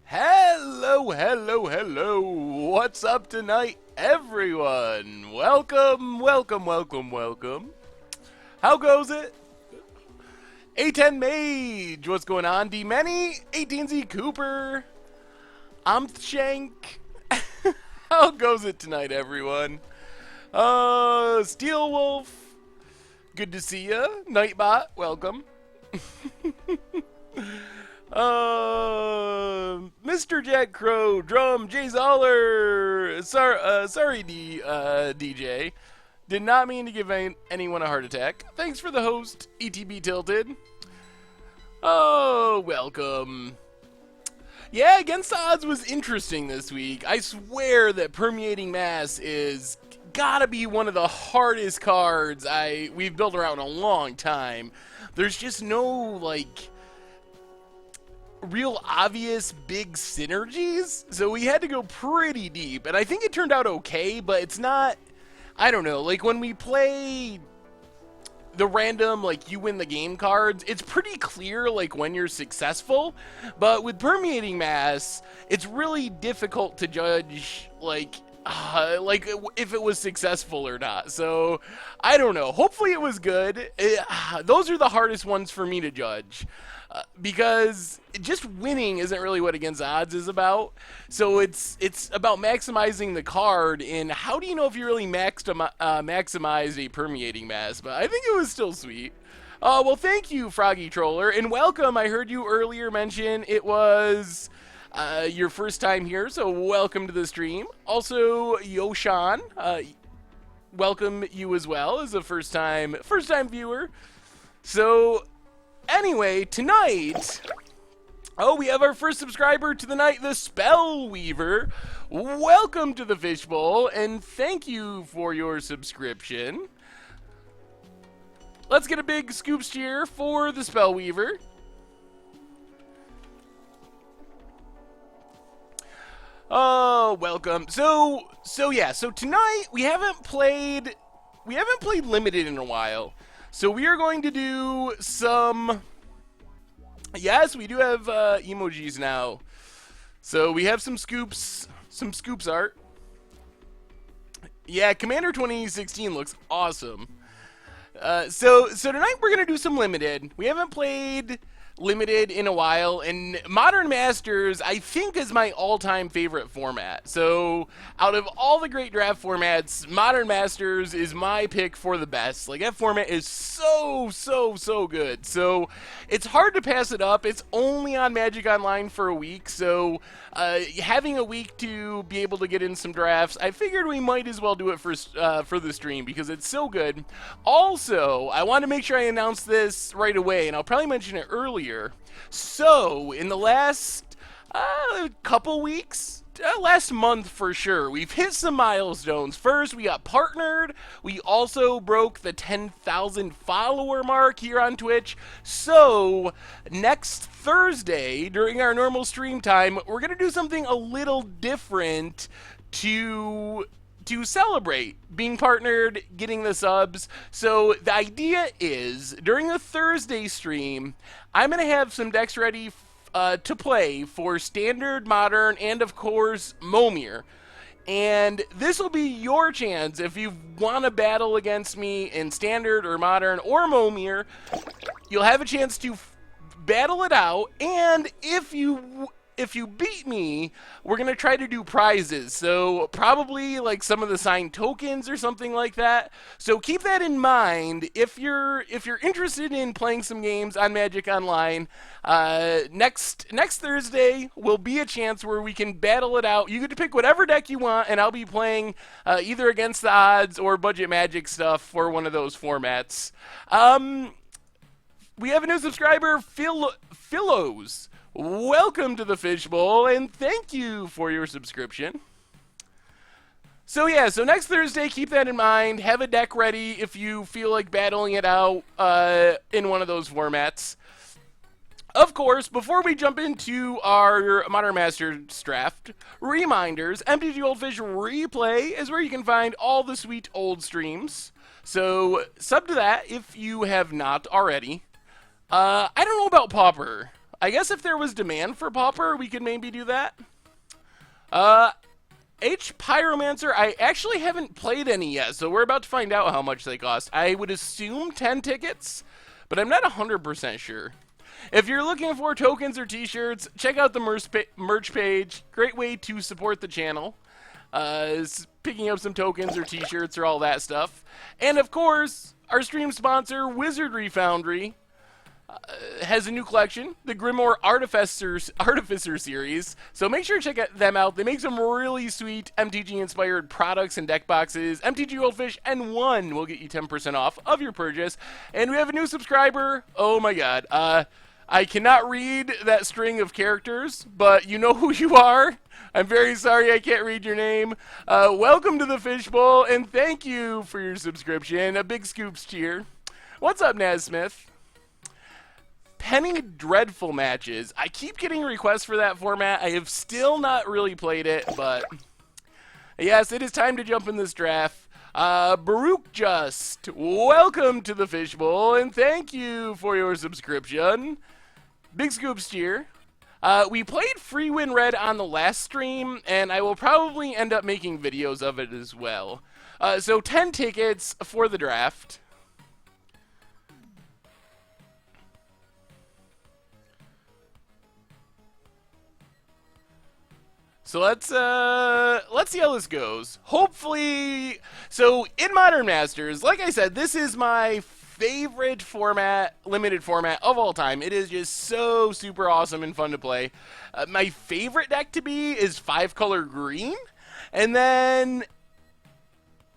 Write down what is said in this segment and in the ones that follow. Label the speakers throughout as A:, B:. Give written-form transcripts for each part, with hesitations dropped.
A: Hello, hello, hello. What's up tonight, everyone? Welcome, welcome, welcome, welcome. How goes it? A10 Mage, what's going on? D-Many, 18Z Cooper, I'm Shank. How goes it tonight, everyone? Steel Wolf, good to see ya. Nightbot, welcome. Mr. Jack Crow, Drum, Jay Zoller, sorry, DJ. Did not mean to give anyone a heart attack. Thanks for the host, ETB Tilted. Oh, welcome. Yeah, Against the Odds was interesting this week. I swear that Permeating Mass is gotta be one of the hardest cards we've built around in a long time. There's just no, like, real obvious big synergies, so we had to go pretty deep, and I think it turned out okay, but it's not, I don't know, like when we play the random, like, you win the game cards, it's pretty clear, like, when you're successful, but with Permeating Mass, it's really difficult to judge, like if it was successful or not. So I don't know, hopefully it was good. Those are the hardest ones for me to judge. Because just winning isn't really what Against Odds is about. So it's about maximizing the card, and how do you know if you really maximized a Permeating Mass? But I think it was still sweet. Well, thank you, Froggy Troller, and welcome. I heard you earlier mention it was your first time here, so welcome to the stream. Also, Yoshan, welcome you as well as a first time viewer. So anyway, tonight, we have our first subscriber to the night, the Spell Weaver. Welcome to the Fishbowl, and thank you for your subscription. Let's get a big scoops cheer for the Spell Weaver. Oh, welcome. So tonight we haven't played Limited in a while. So we are going to do some, yes, we do have emojis now. So we have some scoops art. Yeah, Commander 2016 looks awesome. So tonight we're going to do some Limited. We haven't played Limited in a while, and Modern Masters, I think, is my all-time favorite format. So out of all the great draft formats, Modern Masters is my pick for the best. Like, that format is so good. So it's hard to pass it up. It's only on Magic Online for a week, so having a week to be able to get in some drafts, I figured we might as well do it for the stream because it's so good. Also, I want to make sure I announce this right away, and I'll probably mention it earlier. So, in the last couple weeks, last month for sure, we've hit some milestones. First, we got partnered. We also broke the 10,000 follower mark here on Twitch. So, next Thursday, during our normal stream time, we're going to do something a little different to celebrate being partnered, getting the subs. So the idea is, during the Thursday stream, I'm going to have some decks ready to play for Standard, Modern, and of course, Momir. And this will be your chance if you want to battle against me in Standard or Modern or Momir. You'll have a chance to battle it out, and if you beat me, we're going to try to do prizes. So probably like some of the signed tokens or something like that. So keep that in mind. If you're interested in playing some games on Magic Online, next Thursday will be a chance where we can battle it out. You get to pick whatever deck you want, and I'll be playing either Against the Odds or Budget Magic stuff for one of those formats. We have a new subscriber, Philos. Welcome to the Fishbowl, and thank you for your subscription. So yeah, so next Thursday, keep that in mind. Have a deck ready if you feel like battling it out in one of those formats. Of course, before we jump into our Modern Masters draft, reminders, MTG Oldfish Replay is where you can find all the sweet old streams. So sub to that if you have not already. I don't know about Pauper. I guess if there was demand for Pauper, we could maybe do that. Uh, H Pyromancer, I actually haven't played any yet, so we're about to find out how much they cost. I would assume 10 tickets, but I'm not 100% sure. If you're looking for tokens or t-shirts, check out the merch page. Great way to support the channel. Is picking up some tokens or t-shirts or all that stuff. And of course, our stream sponsor, Wizardry Foundry, has a new collection, the Grimoire Artificer series. So make sure to check them out. They make some really sweet MTG-inspired products and deck boxes. MTG Goldfish and 1 will get you 10% off of your purchase. And we have a new subscriber. Oh my god. I cannot read that string of characters, but you know who you are. I'm very sorry I can't read your name. Welcome to the Fishbowl, and thank you for your subscription. A big scoops cheer. What's up, Nasmith? Penny Dreadful matches. I keep getting requests for that format. I have still not really played it, but yes, it is time to jump in this draft. Baruch Just, welcome to the Fishbowl, and thank you for your subscription. Big scoops cheer. We played Free Win Red on the last stream, and I will probably end up making videos of it as well. So 10 tickets for the draft. So let's see how this goes. Hopefully, so in Modern Masters, like I said, this is my favorite format, limited format of all time. It is just so super awesome and fun to play. My favorite deck to be is 5-color green, and then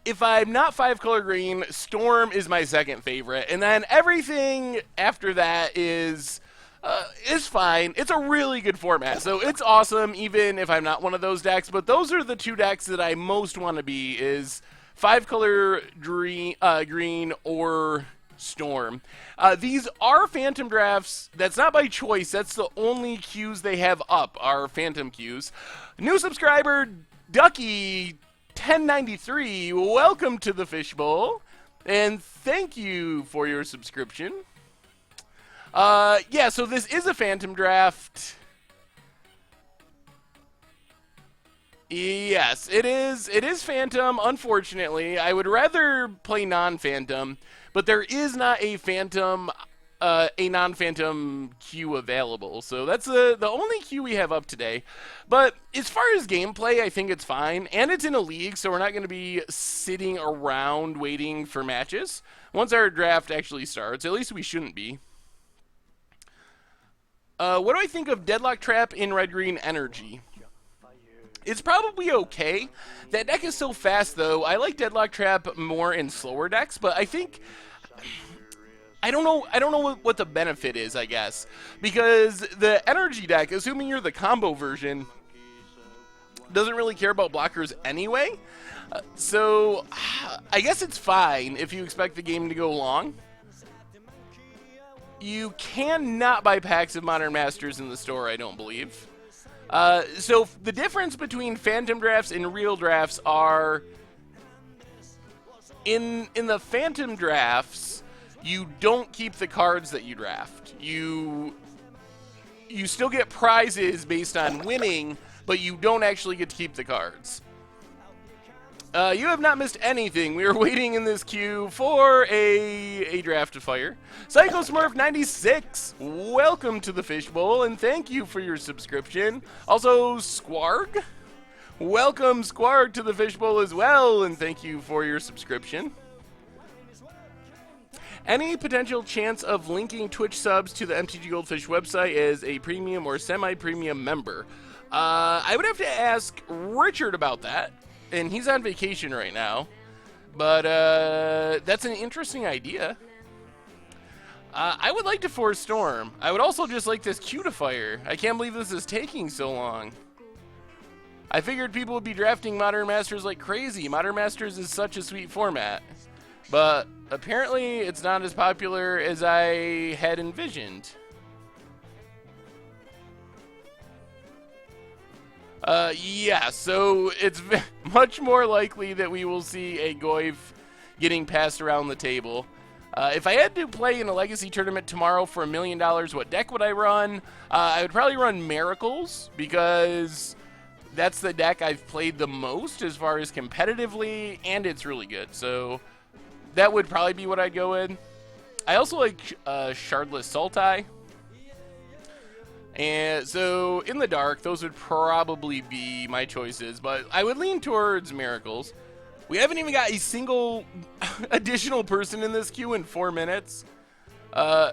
A: if I'm not 5-color green, Storm is my second favorite, and then everything after that is fine. It's a really good format, so it's awesome even if I'm not one of those decks, but those are the two decks that I most want to be, is 5-color green or Storm. These are Phantom drafts. That's not by choice. That's the only queues they have up, are Phantom queues. New subscriber, Ducky1093, welcome to the Fishbowl, and thank you for your subscription. Yeah, so this is a Phantom draft. Yes, it is. It is Phantom, unfortunately. I would rather play non-Phantom, but there is not a Phantom, a non-Phantom queue available. So that's the only queue we have up today. But as far as gameplay, I think it's fine. And it's in a league, so we're not going to be sitting around waiting for matches. Once our draft actually starts, at least we shouldn't be. What do I think of Deadlock Trap in Red-Green Energy? It's probably okay. That deck is so fast, though. I like Deadlock Trap more in slower decks, but I think I don't know what the benefit is, I guess. Because the Energy deck, assuming you're the combo version, doesn't really care about blockers anyway. So I guess it's fine if you expect the game to go long. You cannot buy packs of Modern Masters in the store, I don't believe. So the difference between Phantom drafts and real drafts are, in the Phantom drafts, you don't keep the cards that you draft. You still get prizes based on winning, but you don't actually get to keep the cards. You have not missed anything. We are waiting in this queue for a draft to fire. Psycho Smurf 96, welcome to the Fishbowl, and thank you for your subscription. Also, Squarg, welcome Squarg to the Fishbowl as well, and thank you for your subscription. Any potential chance of linking Twitch subs to the MTG Goldfish website as a premium or semi-premium member? I would have to ask Richard about that. And he's on vacation right now, but that's an interesting idea. I would like to force Storm. I would also just like this queue to fire. I can't believe this is taking so long. I figured people would be drafting Modern Masters like crazy. Modern Masters is such a sweet format, but apparently it's not as popular as I had envisioned. Yeah, so it's much more likely that we will see a Goyf getting passed around the table. If I had to play in a Legacy tournament tomorrow for $1 million, what deck would I run? I would probably run Miracles, because that's the deck I've played the most as far as competitively, and it's really good. So that would probably be what I'd go with. I also like Shardless Sultai. And so in the dark, those would probably be my choices, but I would lean towards Miracles. We haven't even got a single additional person in this queue in 4 minutes. Yeah,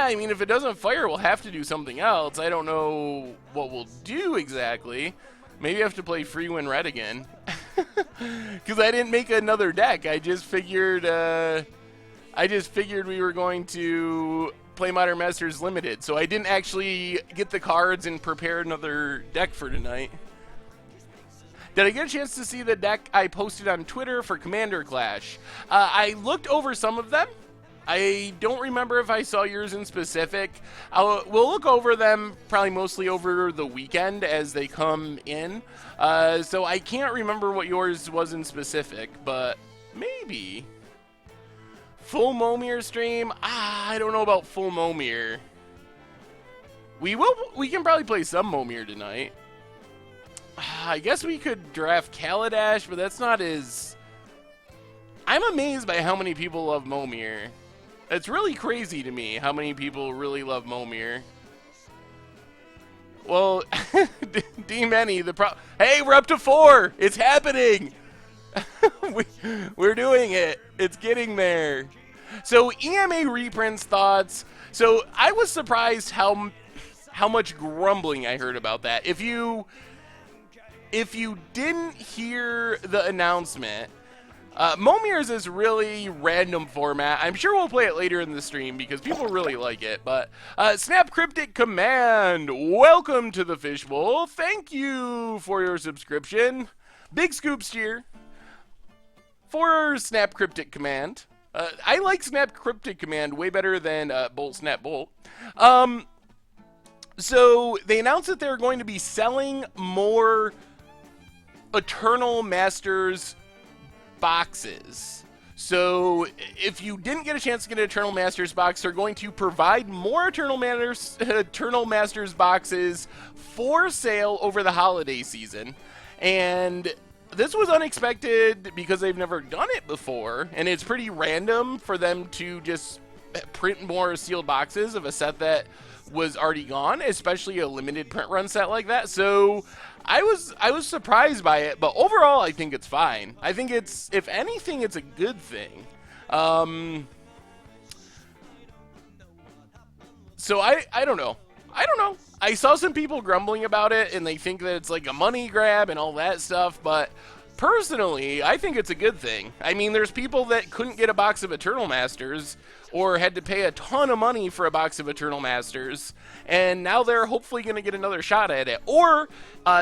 A: I mean, if it doesn't fire, we'll have to do something else. I don't know what we'll do exactly. Maybe I have to play free win red again. Because I didn't make another deck. I just figured we were going to play Modern Masters Limited. So I didn't actually get the cards and prepare another deck for tonight. Did I get a chance to see the deck I posted on Twitter for Commander Clash? I looked over some of them. I don't remember if I saw yours in specific. We'll look over them probably mostly over the weekend as they come in. So I can't remember what yours was in specific, but maybe. Full Momir stream? I don't know about full Momir. We can probably play some Momir tonight. I guess we could draft Kaladesh, but that's not as... I'm amazed by how many people love Momir. It's really crazy to me how many people really love Momir. Well, D-Many, hey, we're up to 4! It's happening! We're doing it. It's getting there. So, EMA reprints thoughts. So, I was surprised how much grumbling I heard about that. If you didn't hear the announcement, Momir's is really random format. I'm sure we'll play it later in the stream because people really like it. But Snap Cryptic Command, welcome to the Fishbowl. Thank you for your subscription. Big scoops here for Snap Cryptic Command. I like Snap Cryptic Command way better than Bolt Snap Bolt. So they announced that they're going to be selling more Eternal Masters boxes. So if you didn't get a chance to get an Eternal Masters box, they're going to provide more Eternal Masters boxes for sale over the holiday season. And this was unexpected because they've never done it before, and it's pretty random for them to just print more sealed boxes of a set that was already gone, especially a limited print run set like that. So I was surprised by it, but overall I think it's fine. I think it's, if anything, it's a good thing. So I don't know. I saw some people grumbling about it, and they think that it's like a money grab and all that stuff, but personally, I think it's a good thing. I mean, there's people that couldn't get a box of Eternal Masters or had to pay a ton of money for a box of Eternal Masters, and now they're hopefully going to get another shot at it. Or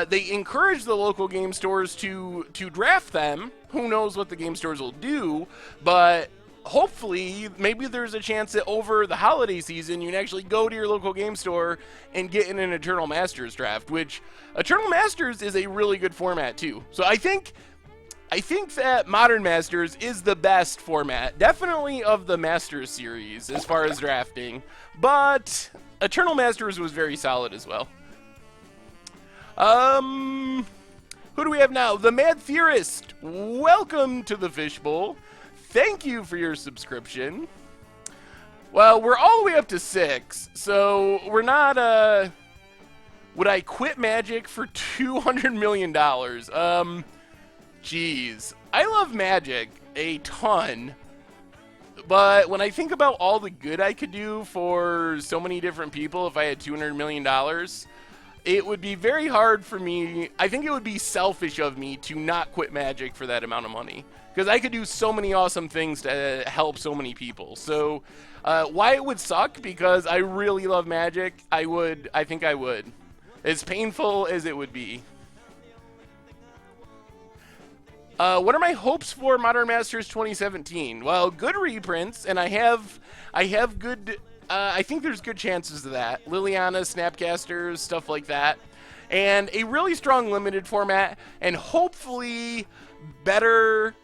A: they encourage the local game stores to draft them. Who knows what the game stores will do, but hopefully maybe there's a chance that over the holiday season you can actually go to your local game store and get in an Eternal Masters draft, which Eternal Masters is a really good format too. So I think that Modern Masters is the best format, definitely of the Masters series as far as drafting, but Eternal Masters was very solid as well. Who do we have now? The Mad Theorist. Welcome to the Fishbowl. Thank you for your subscription. Well, we're all the way up to 6, so we're not, would I quit Magic for $200 million? Jeez. I love Magic a ton, but when I think about all the good I could do for so many different people if I had $200 million, it would be very hard for me. I think it would be selfish of me to not quit Magic for that amount of money, because I could do so many awesome things to help so many people. So why it would suck, because I really love Magic, I think I would. As painful as it would be. What are my hopes for Modern Masters 2017? Well, good reprints, and I have good, I think there's good chances of that. Liliana, Snapcasters, stuff like that. And a really strong limited format, and hopefully better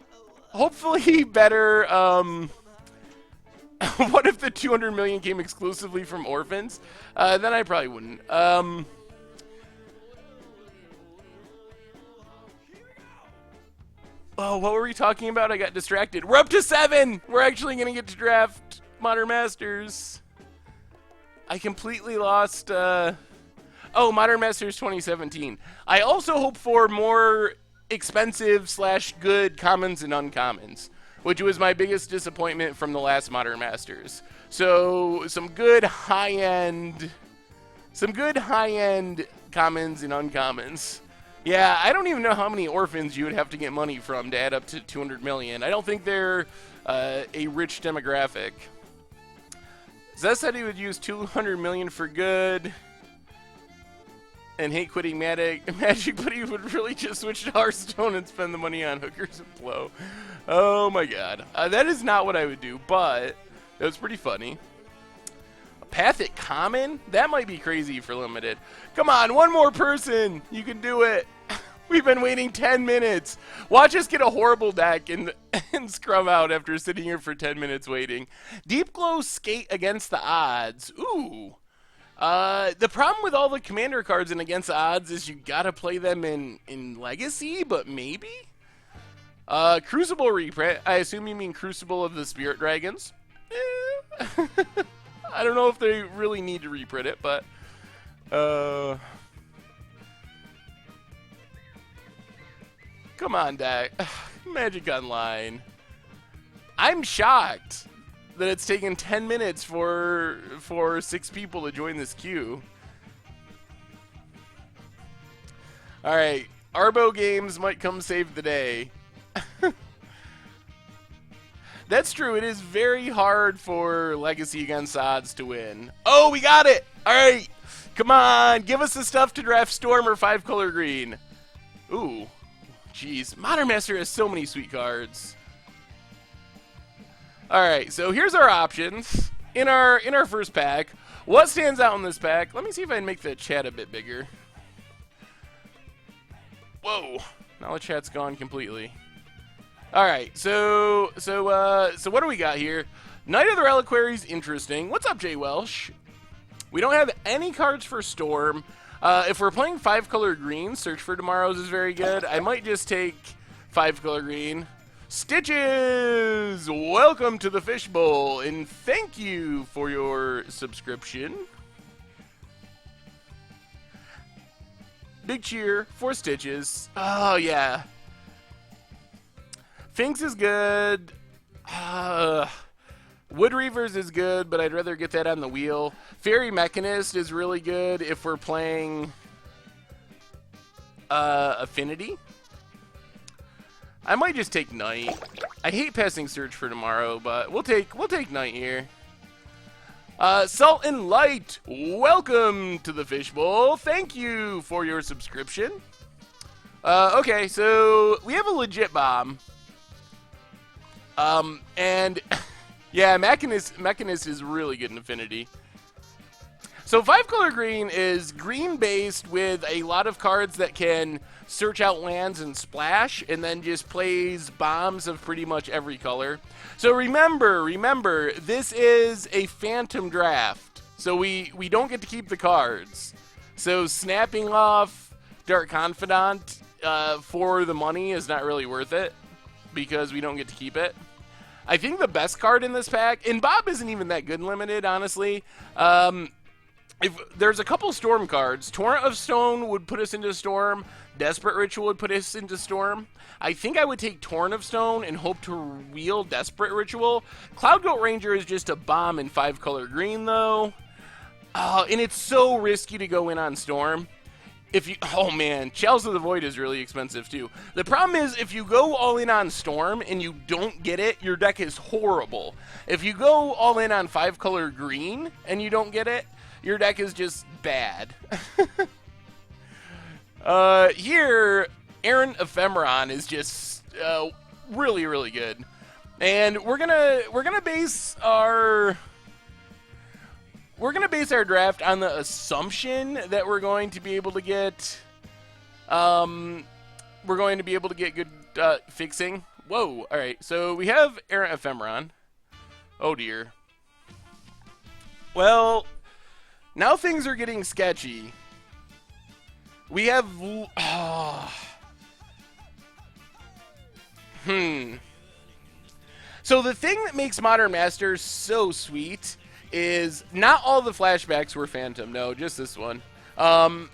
A: What if the 200 million came exclusively from orphans? Then I probably wouldn't. Oh, what were we talking about? I got distracted. We're up to 7. We're actually going to get to draft Modern Masters. I completely lost. Oh, Modern Masters 2017. I also hope for more expensive / good commons and uncommons, which was my biggest disappointment from the last Modern Masters. So some good high-end commons and uncommons. Yeah, I don't even know how many orphans you would have to get money from to add up to 200 million. I don't think they're a rich demographic. Zez said he would use 200 million for good and hate quitting Magic, but he would really just switch to Hearthstone and spend the money on hookers and blow. Oh my god. That is not what I would do, but it was pretty funny. Pathic Common? That might be crazy for limited. Come on, one more person. You can do it. We've been waiting 10 minutes. Watch us get a horrible deck and scrum out after sitting here for 10 minutes waiting. Deep Glow Skate Against the Odds. Ooh. The problem with all the commander cards and Against the Odds is you gotta play them in Legacy, but maybe? Crucible reprint. I assume you mean Crucible of the Spirit Dragons. I don't know if they really need to reprint it, but come on, deck. Magic Online. I'm shocked that it's taken 10 minutes for 6 people to join this queue. All right, Arbo Games might come save the day. That's true. It is very hard for Legacy Against Odds to win. Oh, we got it! All right. Come on. Give us the stuff to draft Storm or 5-color green. Ooh. Jeez. Modern Master has so many sweet cards. All right. So here's our options in our first pack. What stands out in this pack? Let me see if I can make the chat a bit bigger. Whoa. Now the chat's gone completely. All right, so what do we got here? Knight of the Reliquary's interesting. What's up, Jay Welsh? We don't have any cards for Storm. If we're playing 5-color green, Search for Tomorrows is very good. I might just take 5-color green. Stitches! Welcome to the Fishbowl, and thank you for your subscription. Big cheer for Stitches. Oh, yeah. Finks is good. Wood Reavers is good, but I'd rather get that on the wheel. Fairy Mechanist is really good if we're playing Affinity. I might just take Knight. I hate passing Search for Tomorrow, but we'll take Knight here. Salt and Light, welcome to the Fishbowl. Thank you for your subscription. Okay, so we have a legit bomb. And yeah, Mechanist is really good in Affinity. So 5-color green is green based with a lot of cards that can search out lands and splash, and then just plays bombs of pretty much every color. So remember, this is a phantom draft. So we don't get to keep the cards. So snapping off Dark Confidant for the money is not really worth it because we don't get to keep it. I think the best card in this pack, and Bob isn't even that good in Limited, honestly. If there's a couple Storm cards, Torrent of Stone would put us into Storm. Desperate Ritual would put us into Storm. I think I would take Torrent of Stone and hope to wheel Desperate Ritual. Cloud Goat Ranger is just a bomb in 5-color green, though. And it's so risky to go in on Storm. Oh man, Chalice of the Void is really expensive too. The problem is if you go all in on Storm and you don't get it, your deck is horrible. If you go all in on 5-color green and you don't get it, your deck is just bad. Here, Aaron Ephemeron is just really, really good. And we're gonna base our draft on the assumption that we're going to be able to get good fixing. Whoa! All right, so we have Aaron Ephemeron. Oh dear. Well, now things are getting sketchy. We have... So the thing that makes Modern Masters so sweet is not all the flashbacks were Phantom. No, just this one. So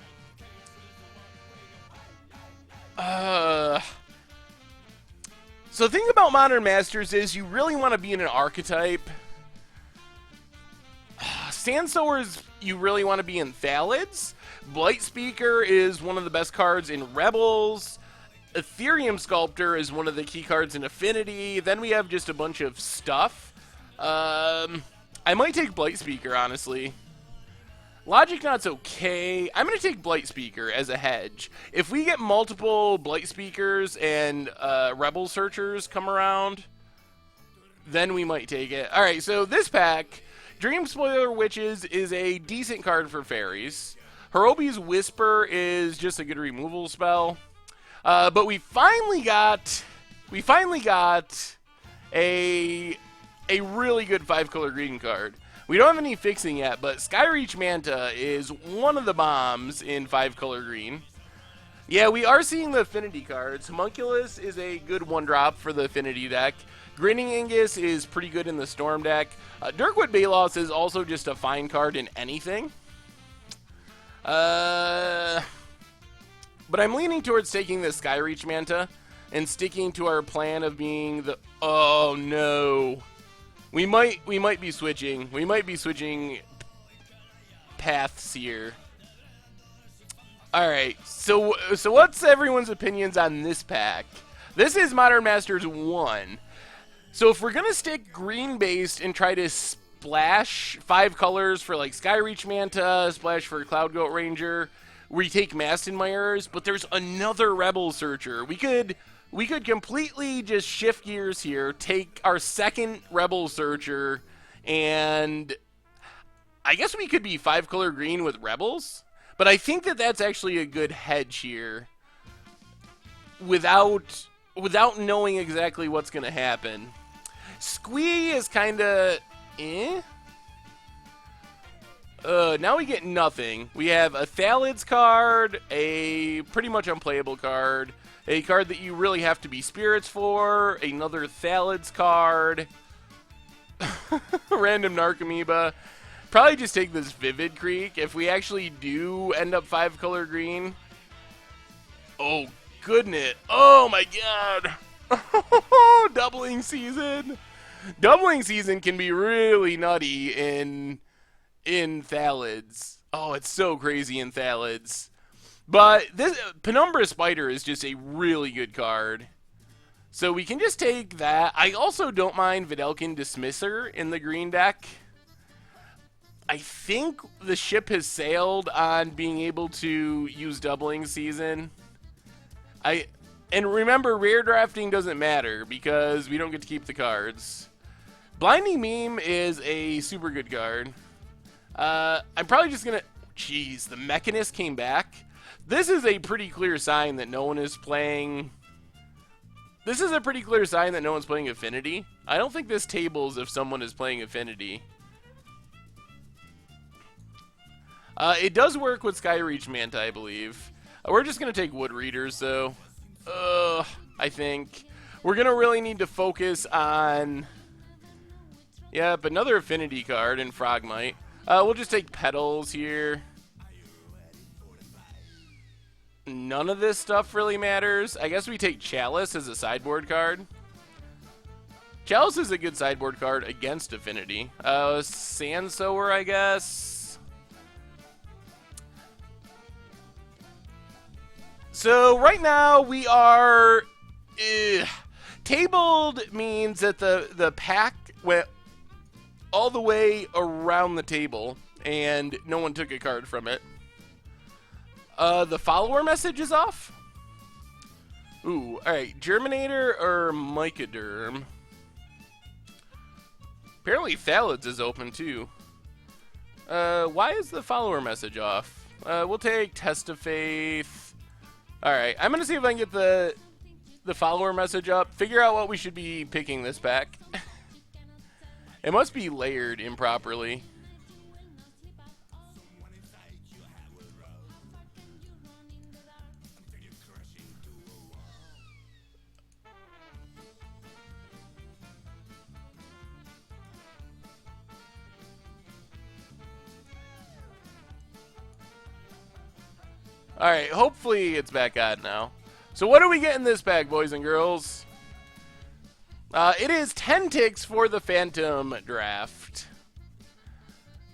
A: the thing about Modern Masters is you really want to be in an archetype. Sandsowers, you really want to be in Thalids. Blight Speaker is one of the best cards in Rebels. Ethereum Sculptor is one of the key cards in Affinity. Then we have just a bunch of stuff. I might take Blight Speaker, honestly. Logic Knot's okay. I'm going to take Blight Speaker as a hedge. If we get multiple Blight Speakers and Rebel Searchers come around, then we might take it. Alright, so this pack, Dream Spoiler Witches is a decent card for fairies. Hirobi's Whisper is just a good removal spell. But we finally got a really good 5-color green card. We don't have any fixing yet, but Skyreach Manta is one of the bombs in 5-color green. Yeah, we are seeing the affinity cards. Homunculus is a good 1-drop for the affinity deck. Grinning Angus is pretty good in the Storm deck. Dirkwood Balos is also just a fine card in anything. But I'm leaning towards taking the Skyreach Manta and sticking to our plan of being the... Oh, no. We might be switching. We might be switching paths here. Alright, so what's everyone's opinions on this pack? This is Modern Masters 1. So if we're going to stick green-based and try to splash 5 colors for like Skyreach Manta, splash for Cloud Goat Ranger, we take Mastenmeyers, but there's another Rebel Searcher. We could completely just shift gears here, take our second Rebel Searcher, and I guess we could be 5-color green with Rebels, but I think that that's actually a good hedge here without knowing exactly what's going to happen. Squee is kind of eh. Now we get nothing. We have a Thalids card, a pretty much unplayable card, a card that you really have to be spirits for, another Thalids card, random Narcomoeba. Probably just take this Vivid Creek if we actually do end up 5-color green. Oh, goodness. Oh, my God. Doubling Season. Doubling Season can be really nutty in Thalids. Oh, it's so crazy in Thalids. But this Penumbra Spider is just a really good card. So we can just take that. I also don't mind Videlkin Dismisser in the green deck. I think the ship has sailed on being able to use Doubling Season. And remember, rare drafting doesn't matter because we don't get to keep the cards. Blinding Meme is a super good card. I'm probably just going to... Jeez, the Mechanist came back. This is a pretty clear sign that no one is playing... This is a pretty clear sign that no one's playing Affinity. I don't think this tables if someone is playing Affinity. It does work with Skyreach Manta, I believe. We're just going to take Wood Readers, though. I think. We're going to really need to focus on... Yep, another Affinity card in Frogmite. We'll just take Petals here. None of this stuff really matters. I guess we take Chalice as a sideboard card. Chalice is a good sideboard card against Affinity. Sandsower, I guess. So right now we are... tabled means that the pack went all the way around the table and no one took a card from it. The follower message is off. Ooh, alright. Germinator or Mycoderm? Apparently Thalids is open too. Why is the follower message off? We'll take Test of Faith. Alright, I'm gonna see if I can get the follower message up. Figure out what we should be picking this pack. It must be layered improperly. Alright, hopefully it's back on now. So what do we get in this pack, boys and girls? It is 10 ticks for the Phantom draft.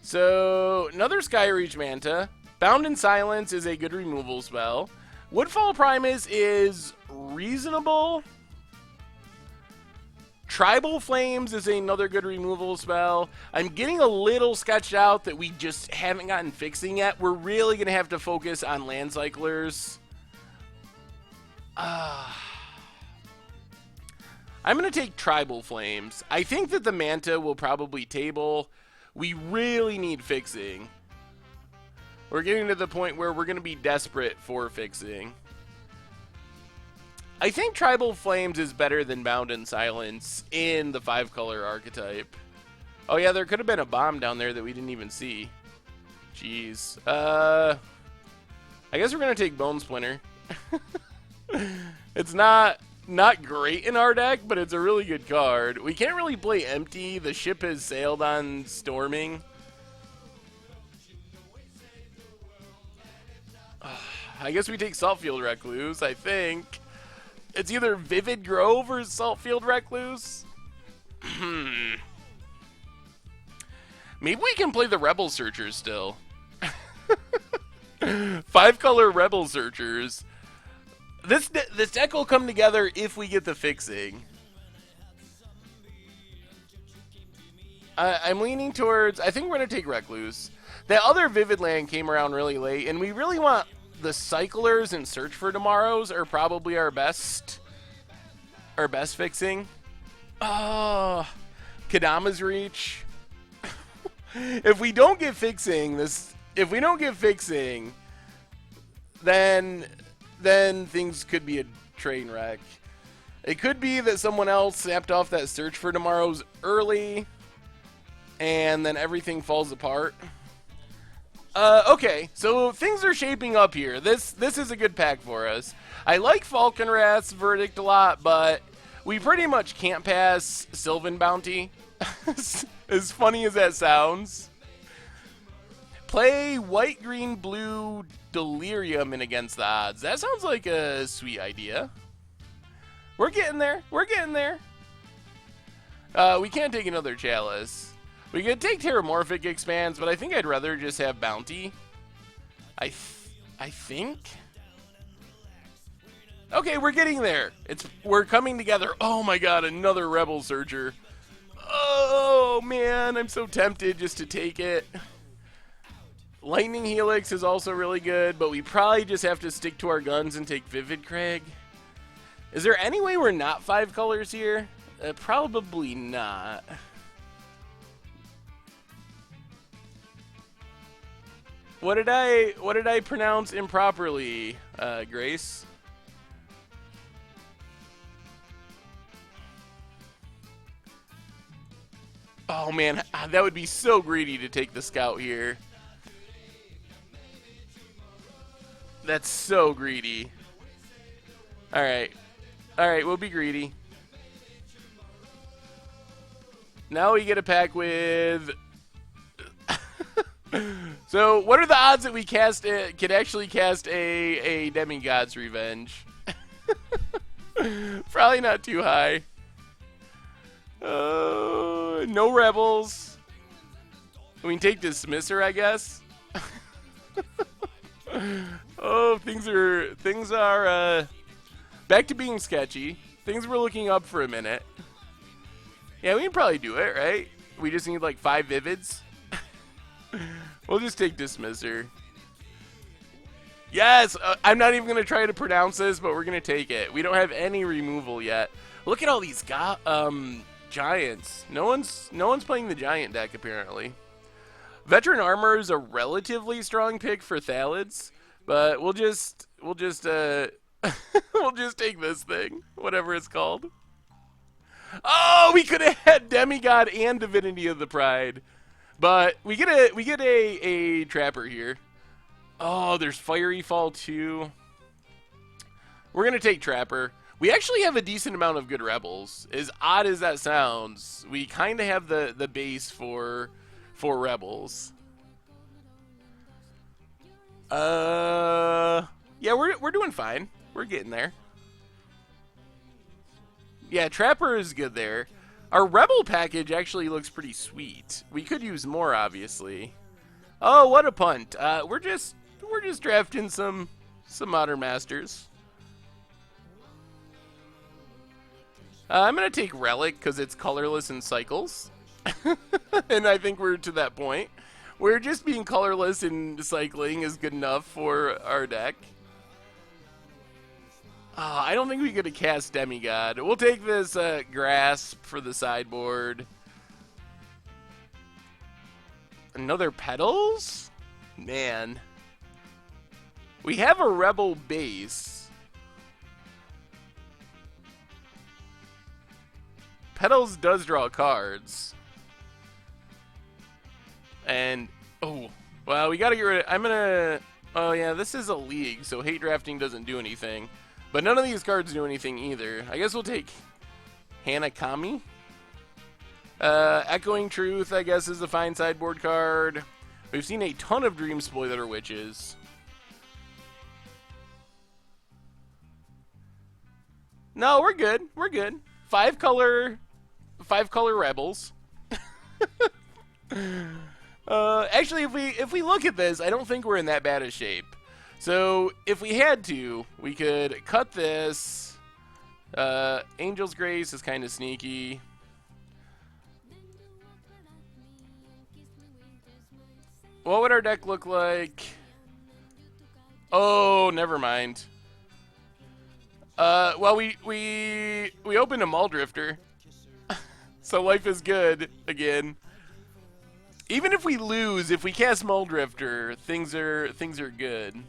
A: So, another Skyreach Manta. Bound in Silence is a good removal spell. Woodfall Primus is reasonable. Tribal Flames is another good removal spell. I'm getting a little sketched out that we just haven't gotten fixing yet. We're really going to have to focus on land cyclers. I'm going to take Tribal Flames. I think that the Manta will probably table. We really need fixing. We're getting to the point where we're going to be desperate for fixing. I think Tribal Flames is better than Bound in Silence in the 5-color archetype. Oh yeah, there could have been a bomb down there that we didn't even see. Jeez. I guess we're going to take Bone Splinter. It's not great in our deck, but it's a really good card. We can't really play empty. The ship has sailed on Storming. I guess we take Saltfield Recluse, I think. It's either Vivid Grove or Saltfield Recluse. Maybe we can play the Rebel Searchers still. 5-color Rebel Searchers. This deck will come together if we get the fixing. I'm leaning towards... I think we're going to take Recluse. That other Vivid Land came around really late, and we really want... The Cyclers and Search for Tomorrows are probably our best fixing. Oh, Kadama's Reach. If we don't get fixing, then things could be a train wreck. It could be that someone else snapped off that Search for Tomorrows early, and then everything falls apart. Okay, so things are shaping up here. This is a good pack for us. I like Falconwrath's Verdict a lot, but we pretty much can't pass Sylvan Bounty. As funny as that sounds. Play white, green, blue Delirium in Against the Odds. That sounds like a sweet idea. We're getting there. We're getting there. We can't take another Chalice. We could take Terramorphic Expanse, but I think I'd rather just have Bounty. I think. Okay, we're getting there. We're coming together. Oh my god, another Rebel Searcher. Oh man, I'm so tempted just to take it. Lightning Helix is also really good, but we probably just have to stick to our guns and take Vivid Crag. Is there any way we're not 5 colors here? Probably not. What did I pronounce improperly, Grace? Oh man, that would be so greedy to take the Scout here. That's so greedy. Alright. Alright, we'll be greedy. Now we get a pack with... So, what are the odds that we could actually cast a Demigod's Revenge? Probably not too high. No Rebels. We can take Dismisser, I guess. Oh, things are back to being sketchy. Things were looking up for a minute. Yeah, we can probably do it, right? We just need like 5 Vivids. We'll just take Dismisser. Yes! I'm not even going to try to pronounce this, but we're going to take it. We don't have any removal yet. Look at all these giants. No one's playing the giant deck, apparently. Veteran Armor is a relatively strong pick for Thalids, but we'll just we'll just take this thing, whatever it's called. Oh, we could have had Demigod and Divinity of the Pride. But we get a Trapper here. Oh, there's Fiery Fall too. We're gonna take Trapper. We actually have a decent amount of good Rebels. As odd as that sounds, we kind of have the base for Rebels. Yeah, we're doing fine. We're getting there. Yeah, Trapper is good there. Our Rebel package actually looks pretty sweet. We could use more, obviously. Oh, what a punt! We're just drafting some Modern Masters. I'm gonna take Relic because it's colorless and cycles, and I think we're to that point. We're just being colorless and cycling is good enough for our deck. I don't think we could have cast Demigod. We'll take this Grasp for the sideboard. Another Petals? Man. We have a Rebel base. Petals does draw cards. And, oh, well, we gotta get rid of, I'm gonna, oh yeah, this is a league, so hate drafting doesn't do anything. But none of these cards do anything either. I guess we'll take Hanakami. Echoing Truth, I guess, is a fine sideboard card. We've seen a ton of Dream Spoiler Witches. No, we're good. We're good. Five color Rebels. Actually, if we look at this, I don't think we're in that bad a shape. So if we had to, we could cut this. Angel's Grace is kind of sneaky. What would our deck look like? Oh, never mind. Well, we opened a Muldrifter, so life is good again. Even if we lose, if we cast Muldrifter, things are good.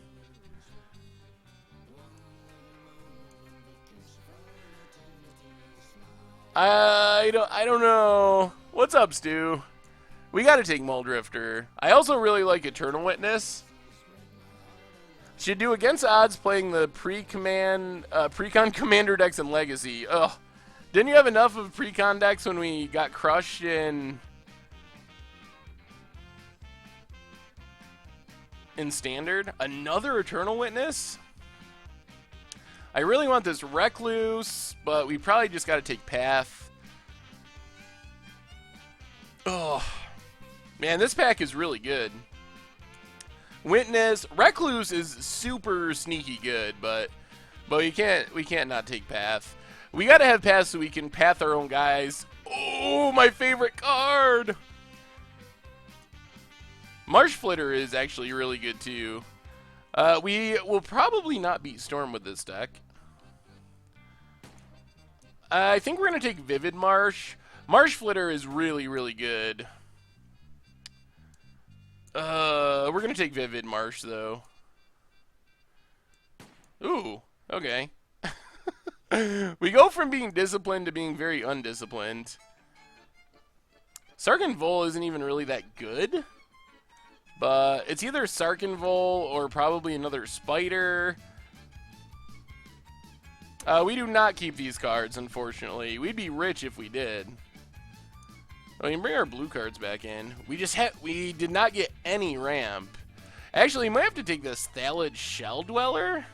A: I don't know. What's up, Stu? We gotta take Muldrifter. I also really like Eternal Witness. Should do against odds playing the Precon Commander decks in Legacy. Ugh. Didn't you have enough of Precon decks when we got crushed in Standard? Another Eternal Witness? I really want this Recluse, but we probably just got to take Path. Oh, man, this pack is really good. Witness, Recluse is super sneaky good, but we can't not take Path. We got to have Path so we can path our own guys. Oh, my favorite card. Marsh Flitter is actually really good too. We will probably not beat Storm with this deck. I think we're going to take Vivid Marsh. Marsh Flitter is really, really good. We're going to take Vivid Marsh, though. Ooh, okay. We go from being disciplined to being very undisciplined. Sarkhan Vol isn't even really that good. But it's either Sarkhan Vol or probably another Spider. We do not keep these cards, unfortunately. We'd be rich if we did. We can bring our blue cards back in. We did not get any ramp. Actually, we might have to take this Thalid Shell Dweller.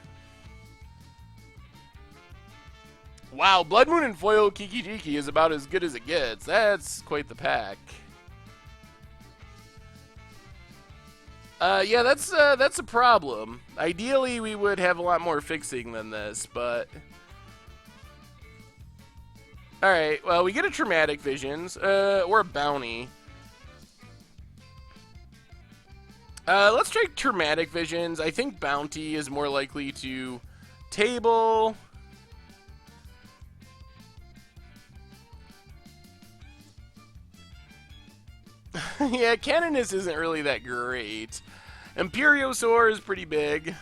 A: Wow, Blood Moon and Foil Kiki Jiki is about as good as it gets. That's quite the pack. Yeah, that's a problem. Ideally, we would have a lot more fixing than this, but... Alright, well, we get a Traumatic Visions, or a Bounty. Let's try Traumatic Visions. I think Bounty is more likely to table. Yeah, Canonist isn't really that great. Imperiosaur is pretty big.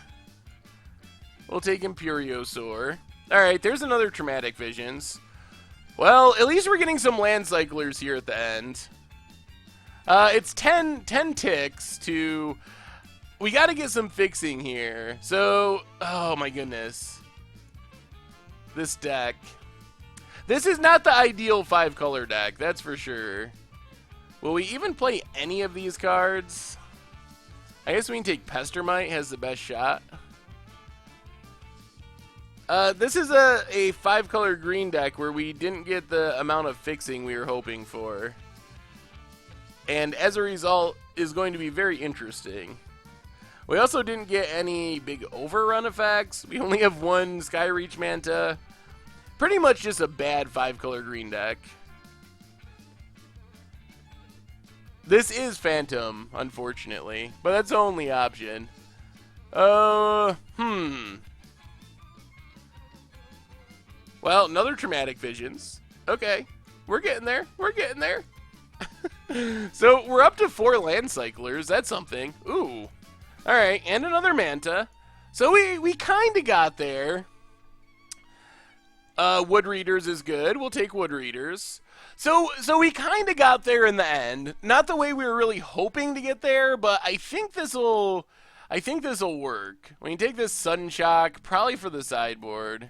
A: We'll take Imperiosaur. Alright, there's another Traumatic Visions. Well, at least we're getting some land cyclers here at the end. It's 10 ticks to... We gotta get some fixing here. So, oh my goodness. This deck. This is not the ideal 5-color deck, that's for sure. Will we even play any of these cards? I guess we can take Pestermite, has the best shot. This is a 5-color green deck where we didn't get the amount of fixing we were hoping for. And as a result, is going to be very interesting. We also didn't get any big overrun effects. We only have one Skyreach Manta. Pretty much just a bad 5-color green deck. This is Phantom, unfortunately, but that's the only option. Well, another Traumatic Visions. Okay, we're getting there. We're getting there. So we're up to 4 Land Cyclers. That's something. Ooh. All right, and another Manta. So we kind of got there. Wood Readers is good. We'll take Wood Readers. So we kind of got there in the end. Not the way we were really hoping to get there, but I think this'll work. We can take this Sudden Shock, probably for the sideboard.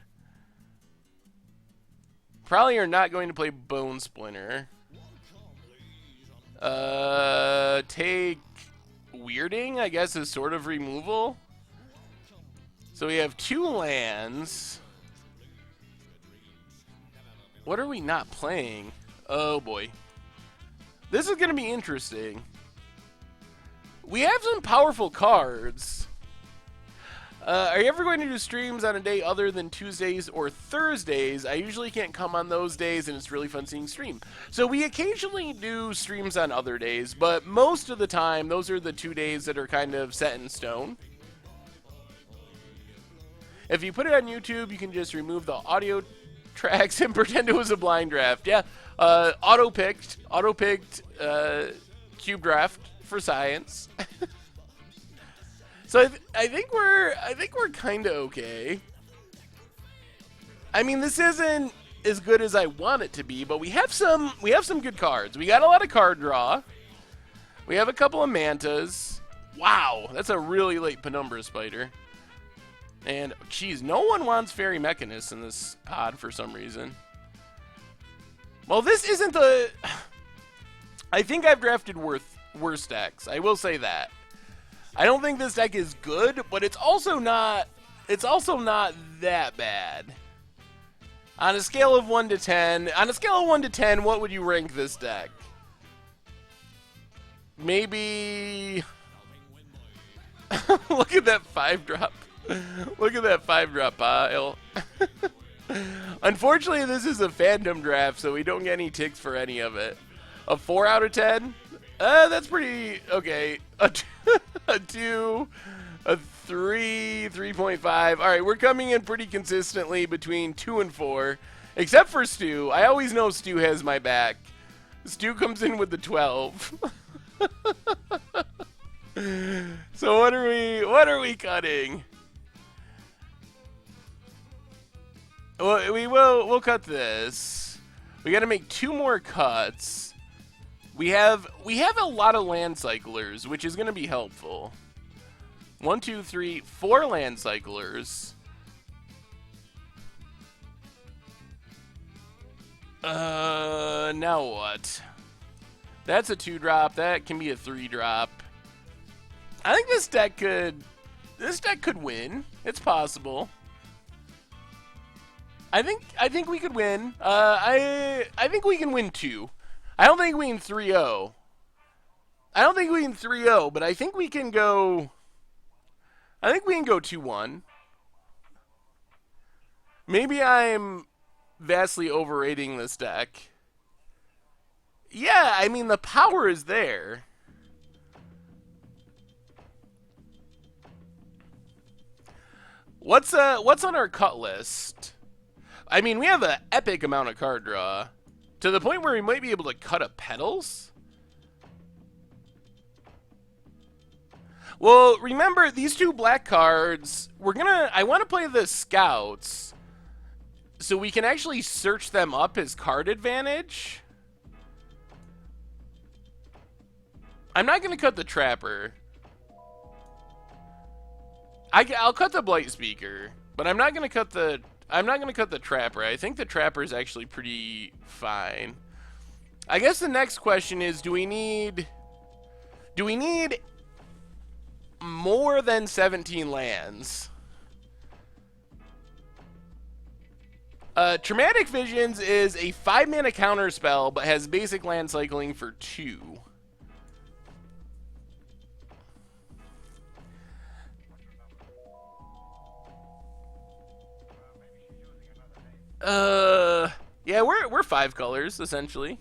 A: Probably are not going to play Bone Splinter. Take Weirding, I guess, is sort of removal. So we have 2 lands. What are we not playing? Oh boy. This is going to be interesting. We have some powerful cards. Are you ever going to do streams on a day other than Tuesdays or Thursdays? I usually can't come on those days, and it's really fun seeing stream. So we occasionally do streams on other days, but most of the time, those are the 2 days that are kind of set in stone. If you put it on YouTube, you can just remove the audio tracks and pretend it was a blind draft. Yeah, auto-picked cube draft for science. So I think we're kind of okay. I mean, this isn't as good as I want it to be, but we have some good cards. We got a lot of card draw. We have a couple of Mantas. Wow, that's a really late Penumbra Spider. And geez, no one wants Fairy Mechanist in this pod for some reason. Well, this isn't the. I think I've drafted worse decks. I will say that. I don't think this deck is good, but it's also not that bad. On a scale of 1 to 10, what would you rank this deck? Maybe look at that 5-drop. Look at that 5-drop pile. Unfortunately, this is a Phantom draft, so we don't get any ticks for any of it. A 4 out of 10? That's pretty okay. A 2, a 3, 3.5. All right, we're coming in pretty consistently between 2 and 4, except for Stu. I always know Stu has my back. Stu comes in with the 12. So what are we cutting? Well, we'll cut this. We got to make 2 more cuts. We have a lot of Land Cyclers, which is going to be helpful. 1, 2, 3, 4 Land Cyclers. Now what? That's a 2-drop. That can be a 3-drop. I think this deck could win. It's possible. I think we could win. I think we can win 2. I don't think we can 3-0. But I think we can go. I think we can go 2-1. Maybe I'm vastly overrating this deck. Yeah, I mean the power is there. What's on our cut list? I mean, we have an epic amount of card draw. To the point where we might be able to cut up Petals? Well, remember, these 2 black cards, I want to play the Scouts, so we can actually search them up as card advantage. I'm not going to cut the Trapper. I'll cut the Blight Speaker, but I'm not going to cut the Trapper. I think the Trapper is actually pretty fine. I guess the next question is, do we need more than 17 lands? Traumatic Visions is a 5-mana counter spell, but has basic land cycling for 2. Yeah, we're 5 colors essentially.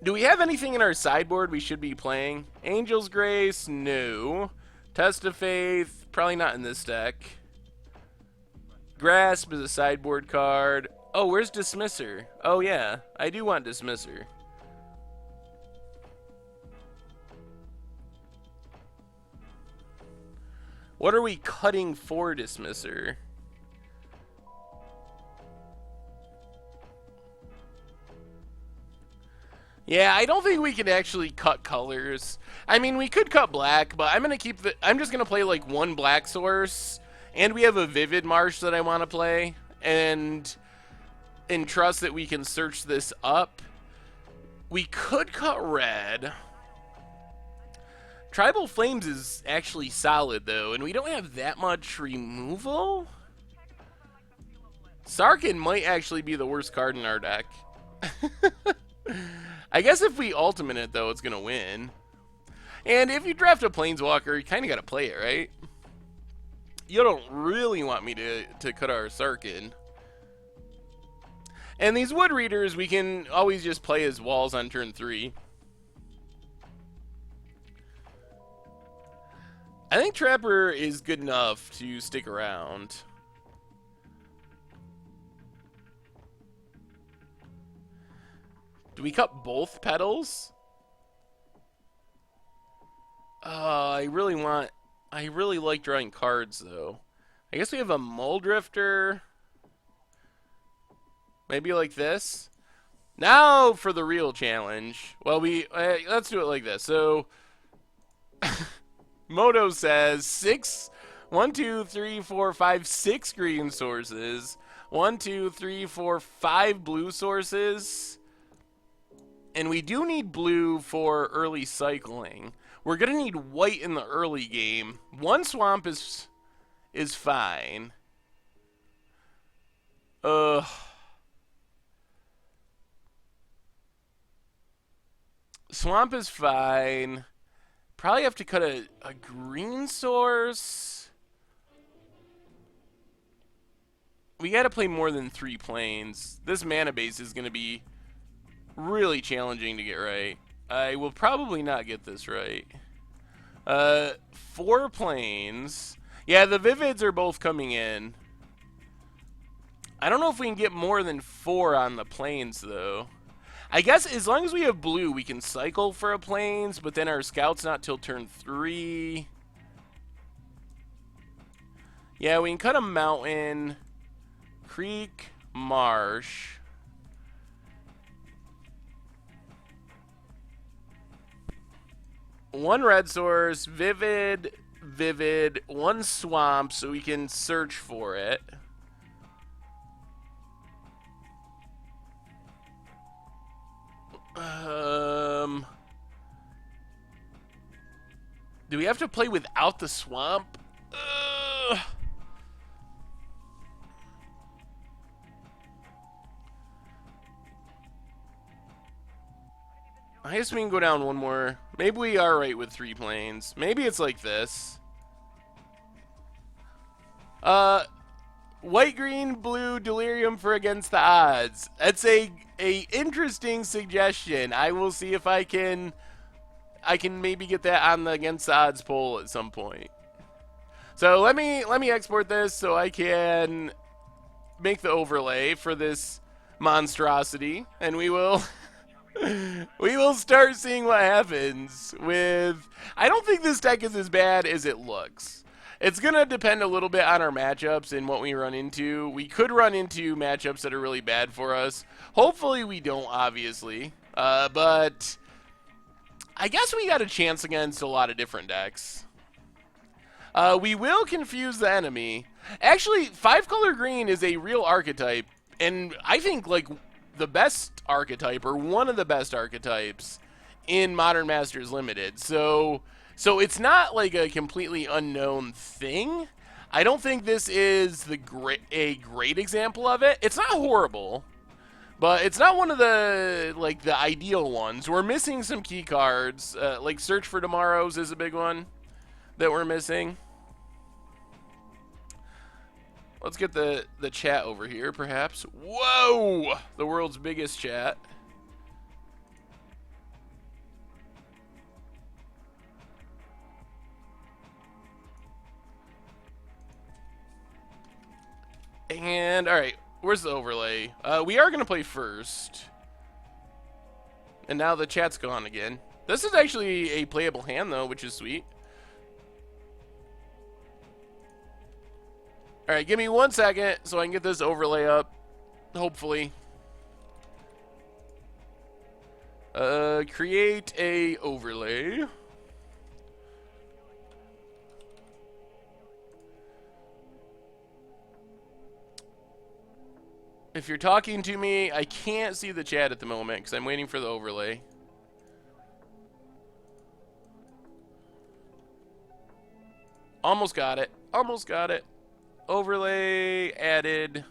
A: Do we have anything in our sideboard we should be playing? Angel's Grace, no. Test of Faith, probably not in this deck. Grasp is a sideboard card. Oh, where's Dismisser? Oh yeah, I do want Dismisser. What are we cutting for Dismisser? Yeah, I don't think we can actually cut colors. I mean, we could cut black, but I'm just gonna play like one black source, and we have a Vivid Marsh that I want to play, and trust that we can search this up. We could cut red. Tribal Flames is actually solid though, and we don't have that much removal. Sarkhan might actually be the worst card in our deck. I guess if we ultimate it, though, it's going to win. And if you draft a Planeswalker, you kind of got to play it, right? You don't really want me to cut our Sarkhan. And these Wood Readers, we can always just play as walls on turn 3. I think Trapper is good enough to stick around. Do we cut both petals? I really like drawing cards, though. I guess we have a Muldrifter. Maybe like this. Now for the real challenge. Well, let's do it like this. So, Moto says 6 green sources. 1, 2, 3, 4, 5 blue sources. And we do need blue for early cycling. We're going to need white in the early game. 1 swamp is fine. Swamp is fine. Probably have to cut a green source. We got to play more than 3 planes. This mana base is going to be really challenging to get right. I will probably not get this right. 4 planes. Yeah, the Vivids are both coming in. I don't know if we can get more than 4 on the planes, though. I guess as long as we have blue, we can cycle for a planes, but then our scout's not till turn 3. Yeah, we can cut a mountain, creek, marsh. One red source, vivid, 1 swamp, so we can search for it. Do we have to play without the swamp? I guess we can go down one more. Maybe we are right with 3 planes. Maybe it's like this. White, green, blue, delirium for against the odds. That's a interesting suggestion. I will see if I can maybe get that on the against the odds poll at some point. So let me export this so I can make the overlay for this monstrosity, and we will start seeing what happens with. I don't think this deck is as bad as it looks. It's going to depend a little bit on our matchups and what we run into. We could run into matchups that are really bad for us. Hopefully we don't, obviously. But I guess we got a chance against a lot of different decks. We will confuse the enemy. Actually, 5-color green is a real archetype. And I think, like, the best archetype, or one of the best archetypes, in Modern Masters Limited. So it's not like a completely unknown thing. I don't think this is a great example of it. It's not horrible, but it's not one of the the ideal ones. We're missing some key cards. Like Search for Tomorrows is a big one that we're missing. Let's get the chat over here, perhaps. Whoa! The world's biggest chat. And, alright, where's the overlay? We are going to play first. And now the chat's gone again. This is actually a playable hand, though, which is sweet. Alright, give me 1 second so I can get this overlay up. Hopefully. Create a overlay. If you're talking to me, I can't see the chat at the moment because I'm waiting for the overlay. Almost got it. Almost got it. Overlay added.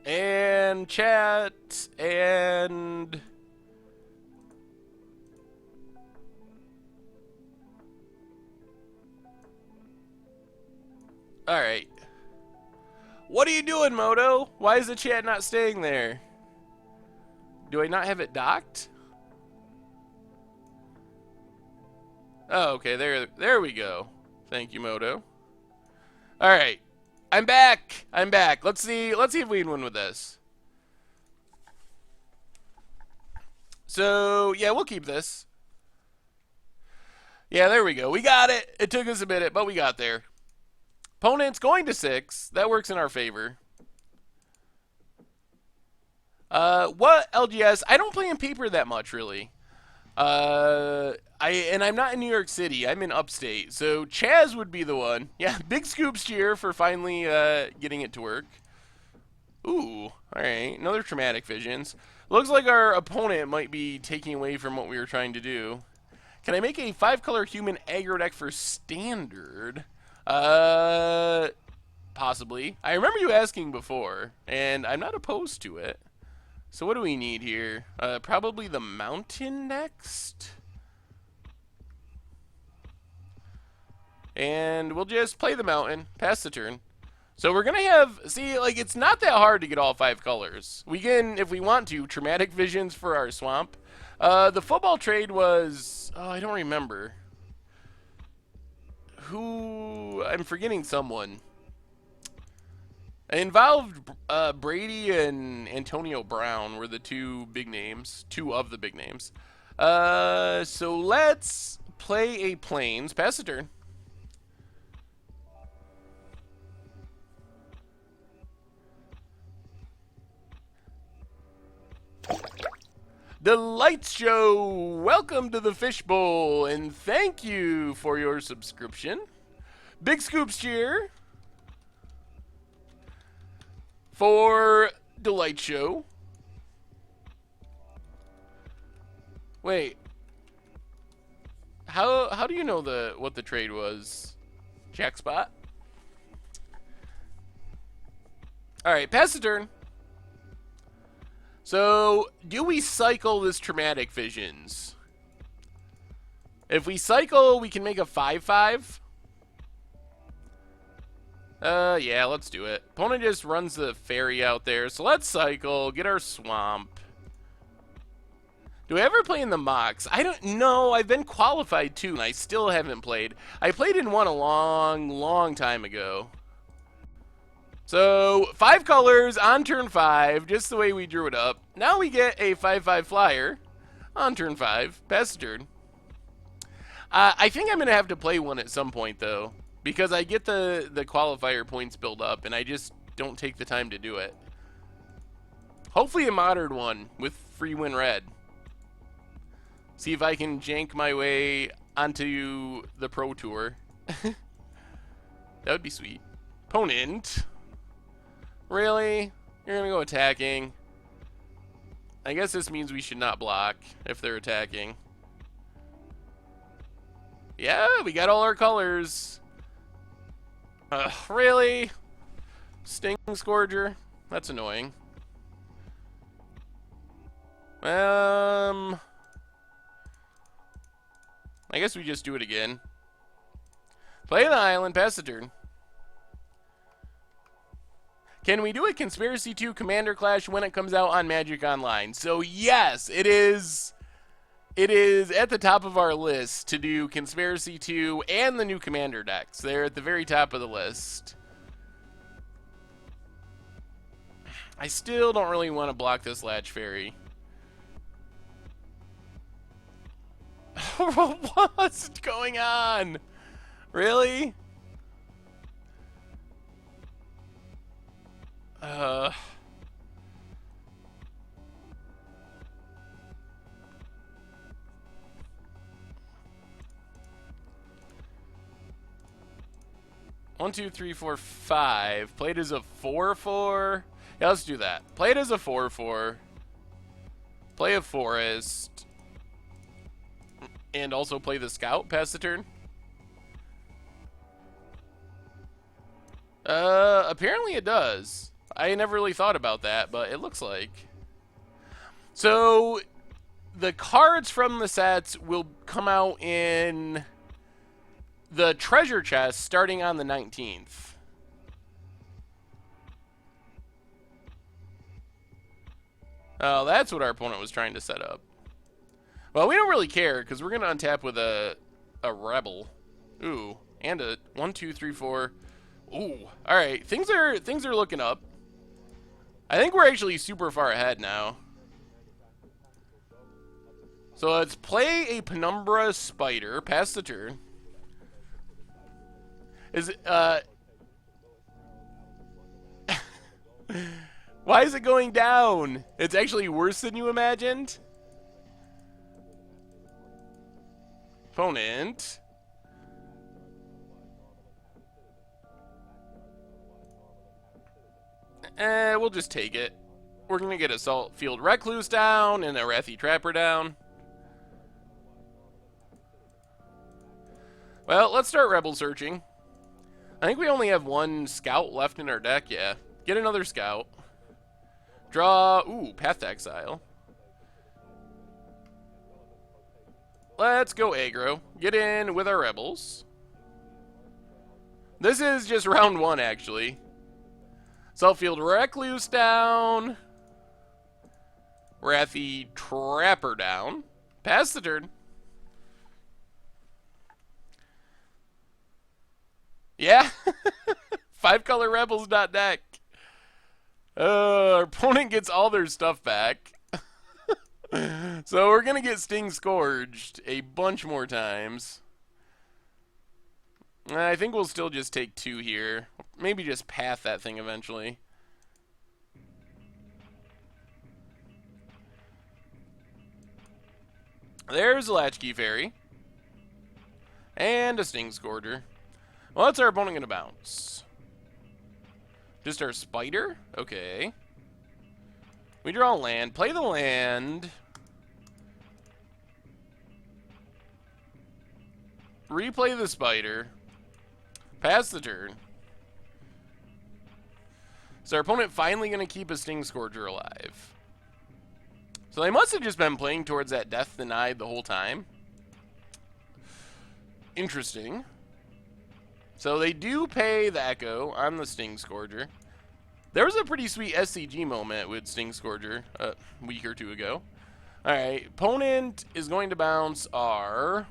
A: And chat and all right. What are you doing, Moto? Why is the chat not staying there? Do I not have it docked? Oh, okay. There we go. Thank you, Moto. All right. I'm back. I'm back. Let's see if we can win with this. So, yeah, we'll keep this. Yeah, there we go. We got it. It took us a minute, but we got there. Opponent's going to 6. That works in our favor. What LGS? I don't play in paper that much, really. I'm not in New York City. I'm in upstate. So Chaz would be the one. Yeah, big scoops cheer for finally getting it to work. Ooh, all right. Another traumatic visions. Looks like our opponent might be taking away from what we were trying to do. Can I make a 5-color human aggro deck for standard? Possibly. I remember you asking before, and I'm not opposed to it. So what do we need here? Probably the mountain next. And we'll just play the mountain, pass the turn. So we're going to have, see, like, it's not that hard to get all 5 colors. We can, if we want to, traumatic visions for our swamp. The football trade was, oh, I don't remember. Who, I'm forgetting someone. It involved Brady and Antonio Brown were the two of the big names. So let's play a plains. Pass the turn. The Lights Show, welcome to the Fishbowl, and thank you for your subscription. Big Scoops cheer for the Light Show. Wait, how do you know what the trade was? Jackspot. All right, pass the turn. So, do we cycle this traumatic visions? If we cycle, we can make a 5/5. Yeah, let's do it. Opponent just runs the ferry out there, so let's cycle, get our swamp. Do I ever play in the mocks? I don't know. I've been qualified too, and I still haven't played. I played in one a long, long time ago. So, 5 colors on turn 5, just the way we drew it up. Now we get a 5/5 flyer on turn 5. Pass the turn. I think I'm going to have to play one at some point, though, because I get the qualifier points build up, and I just don't take the time to do it. Hopefully a modern one with free win red. See if I can jank my way onto the Pro Tour. That would be sweet. Opponent. Really? You're gonna go attacking? I guess this means we should not block if they're attacking. Yeah, we got all our colors. Really? Sting Scourger? That's annoying. I guess we just do it again. Play the island, pass the turn. Can we do a Conspiracy 2 Commander Clash when it comes out on Magic Online? So yes, it is at the top of our list to do Conspiracy 2 and the new Commander decks. They're at the very top of the list. I still don't really want to block this Latch Fairy. What's going on? Really? 1, 2, 3, 4, 5. Played as a 4/4. Yeah, let's do that. Play it as a 4/4. Play a forest. And also play the scout. Pass the turn. Apparently it does. I never really thought about that, but it looks like. So, the cards from the sets will come out in the treasure chest starting on the 19th. Oh, that's what our opponent was trying to set up. Well, we don't really care, because we're going to untap with a rebel. Ooh, and a 1, 2, 3, 4. Ooh, alright, things are looking up. I think we're actually super far ahead now. So let's play a Penumbra Spider, pass the turn. Is it, why is it going down? It's actually worse than you imagined? Opponent. We'll just take it. We're going to get a Saltfield Recluse down and a Wrathy Trapper down. Well, let's start Rebel searching. I think we only have one Scout left in our deck, yeah. Get another Scout. Draw, ooh, Path to Exile. Let's go aggro. Get in with our Rebels. This is just round 1, actually. Saltfield Recluse down. Wrathy Trapper down. Pass the turn. Yeah. 5-color Rebels not deck. Our opponent gets all their stuff back. So we're going to get Sting Scourged a bunch more times. I think we'll still just take 2 here. Maybe just path that thing eventually. There's a Latchkey Fairy. And a Sting Scourger. Well, that's our opponent going to bounce. Just our Spider? Okay. We draw land. Play the land. Replay the Spider. Pass the turn. So our opponent finally going to keep a Sting Scourger alive. So they must have just been playing towards that Death Denied the whole time. Interesting. So they do pay the Echo on the Sting Scourger. There was a pretty sweet SCG moment with Sting Scourger a week or 2 ago. Alright, opponent is going to bounce our...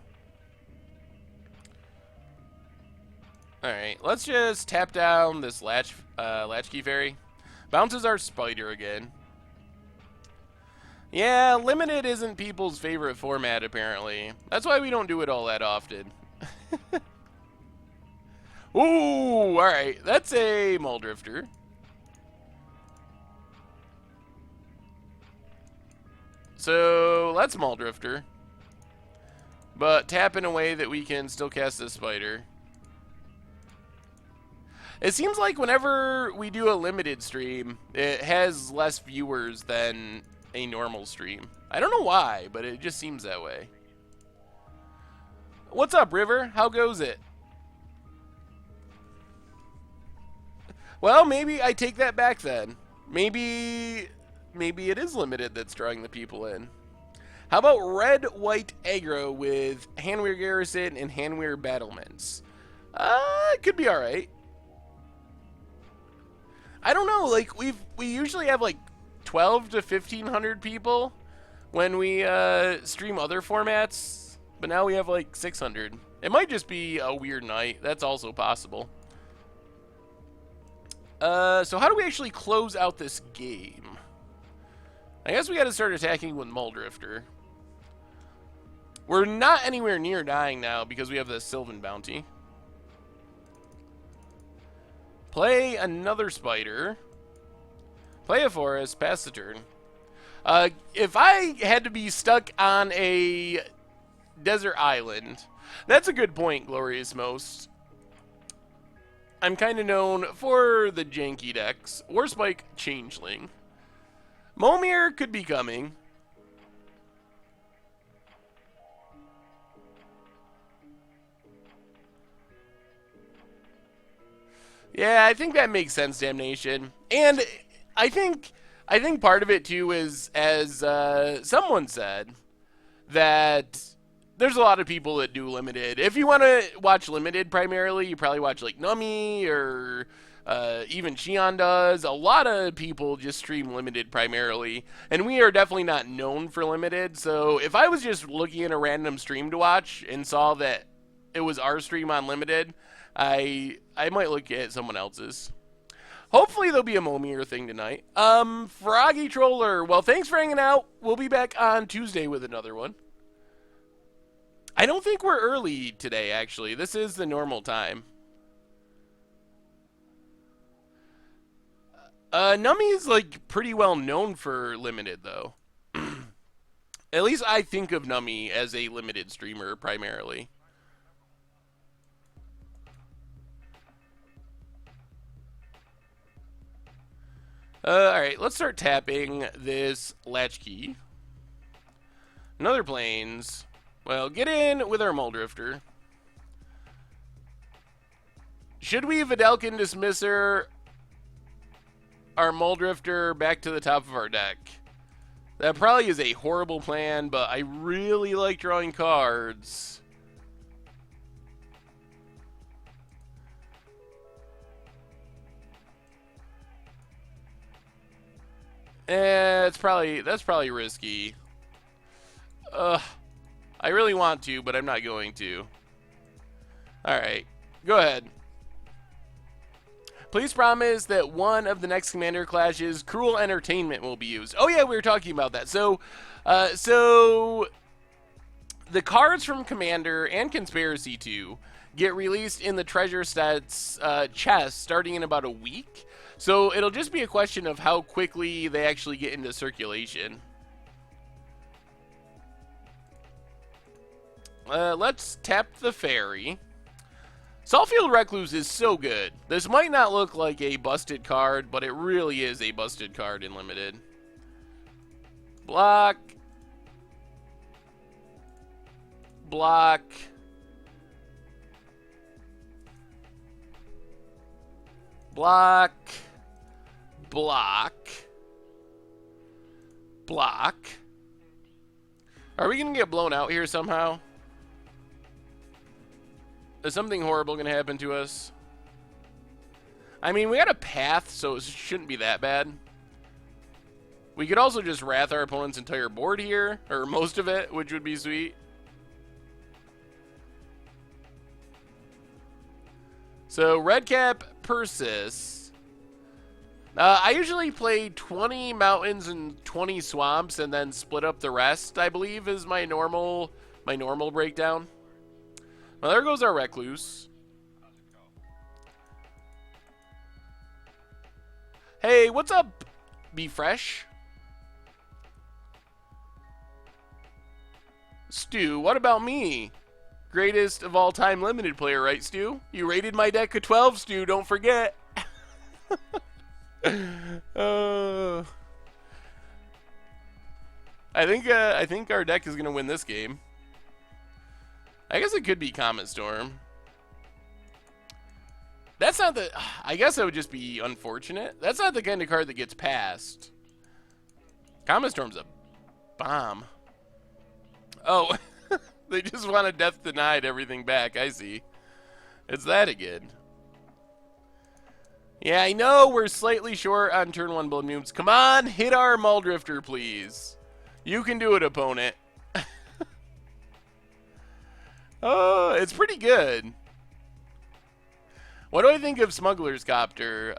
A: Alright, let's just tap down this Latchkey Fairy. Bounces our Spider again. Yeah, Limited isn't people's favorite format, apparently. That's why we don't do it all that often. Ooh, alright. That's a Muldrifter. So, let's Muldrifter. but tap in a way that we can still cast this spider. It seems like whenever we do a limited stream, it has less viewers than a normal stream. I don't know why, but it just seems that way. What's up, River? How goes it? Well, maybe I take that back then. Maybe it is limited that's drawing the people in. How about red-white aggro with Hanweir Garrison and Hanweir Battlements? It could be alright. I don't know, like, we usually have like 12 to 1,500 people when we stream other formats, but now we have like 600. It might just be a weird night. That's also possible. So how do we actually close out this game? I guess we got to start attacking with Muldrifter. We're not anywhere near dying now because we have the Sylvan Bounty. Play another spider. Play a forest, pass the turn. If I had to be stuck on a desert island, that's a good point, Glorious Most. I'm kind of known for the janky decks. Warspike, Changeling. Momir could be coming. Yeah, I think that makes sense, Damnation. And I think part of it too is, as someone said, that there's a lot of people that do limited. If you want to watch limited primarily, you probably watch like Nummy or even Xion does. A lot of people just stream limited primarily, and we are definitely not known for limited. So if I was just looking at a random stream to watch and saw that it was our stream on limited, I might look at someone else's. Hopefully there'll be a Momir thing tonight. Froggy Troller, well, thanks for hanging out. We'll be back on Tuesday with another one. I don't think we're early today, actually. This is the normal time. Nummy is, like, pretty well known for limited, though. At least I think of Nummy as a limited streamer, primarily. Alright, let's start tapping this latchkey. Another planes. Well, get in with our Muldrifter. Should we Videlkin Dismisser our Muldrifter back to the top of our deck? That probably is a horrible plan, but I really like drawing cards. That's probably risky. I really want to, but I'm not going to. Alright, go ahead. Please promise that one of the next Commander Clashes, Cruel Entertainment, will be used. Oh yeah, we were talking about that. So the cards from Commander and Conspiracy 2 get released in the Treasure Stats chest starting in about a week. So it'll just be a question of how quickly they actually get into circulation. Let's tap the fairy. Saltfield Recluse is so good. This might not look like a busted card, but it really is a busted card in Limited. Block. Block. Block. Block. Block. Are we going to get blown out here somehow? Is something horrible going to happen to us? I mean, we got a path, so it shouldn't be that bad. We could also just wrath our opponent's entire board here, or most of it, which would be sweet. So, Redcap persists. I usually play 20 mountains and 20 swamps and then split up the rest, I believe, is my normal breakdown. Well, there goes our Recluse. Hey, what's up, Be Fresh? Stu, what about me? Greatest of all time limited player, right, Stu? You rated my deck a 12, Stu, don't forget. I think our deck is going to win this game. I guess it could be Comet Storm. That's not the... I guess that would just be unfortunate. That's not the kind of card that gets passed. Comet Storm's a bomb. Oh, they just want a death denied everything back. I see. It's that again. Yeah, I know we're slightly short on turn 1 Blood Moons. Come on, hit our Muldrifter, please. You can do it, opponent. Oh, it's pretty good. What do I think of Smuggler's Copter?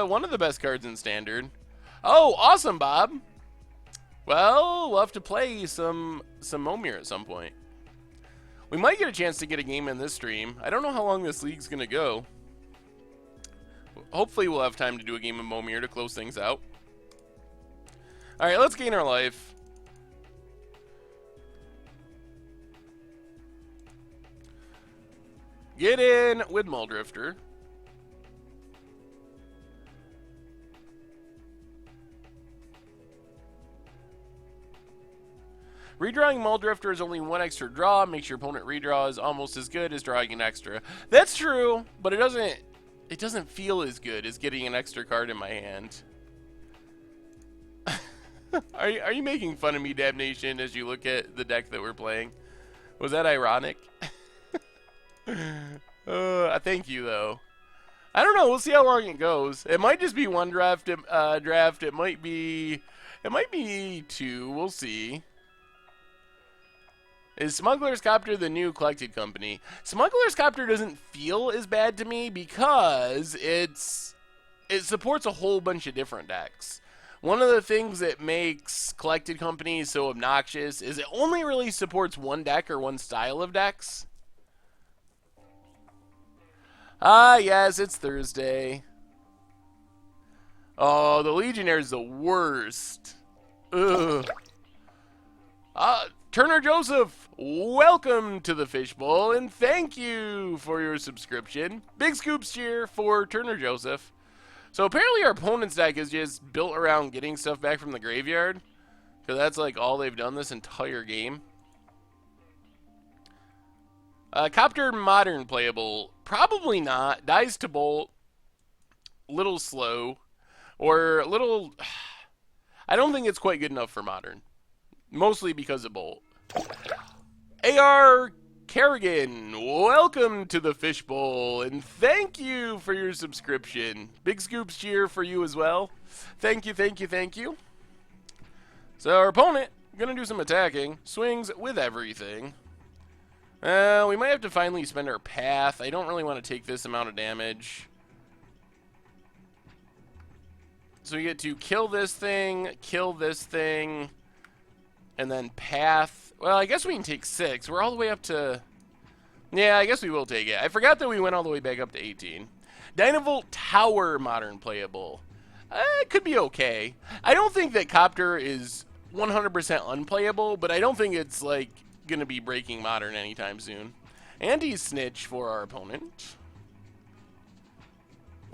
A: One of the best cards in Standard. Oh, awesome, Bob. Well, we'll have to play some Momir at some point. We might get a chance to get a game in this stream. I don't know how long this league's going to go. Hopefully we'll have time to do a game of Momir to close things out. Alright, let's gain our life. Get in with Muldrifter. Redrawing Muldrifter is only 1 extra draw. Makes your opponent redraw almost as good as drawing an extra. That's true, but it doesn't feel as good as getting an extra card in my hand. Are you making fun of me, Dab Nation, as you look at the deck that we're playing? Was that ironic? Thank you, though. I don't know. We'll see how long it goes. It might just be one draft. It might be 2. We'll see. Is Smuggler's Copter the new collected company? Smuggler's Copter doesn't feel as bad to me because it supports a whole bunch of different decks. One of the things that makes collected companies so obnoxious is it only really supports one deck or one style of decks. Ah, yes, it's Thursday. Oh, the Legionnaire's the worst. Ugh. Turner Joseph, welcome to the Fishbowl, and thank you for your subscription. Big scoops cheer for Turner Joseph. So apparently our opponent's deck is just built around getting stuff back from the graveyard, because that's like all they've done this entire game. Copter Modern playable? Probably not. Dies to Bolt. Little slow. Or a little... I don't think it's quite good enough for Modern. Mostly because of Bolt. A.R. Kerrigan, welcome to the Fishbowl, and thank you for your subscription. Big scoops cheer for you as well. Thank you, thank you, thank you. So our opponent, gonna do some attacking. Swings with everything. We might have to finally spend our path. I don't really want to take this amount of damage. So we get to kill this thing, and then path. Well, I guess we can take 6. We're all the way up to... Yeah, I guess we will take it. I forgot that we went all the way back up to 18. Dynavolt Tower Modern playable. It could be okay. I don't think that Copter is 100% unplayable, but I don't think it's, like, going to be breaking Modern anytime soon. Anti-Snitch for our opponent.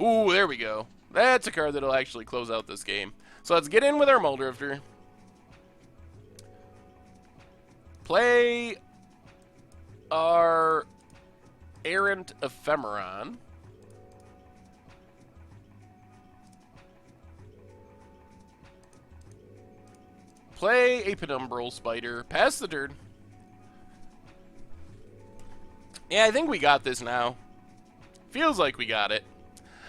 A: Ooh, there we go. That's a card that'll actually close out this game. So let's get in with our Muldrifter. Play our Errant Ephemeron. Play a Penumbral Spider. Pass the turn. Yeah, I think we got this now. Feels like we got it.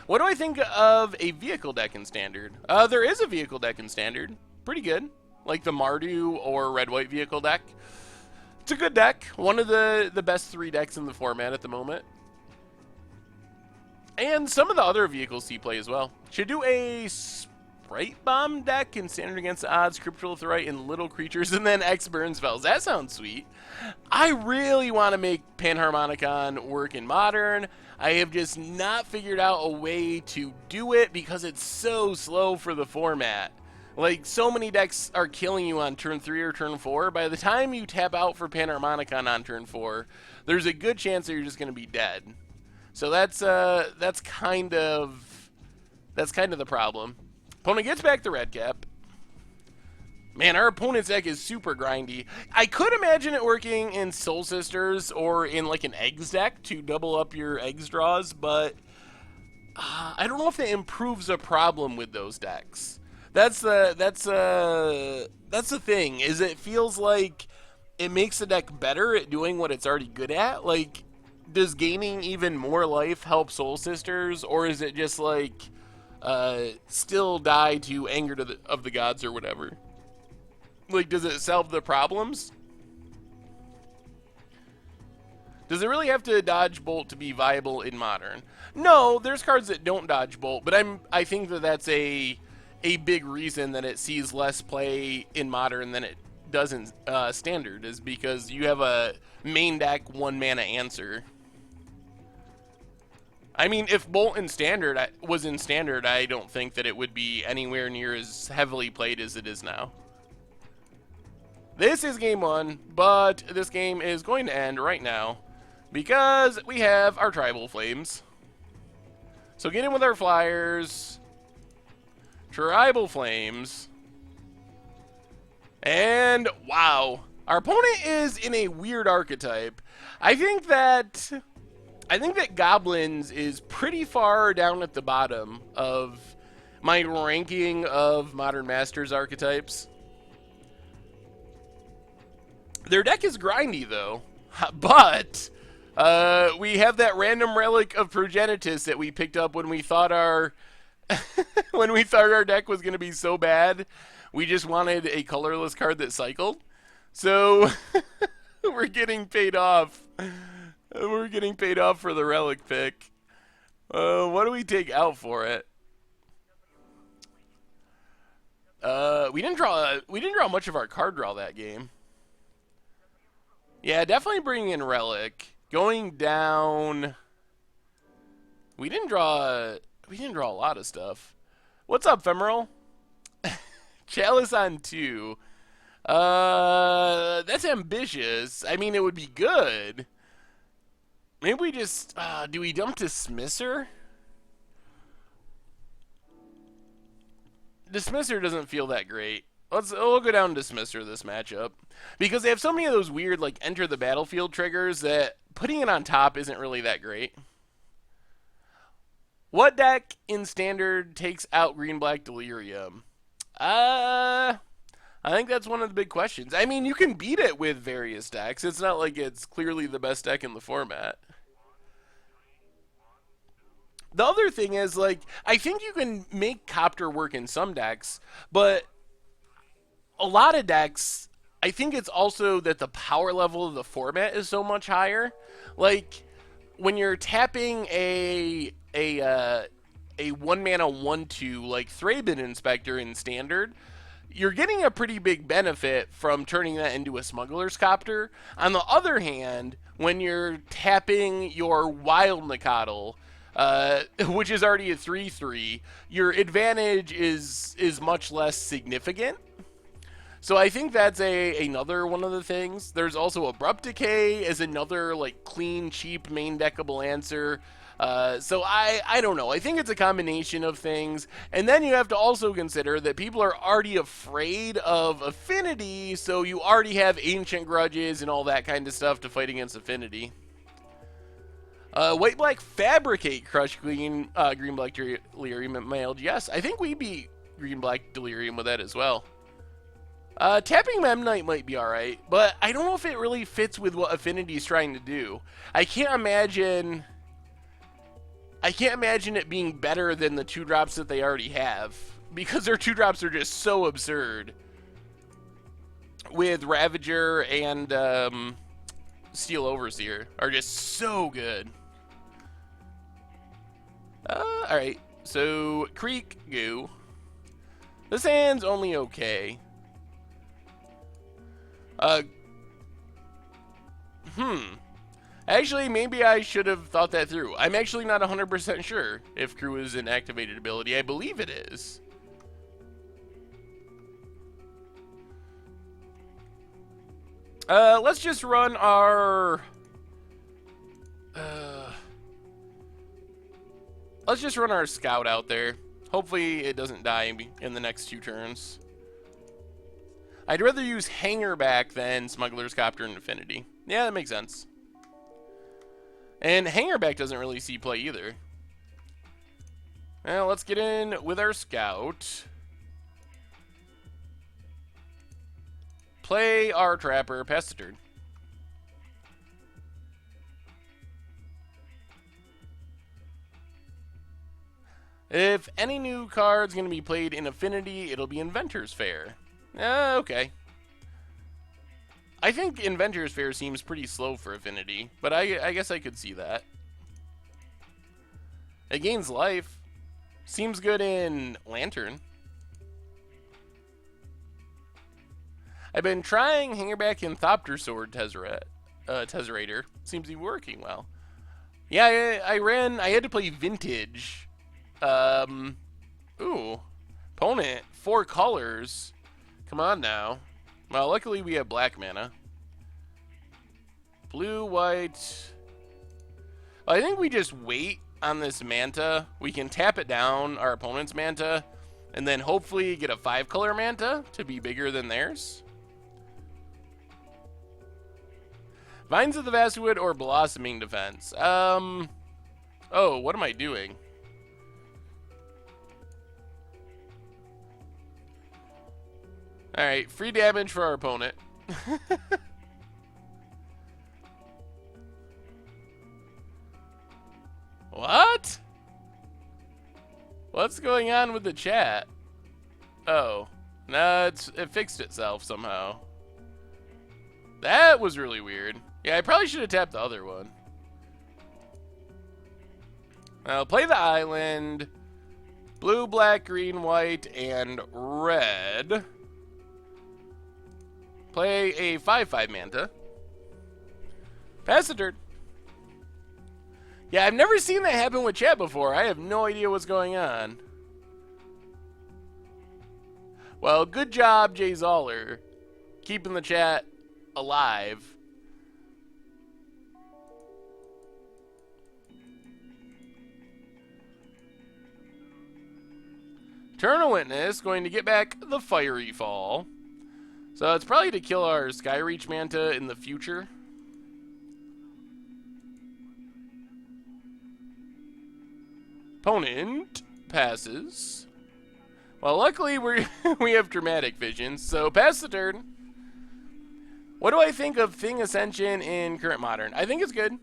A: What do I think of a vehicle deck in Standard? There is a vehicle deck in Standard. Pretty good. Like the Mardu or Red-White vehicle deck. It's a good deck. One of the best 3 decks in the format at the moment. And some of the other vehicles see play as well. Should do a Sprite Bomb deck in Standard against the odds, Cryptal Threat, and Little Creatures, and then X Burn Spells. That sounds sweet. I really want to make Panharmonicon work in Modern. I have just not figured out a way to do it because it's so slow for the format. Like, so many decks are killing you on turn 3 or turn 4. By the time you tap out for Panharmonicon on turn 4, there's a good chance that you're just going to be dead. So that's kind of the problem. Opponent gets back the red cap. Man, our opponent's deck is super grindy. I could imagine it working in Soul Sisters or in like an eggs deck to double up your eggs draws, but I don't know if it improves a problem with those decks. That's the thing, is it feels like it makes the deck better at doing what it's already good at. Like, does gaining even more life help Soul Sisters, or is it just like still die to anger of the gods or whatever? Like, does it solve the problems? Does it really have to dodge bolt to be viable in Modern? No, there's cards that don't dodge bolt, but I think that that's a big reason that it sees less play in Modern than it does in Standard, is because you have a main deck 1 mana answer. I mean, if Bolt in Standard was in Standard, I don't think that it would be anywhere near as heavily played as it is now. This is game 1, but this game is going to end right now because we have our Tribal Flames. So get in with our flyers. Tribal Flames. And wow, our opponent is in a weird archetype. I think that Goblins is pretty far down at the bottom of my ranking of Modern Masters archetypes. Their deck is grindy, though, but we have that random relic of Progenitus that we picked up when we thought our deck was going to be so bad. We just wanted a colorless card that cycled. So we're getting paid off. We're getting paid off for the relic pick. What do we take out for it? We didn't draw much of our card draw that game. Yeah, definitely bringing in relic. Going down. We didn't draw a lot of stuff. What's up, Femoral? Chalice on 2. That's ambitious. I mean, it would be good. Maybe we just do we dump Dismisser? Dismisser doesn't feel that great. We'll go down Dismisser this matchup, because they have so many of those weird like enter the battlefield triggers that putting it on top isn't really that great. What deck in Standard takes out Green-Black Delirium? I think that's one of the big questions. I mean, you can beat it with various decks. It's not like it's clearly the best deck in the format. The other thing is, like, I think you can make Copter work in some decks, but a lot of decks, I think it's also that the power level of the format is so much higher. Like, when you're tapping a 1-mana 1/2 like Thraben Inspector in Standard, you're getting a pretty big benefit from turning that into a Smuggler's Copter. On the other hand, when you're tapping your Wild Nicodle, which is already a 3/3, your advantage is much less significant. So I think that's another one of the things. There's also Abrupt Decay as another like clean, cheap main deckable answer. So I don't know. I think it's a combination of things. And then you have to also consider that people are already afraid of Affinity, so you already have Ancient Grudges and all that kind of stuff to fight against Affinity. White-Black Fabricate Crush Green-Black Delirium at my LGS. I think we beat Green-Black Delirium with that as well. Tapping Memnite might be alright, but I don't know if it really fits with what Affinity's trying to do. I can't imagine it being better than the 2-drops that they already have, because their 2-drops are just so absurd. With Ravager and Steel Overseer are just so good. Alright, so Creek Goo. This hand's only okay. Actually, maybe I should have thought that through. I'm actually not 100% sure if Crew is an activated ability. I believe it is. Let's just run our... Uh, let's just run our scout out there. Hopefully it doesn't die in the next 2 turns. I'd rather use Hangerback than Smuggler's Copter and Affinity. Yeah, that makes sense. And Hangerback doesn't really see play either. Well, let's get in with our scout. Play our trapper, pass the turn. If any new card's going to be played in Affinity, it'll be Inventor's Fair. Okay. I think Inventor's Fair seems pretty slow for Affinity, but I guess I could see that. It gains life. Seems good in Lantern. I've been trying Hangerback and Thopter Sword Tesserator. Seems to be working well. Yeah, I had to play Vintage. Ooh. Opponent, 4 colors. Come on now. Well, luckily we have black mana. Blue, white. I think we just wait on this Manta. We can tap it down, our opponent's Manta, and then hopefully get a 5-color Manta to be bigger than theirs. Vines of the Vastwood or Blossoming Defense. Oh, what am I doing? Alright, free damage for our opponent. What? What's going on with the chat? Oh. No, it fixed itself somehow. That was really weird. Yeah, I probably should have tapped the other one. I'll play the island. Blue, black, green, white, and red. Play a 5/5 Manta. Pass the turn. Yeah, I've never seen that happen with chat before. I have no idea what's going on. Well, good job, Jay Zoller, keeping the chat alive. Eternal Witness, going to get back the Fiery Fall. So it's probably to kill our Skyreach Manta in the future. Opponent passes. Well, luckily we have Dramatic Vision, so pass the turn. What do I think of Thing Ascension in current Modern? I think it's good.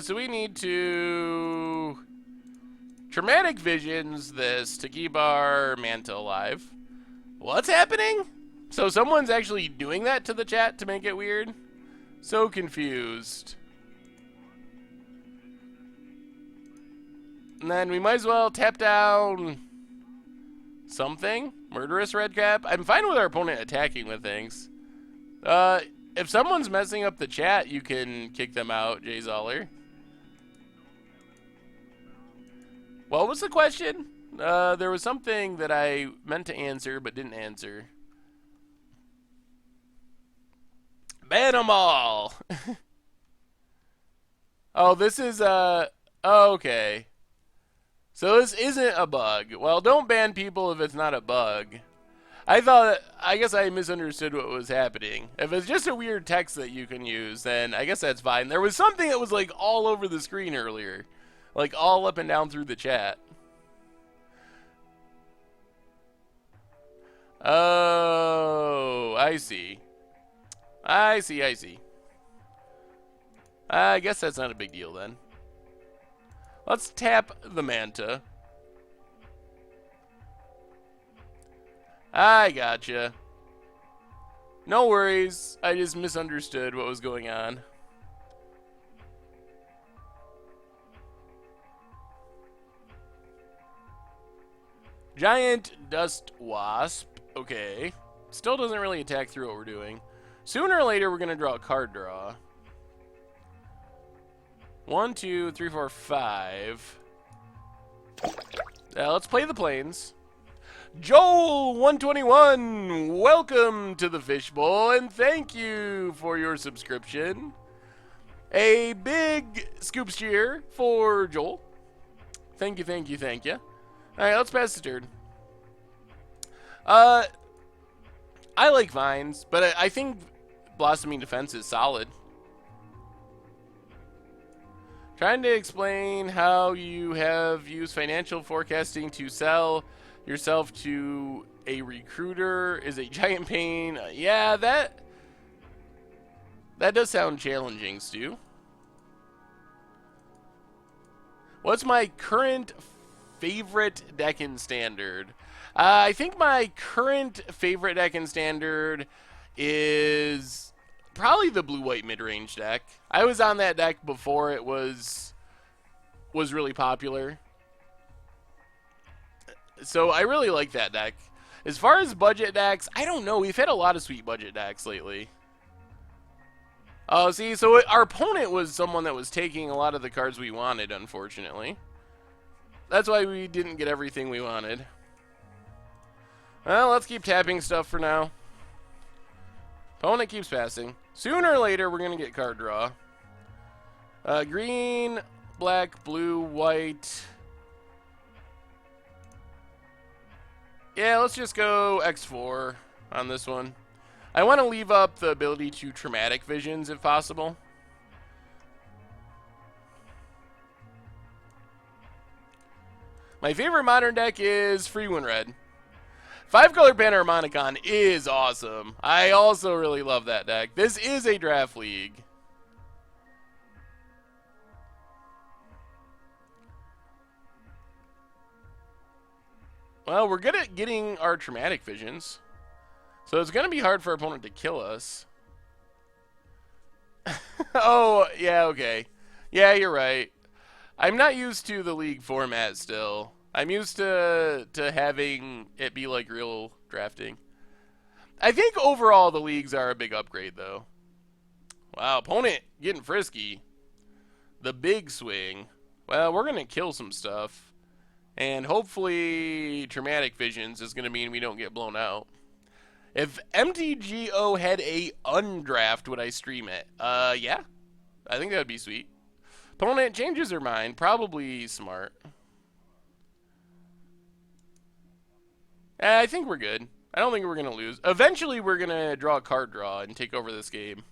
A: So we need to Dramatic Visions this to keep our Manta alive. What's happening? So someone's actually doing that to the chat to make it weird? So confused. And then we might as well tap down something. Murderous Redcap. I'm fine with our opponent attacking with things. If someone's messing up the chat, you can kick them out, Jay Zoller. What was the question? There was something that I meant to answer but didn't answer. Ban them all! Oh, this is, oh, okay. So this isn't a bug. Well, don't ban people if it's not a bug. I guess I misunderstood what was happening. If it's just a weird text that you can use, then I guess that's fine. There was something that was like all over the screen earlier. Like all up and down through the chat. Oh, I see. I see. I guess that's not a big deal then. Let's tap the Manta. I gotcha. No worries. I just misunderstood what was going on. Giant Dust Wasp. Okay. Still doesn't really attack through what we're doing. Sooner or later, we're going to draw a card draw. 1, 2, 3, 4, 5. Let's play the planes. Joel 121, welcome to the Fishbowl, and thank you for your subscription. A big scoops cheer for Joel. Thank you, thank you, thank you. All right, let's pass the turn. I like Vines, but I think Blossoming Defense is solid. Trying to explain how you have used financial forecasting to sell yourself to a recruiter is a giant pain. Yeah, that does sound challenging, Stu. What's my current favorite deck in Standard? I think my current favorite deck in Standard is probably the blue-white mid-range deck. I was on that deck before it was really popular. So I really like that deck. As far as budget decks, I don't know. We've had a lot of sweet budget decks lately. Oh, see, so our opponent was someone that was taking a lot of the cards we wanted, unfortunately. That's why we didn't get everything we wanted. Well, let's keep tapping stuff for now. Opponent keeps passing. Sooner or later, we're going to get card draw. Green, black, blue, white. Yeah, let's just go X4 on this one. I want to leave up the ability to Traumatic Visions if possible. My favorite modern deck is Free When Red. 5-color Panharmonicon is awesome. I also really love that deck. This is a draft league. Well, we're good at getting our Traumatic Visions. So it's going to be hard for our opponent to kill us. Oh, yeah, okay. Yeah, you're right. I'm not used to the league format still. I'm used to having it be like real drafting. I think overall the leagues are a big upgrade, though. Wow, opponent getting frisky. The big swing. Well, we're going to kill some stuff. And hopefully Traumatic Visions is going to mean we don't get blown out. If MTGO had a undraft, would I stream it? Yeah. I think that would be sweet. Opponent changes her mind. Probably smart. I think we're good. I don't think we're going to lose. Eventually, we're going to draw a card draw and take over this game.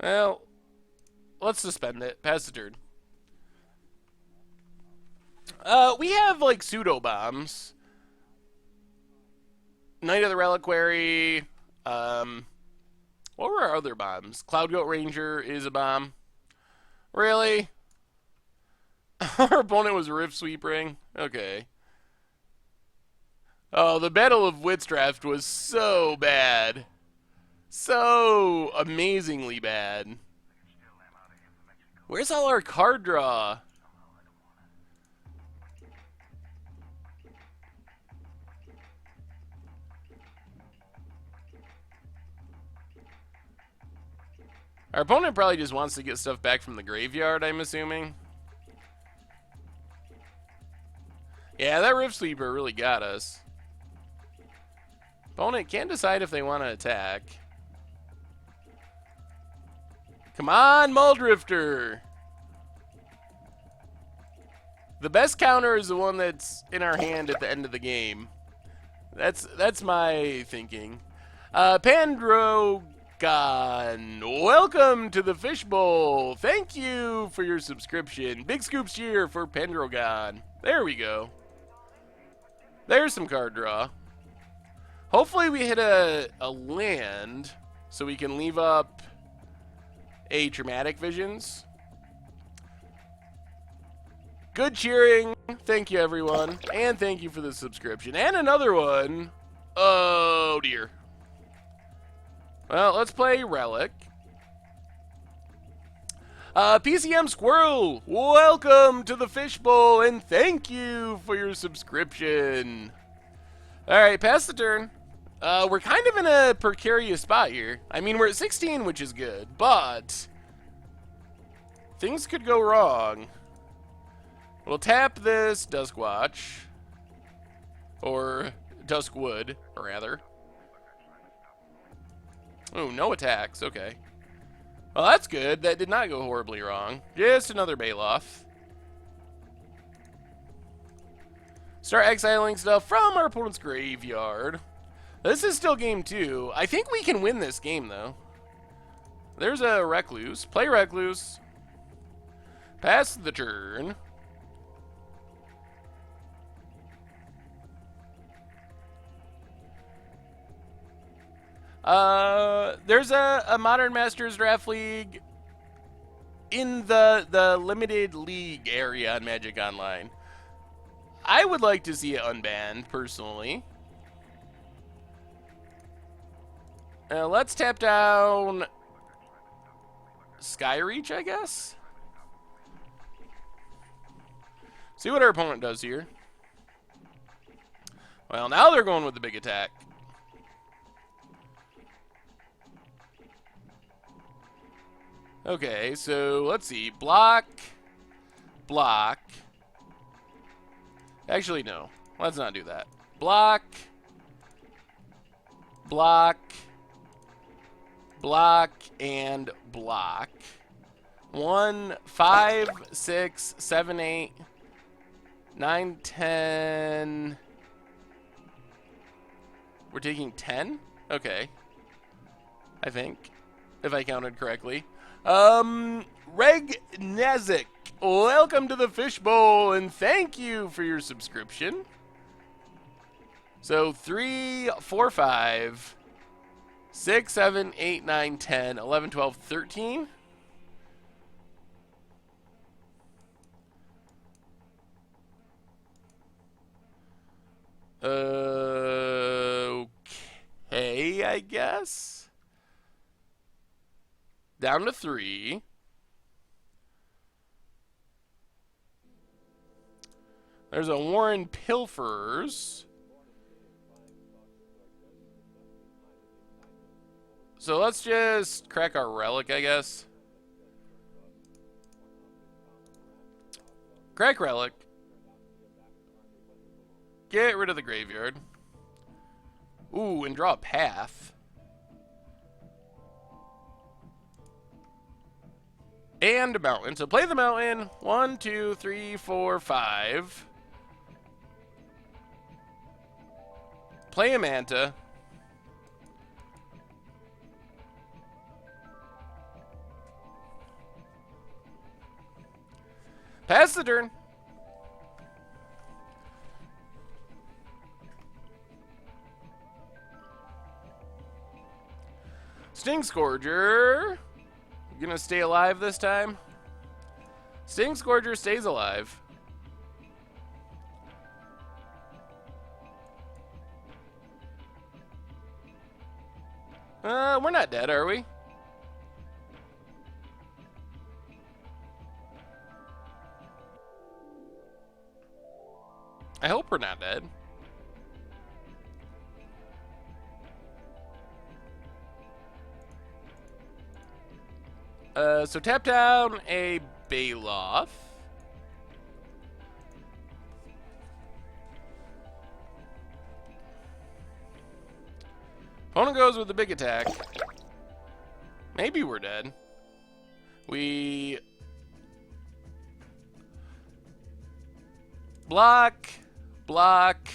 A: Well, let's suspend it. Pass the turn. We have, like, pseudo bombs. Knight of the Reliquary. What were our other bombs? Cloud Goat Ranger is a bomb. Really? Our opponent was Rift Sweeping? Okay. Oh, the Battle of Wits draft was so bad. So amazingly bad. Where's all our card draw? Our opponent probably just wants to get stuff back from the graveyard, I'm assuming. Yeah, that Rift Sweeper really got us. Opponent can't decide if they want to attack. Come on, Muldrifter! The best counter is the one that's in our hand at the end of the game. That's my thinking. Pandrogon, welcome to the Fishbowl. Thank you for your subscription. Big scoops here for Pandrogon. There we go. There's some card draw. Hopefully we hit a land so we can leave up a Traumatic Visions. Good cheering. Thank you, everyone. And thank you for the subscription. And another one. Oh, dear. Well, let's play Relic. PCM Squirrel, welcome to the Fishbowl, and thank you for your subscription. All right, pass the turn. We're kind of in a precarious spot here. I mean, we're at 16, which is good, but things could go wrong. We'll tap this Duskwatch, or Duskwood, rather. Oh, no attacks. Okay. Well, that's good. That did not go horribly wrong. Just another Bailoff. Start exiling stuff from our opponent's graveyard. This is still game 2. I think we can win this game, though. There's a Recluse. Play Recluse. Pass the turn. There's a Modern Masters Draft League in the limited league area on Magic Online. I would like to see it unbanned, personally. Let's tap down Skyreach, I guess? See what our opponent does here. Well, now they're going with the big attack. Okay, so let's see. Block. Block. Actually, no. Let's not do that. Block. Block. Block and block. 1, 5, 6, 7, 8, 9, 10. We're taking 10? Okay. I think. If I counted correctly. Reg Nezik, welcome to the Fishbowl, and thank you for your subscription. So 3, 4, 5, 6, 7, 8, 9, 10, 11, 12, 13. Okay, I guess. Down to 3. There's a Warren Pilfers. So let's just crack our relic, I guess. Crack relic. Get rid of the graveyard. Ooh, and draw a path. And a mountain. So play the mountain. 1, 2, 3, 4, 5. Play a Manta. Pass the turn. Sting Scourger. Gonna stay alive this time? Sting Scourger stays alive. We're not dead, are we? I hope we're not dead. So tap down a Bailoff. Opponent goes with the big attack. Maybe we're dead. We block, block,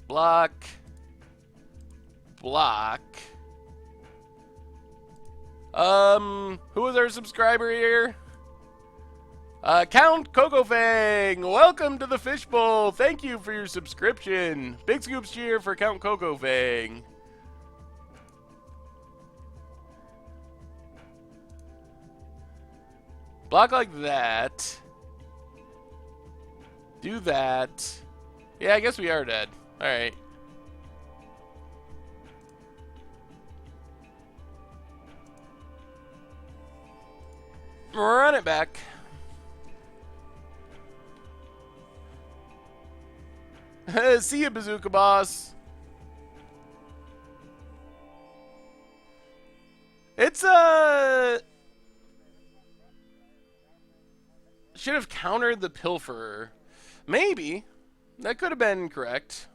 A: block, block. Who was our subscriber here? Count Coco Fang, welcome to the Fishbowl. Thank you for your subscription. Big scoops cheer for Count Coco Fang. Block like that. Do that. Yeah, I guess we are dead. All right. Run it back. See ya, Bazooka Boss. It's should have countered the Pilferer. Maybe. That could have been correct.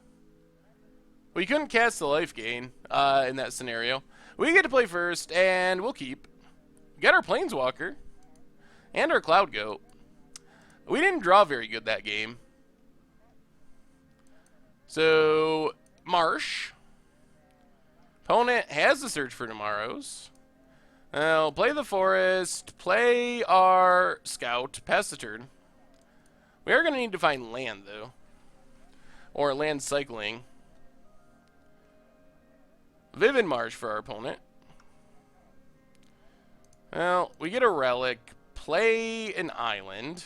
A: We couldn't cast the life gain in that scenario. We get to play first, and we'll keep. Get our Planeswalker. And our Cloud Goat. We didn't draw very good that game. So, Marsh. Opponent has the Search for Tomorrows. I'll play the Forest, play our Scout, pass the turn. We are going to need to find land, though. Or land cycling. Vivid Marsh for our opponent. Well, we get a Relic, play an Island,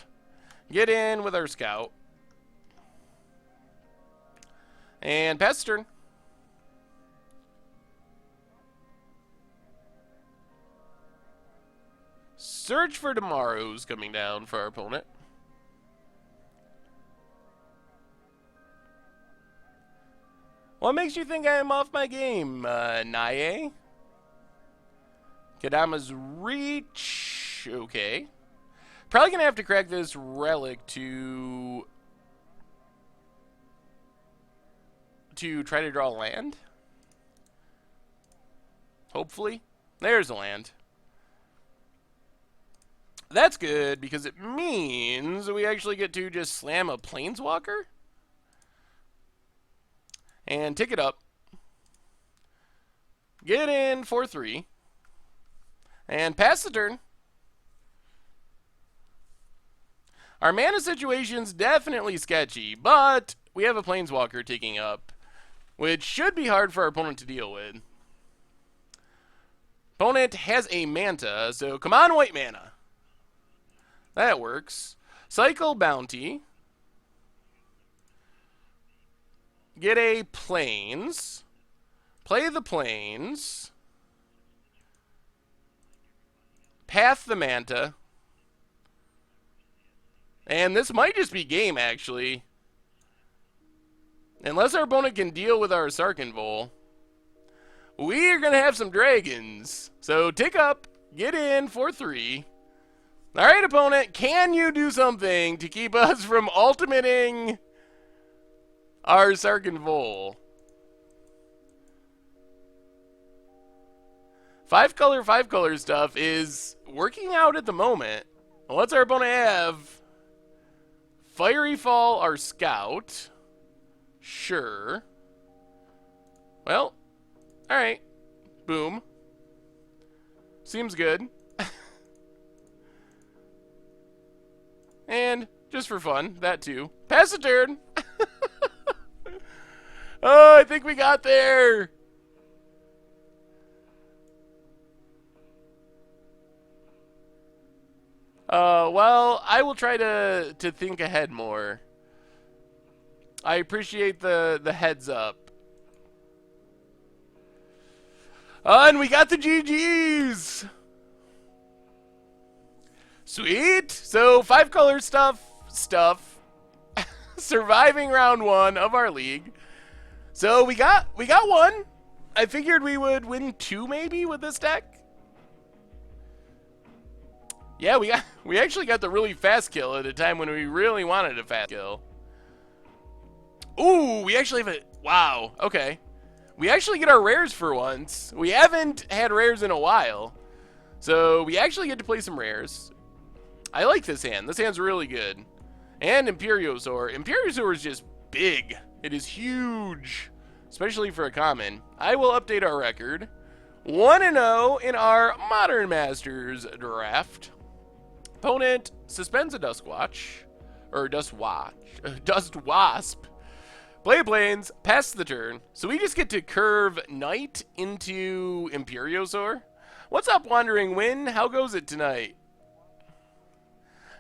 A: get in with our Scout, and pass the turn. Search for Tomorrow's coming down for our opponent. What makes you think I am off my game, Nae? Kadama's Reach. Okay. Probably going to have to crack this Relic to try to draw land. Hopefully. There's a land. That's good, because it means we actually get to just slam a Planeswalker. And tick it up. Get in for 3. And pass the turn. Our mana situation's definitely sketchy, but we have a Planeswalker ticking up, which should be hard for our opponent to deal with. Opponent has a Manta, so come on, white mana. That works. Cycle Bounty. Get a Plains. Play the Plains. Path the Manta. And this might just be game, actually. Unless our opponent can deal with our Sarkhanvol. We are going to have some dragons. So tick up. Get in for 3. Alright, opponent, can you do something to keep us from ultimating our Sarkhanvol? 5-color stuff is working out at the moment. What's our opponent have? Fiery Fall, our Scout. Sure. Well, alright. Boom. Seems good. And, just for fun, that too. Pass the turn! Oh, I think we got there! Well, I will try to think ahead more. I appreciate the heads up. And we got the GGs! Sweet! So, 5-color stuff. Surviving round 1 of our league. So, we got 1. I figured we would win 2 maybe with this deck. Yeah, we actually got the really fast kill at a time when we really wanted a fast kill. Ooh, we actually have a... Wow, okay. We actually get our rares for once. We haven't had rares in a while. So, we actually get to play some rares. I like this hand. This hand's really good. And Imperiosaur. Imperiosaur is just big. It is huge. Especially for a common. I will update our record. 1-0 in our Modern Masters draft. Opponent suspends a Duskwatch. Or Dust Wasp. Play Plains, pass the turn. So we just get to curve Knight into Imperiosaur. What's up, Wandering Wind? How goes it tonight?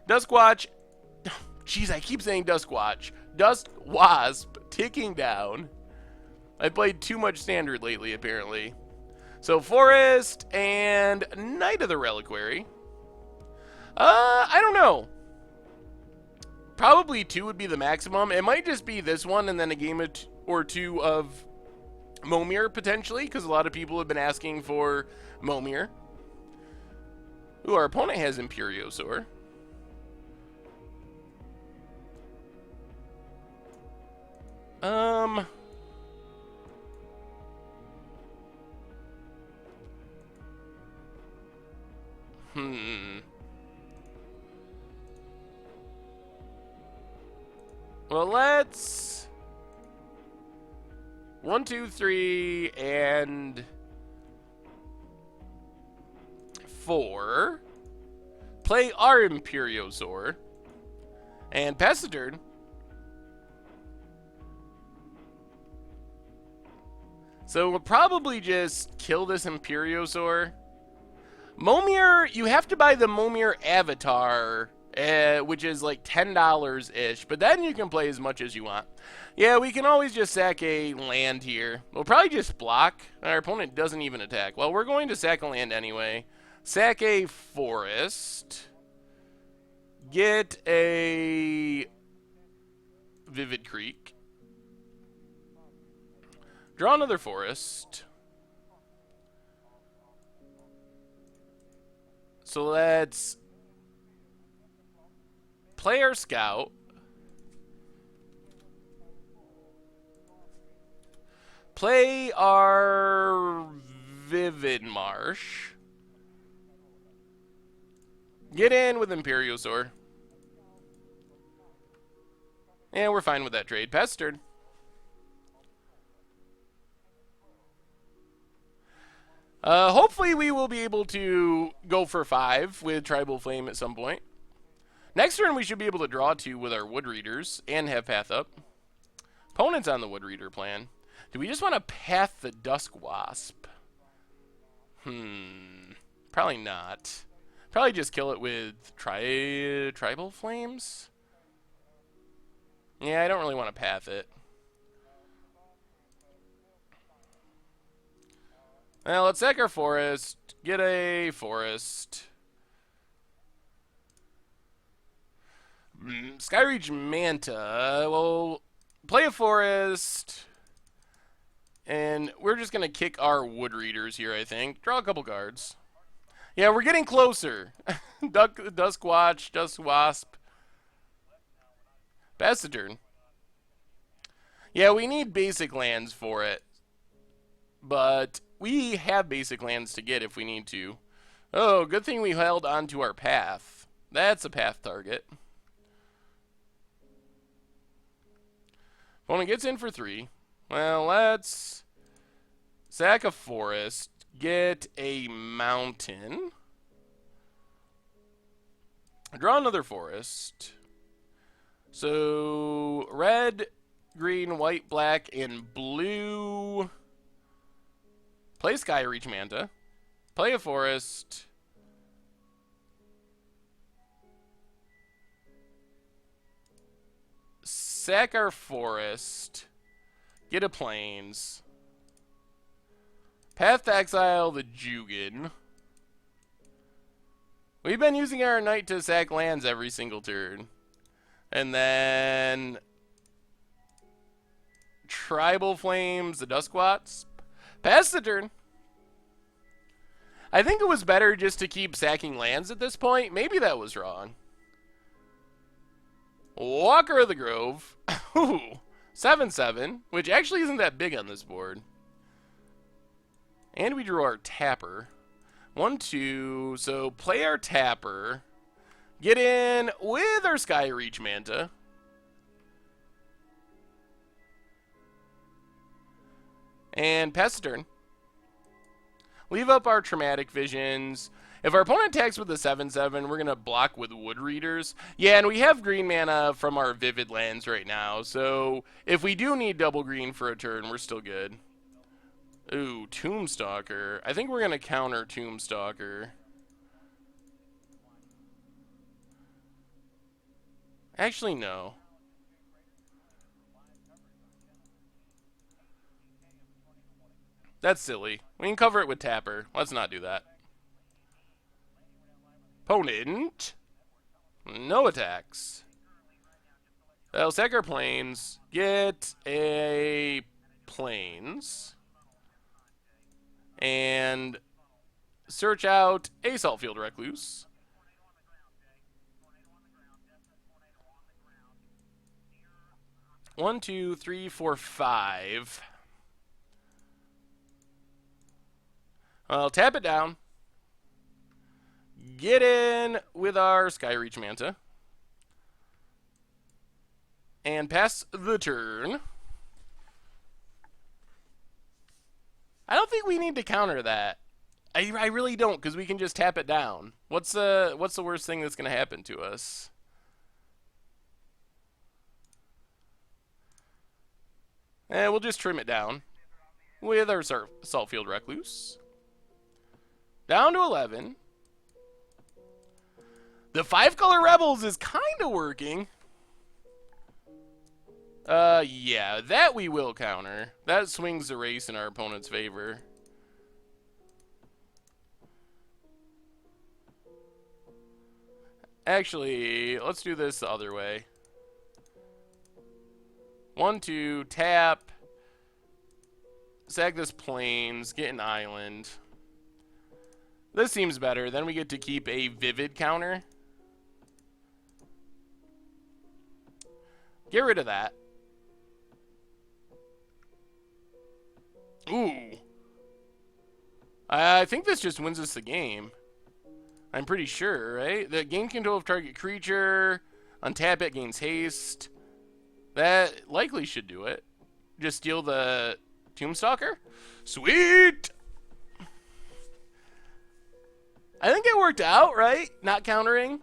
A: Duskwatch. Jeez, I keep saying Duskwatch. Dust Wasp ticking down. I played too much Standard lately, apparently. So Forest and Knight of the Reliquary. I don't know. Probably 2 would be the maximum. It might just be this one and then a game or two of Momir, potentially, because a lot of people have been asking for Momir. Ooh, our opponent has Imperiosaur. Um... Hmm... Well, let's... 1, 2, 3, and 4. Play our Imperiosaur. And pass the turn. So we'll probably just kill this Imperiosaur. Momir, you have to buy the Momir Avatar, which is like $10-ish, but then you can play as much as you want. Yeah, we can always just sack a land here. We'll probably just block. Our opponent doesn't even attack. Well, we're going to sack a land anyway. Sack a forest. Get a Vivid Creek. Draw another forest. So let's play our scout. Play our Vivid Marsh. Get in with Imperiosaur. And we're fine with that trade. Pass turn. Hopefully we will be able to go for 5 with Tribal Flame at some point. Next turn we should be able to draw 2 with our Wood Readers and have Path Up. Opponent's on the Wood Reader plan. Do we just want to Path the Dusk Wasp? Probably not. Probably just kill it with Tribal Flames? Yeah, I don't really want to Path it. Well, let's sack our forest. Get a forest. Skyreach Manta. We'll play a forest. And we're just going to kick our Wood Readers here, I think. Draw a couple cards. Yeah, we're getting closer. Dusk Watch, Dusk Wasp. Pass the turn. Yeah, we need basic lands for it. But we have basic lands to get if we need to. Oh, good thing we held onto our path. That's a path target. Opponent gets in for 3. Well, let's sack a forest. Get a mountain. Draw another forest. So, red, green, white, black, and blue. Play Skyreach Manta. Play a forest. Sack our forest. Get a plains. Path to exile the Jugan. We've been using our knight to sack lands every single turn. And then Tribal Flames, the Duskwatts. Pass the turn. I think it was better just to keep sacking lands at this point. Maybe that was wrong. Walker of the Grove. Ooh, 7/7, which actually isn't that big on this board. And we drew our Tapper. 1, 2, so play our Tapper. Get in with our Skyreach Manta. And pass the turn. Leave up our Traumatic Visions. If our opponent attacks with a 7/7, we're going to block with Wood Readers. Yeah, and we have green mana from our Vivid lands right now. So if we do need double green for a turn, we're still good. Ooh, Tombstalker. I think we're going to counter Tombstalker. Actually, no. That's silly. We can cover it with Tapper. Let's not do that. Opponent No attacks. They'll sack our planes. Get a planes. And search out a Saltfield Recluse. One, two, three, four, five. I'll tap it down. Get in with our Skyreach Manta. And pass the turn. I don't think we need to counter that. I really don't, because we can just tap it down. What's the worst thing that's going to happen to us? We'll just trim it down with our Saltfield Recluse. Down to 11. The 5-color Rebels is kind of working. Yeah, that we will counter. That swings the race in our opponent's favor. Actually, let's do this the other way. 1, 2, tap. Sag this plains, get an island. This seems better. Then we get to keep a vivid counter. Get rid of that. Ooh. I think this just wins us the game. I'm pretty sure, right? The gain control of target creature. Untap it, gains haste. That likely should do it. Just steal the Tombstalker. Sweet! I think it worked out, right? Not countering.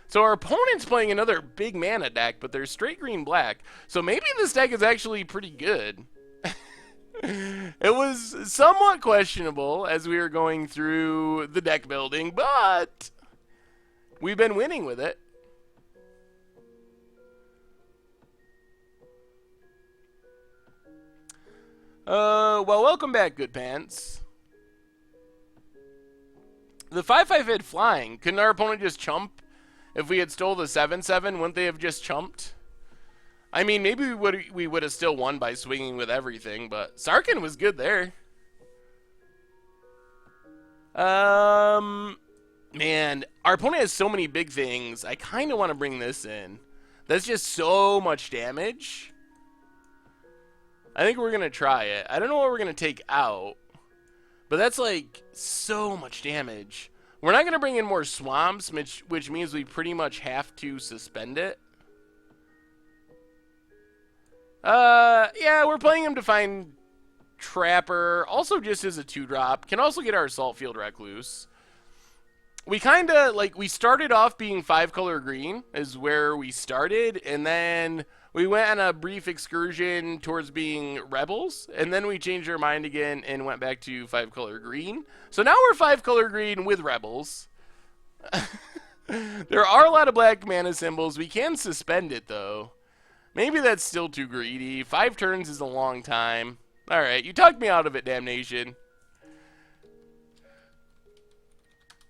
A: So our opponent's playing another big mana deck, but they're straight green-black. So maybe this deck is actually pretty good. It was somewhat questionable as we were going through the deck building, but we've been winning with it. Well, welcome back, good pants. The 5/5 had flying. Couldn't our opponent just chump? If we had stole the 7/7, wouldn't they have just chumped? I mean, maybe we would have still won by swinging with everything, but Sarkhan was good there. Man, our opponent has so many big things. I kind of want to bring this in. That's just so much damage. I think we're going to try it. I don't know what we're going to take out, but that's like so much damage. We're not going to bring in more swamps, which means we pretty much have to suspend it. Yeah, we're playing him to find Trapper. Also just as a 2-drop. Can also get our Saltfield Recluse. We kind of, like, we started off being 5-color green is where we started, and then we went on a brief excursion towards being rebels, and then we changed our mind again and went back to 5-color green. So now we're 5-color green with rebels. There are a lot of black mana symbols. We can suspend it, though. Maybe that's still too greedy. 5 turns is a long time. Alright, you talked me out of it, damnation.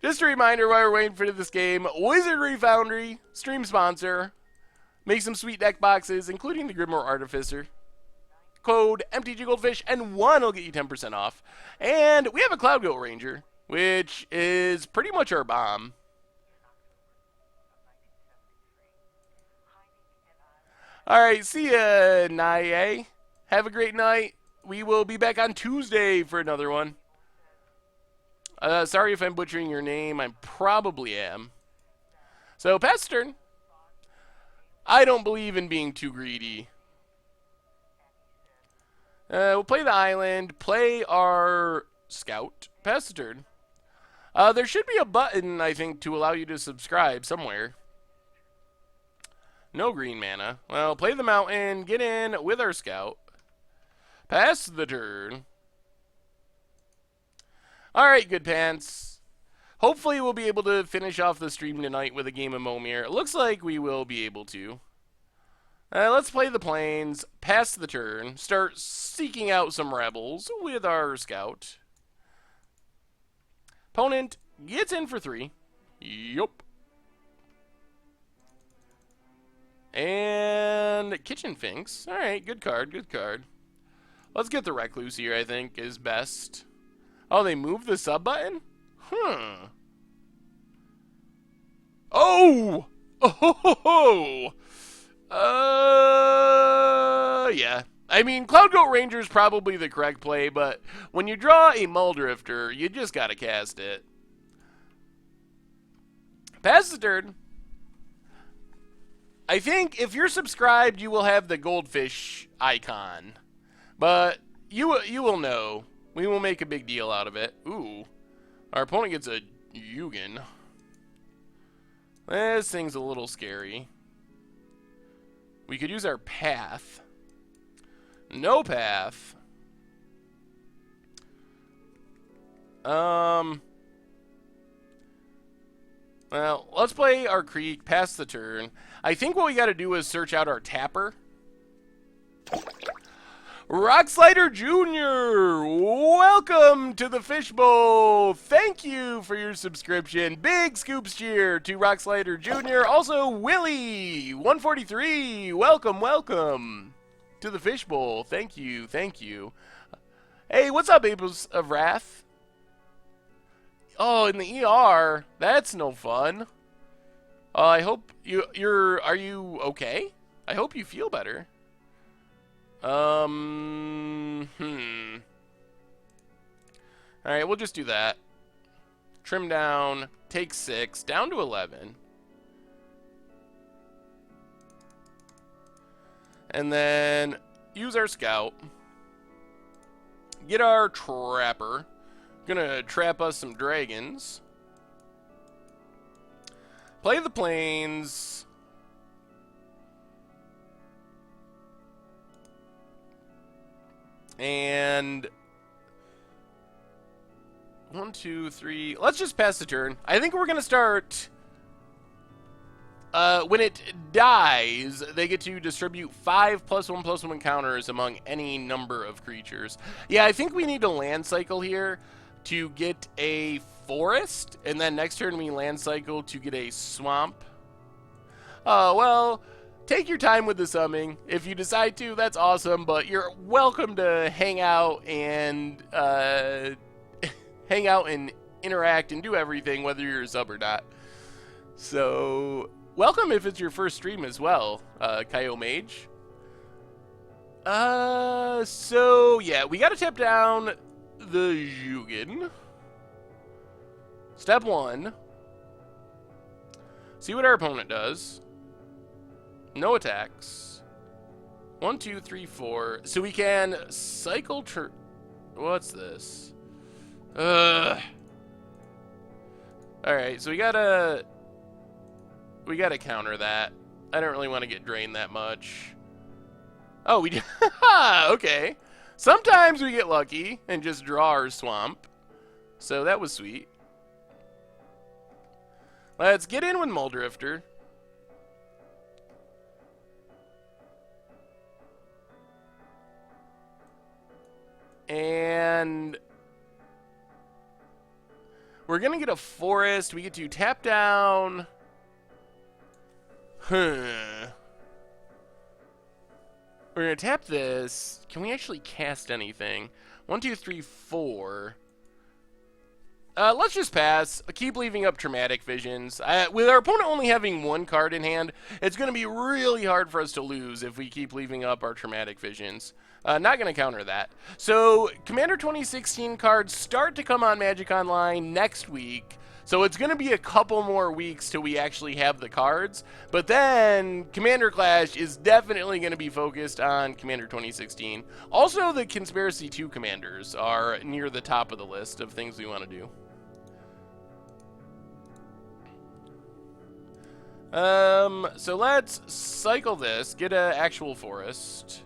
A: Just a reminder while we're waiting for this game, Wizardry Foundry, stream sponsor. Make some sweet deck boxes, including the Grimoire Artificer. Code MTGGoldfish, and 1 will get you 10% off. And we have a Cloud Goat Ranger, which is pretty much our bomb. Alright, see ya, Naye. Have a great night. We will be back on Tuesday for another one. Sorry if I'm butchering your name. I probably am. So, pass turn. I don't believe in being too greedy. We'll play the island. Play our scout. Pass the turn. There should be a button, I think, to allow you to subscribe somewhere. No green mana. Well, play the mountain. Get in with our scout. Pass the turn. Alright, good pants. Hopefully we'll be able to finish off the stream tonight with a game of Momir. It looks like we will be able to. Let's play the plains. Pass the turn. Start seeking out some rebels with our scout. Opponent gets in for 3. Yup. And Kitchen Finks. All right, good card, good card. Let's get the Recluse here, I think, is best. Oh, they moved the sub button? Huh. Oh! Oh! Yeah. I mean, Cloud Goat Ranger is probably the correct play, but when you draw a Muldrifter, you just gotta cast it. Pass the turn. I think if you're subscribed, you will have the goldfish icon. But you will know. We will make a big deal out of it. Ooh. Our opponent gets a Yugen. This thing's a little scary. We could use our path. No path. Well, let's play our Creek, pass the turn. I think what we got to do is search out our tapper. Rockslider Jr., welcome to the Fishbowl. Thank you for your subscription. Big scoops cheer to Rockslider Jr. Also, Willie, 143, welcome, welcome to the Fishbowl. Thank you, thank you. Hey, what's up, Apples of Wrath? Oh, in the ER? That's no fun. I hope are you okay? I hope you feel better. Alright, we'll just do that. Trim down, take 6, down to 11. And then use our scout. Get our trapper. Gonna trap us some dragons. Play the plains. And 1, 2, 3. Let's just pass the turn. I think we're gonna start. When it dies, they get to distribute 5 +1/+1 counters among any number of creatures. Yeah, I think we need to land cycle here to get a forest, and then next turn we land cycle to get a swamp. Oh, well, take your time with the summing. If you decide to, that's awesome, but you're welcome to hang out and interact and do everything, whether you're a sub or not. So, welcome if it's your first stream as well, Kyo Mage. So, yeah, we gotta tap down the Yugen. Step 1. See what our opponent does. No attacks. 1, 2, 3, 4. So we can cycle what's this? Alright, so we gotta counter that. I don't really want to get drained that much. Oh, we do. Okay. Sometimes we get lucky and just draw our swamp. So that was sweet. Let's get in with Muldrifter. And we're going to get a forest. We get to tap down. We're going to tap this. Can we actually cast anything? 1, 2, 3, 4. Let's just pass. Keep leaving up Traumatic Visions. With our opponent only having 1 card in hand, it's going to be really hard for us to lose if we keep leaving up our Traumatic Visions. Not going to counter that. So, Commander 2016 cards start to come on Magic Online next week. So it's going to be a couple more weeks till we actually have the cards. But then Commander Clash is definitely going to be focused on Commander 2016. Also, the Conspiracy 2 commanders are near the top of the list of things we want to do. So let's cycle this, get an actual forest.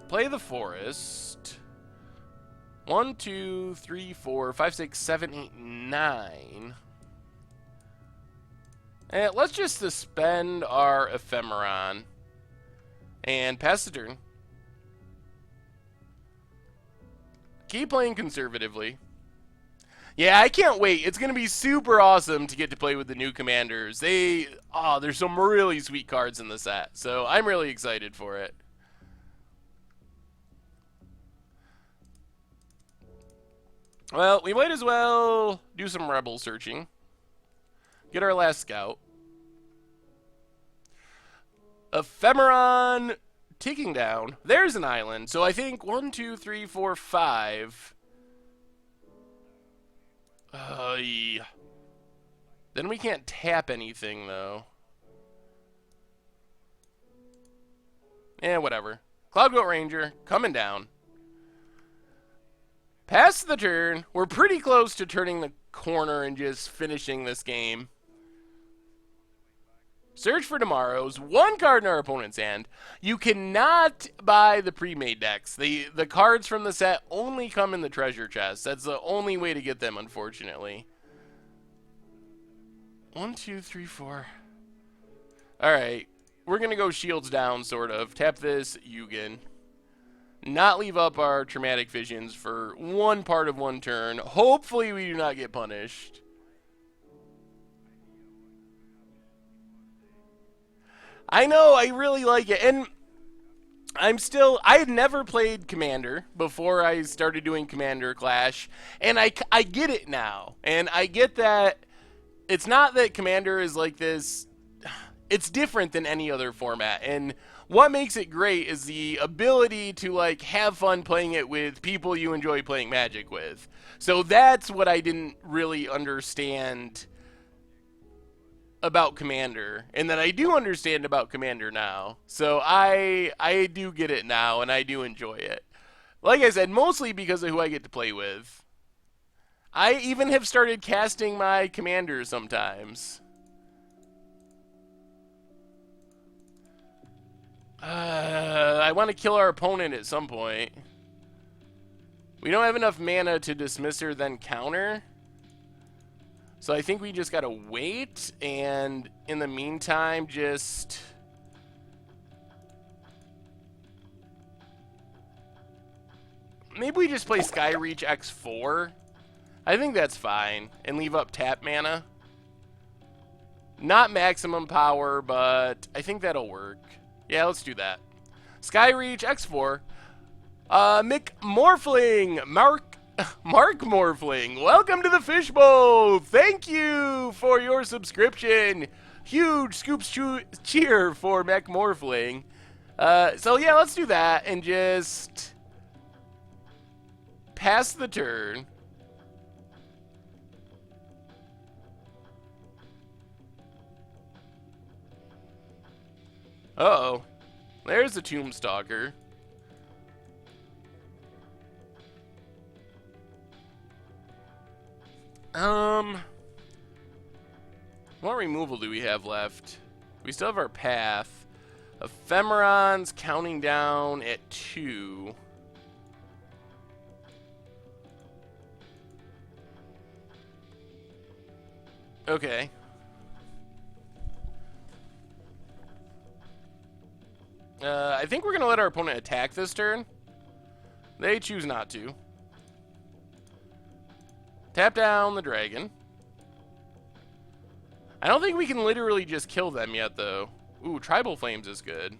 A: Play the forest. 1, 2, 3, 4, 5, 6, 7, 8, 9. And let's just suspend our Ephemeron and pass the turn. Keep playing conservatively. Yeah, I can't wait. It's going to be super awesome to get to play with the new commanders. There's some really sweet cards in the set, so I'm really excited for it. Well, we might as well do some rebel searching. Get our last scout. Ephemeron ticking down. There's an island. So I think 1, 2, 3, 4, 5. Yeah. Then we can't tap anything, though. Whatever. Cloud Goat Ranger, coming down. Past the turn. We're pretty close to turning the corner and just finishing this game. Search for Tomorrow's. One card in our opponent's hand. You cannot buy the pre-made decks. The cards from the set only come in the treasure chest. That's the only way to get them, unfortunately. 1, 2, 3, 4. Alright. We're going to go shields down, sort of. Tap this, Yugen. Not leave up our traumatic visions for one part of one turn. Hopefully we do not get punished. I know, I really like it. And I had never played Commander before I started doing Commander Clash. And I get it now. And I get that it's not that Commander is like this. It's different than any other format. And what makes it great is the ability to like have fun playing it with people you enjoy playing Magic with. So that's what I didn't really understand about Commander, and that I do understand about Commander now. So I do get it now, and I do enjoy it. Like I said, mostly because of who I get to play with. I even have started casting my Commander sometimes. I want to kill our opponent at some point. We don't have enough mana to dismiss her, then counter. So I think we just gotta wait, and in the meantime, just... maybe we just play Skyreach X4. I think that's fine, and leave up tap mana. Not maximum power, but I think that'll work. Yeah, let's do that. Skyreach X4. Mick Morphling, Mark Morphling, welcome to the Fishbowl. Thank you for your subscription. Huge scoops cheer for Mick Morphling. So yeah, let's do that and just pass the turn. Uh-oh. There's the Tombstalker. What removal do we have left? We still have our path. Ephemeron's counting down at 2. Okay. I think we're going to let our opponent attack this turn. They choose not to. Tap down the dragon. I don't think we can literally just kill them yet, though. Ooh, Tribal Flames is good.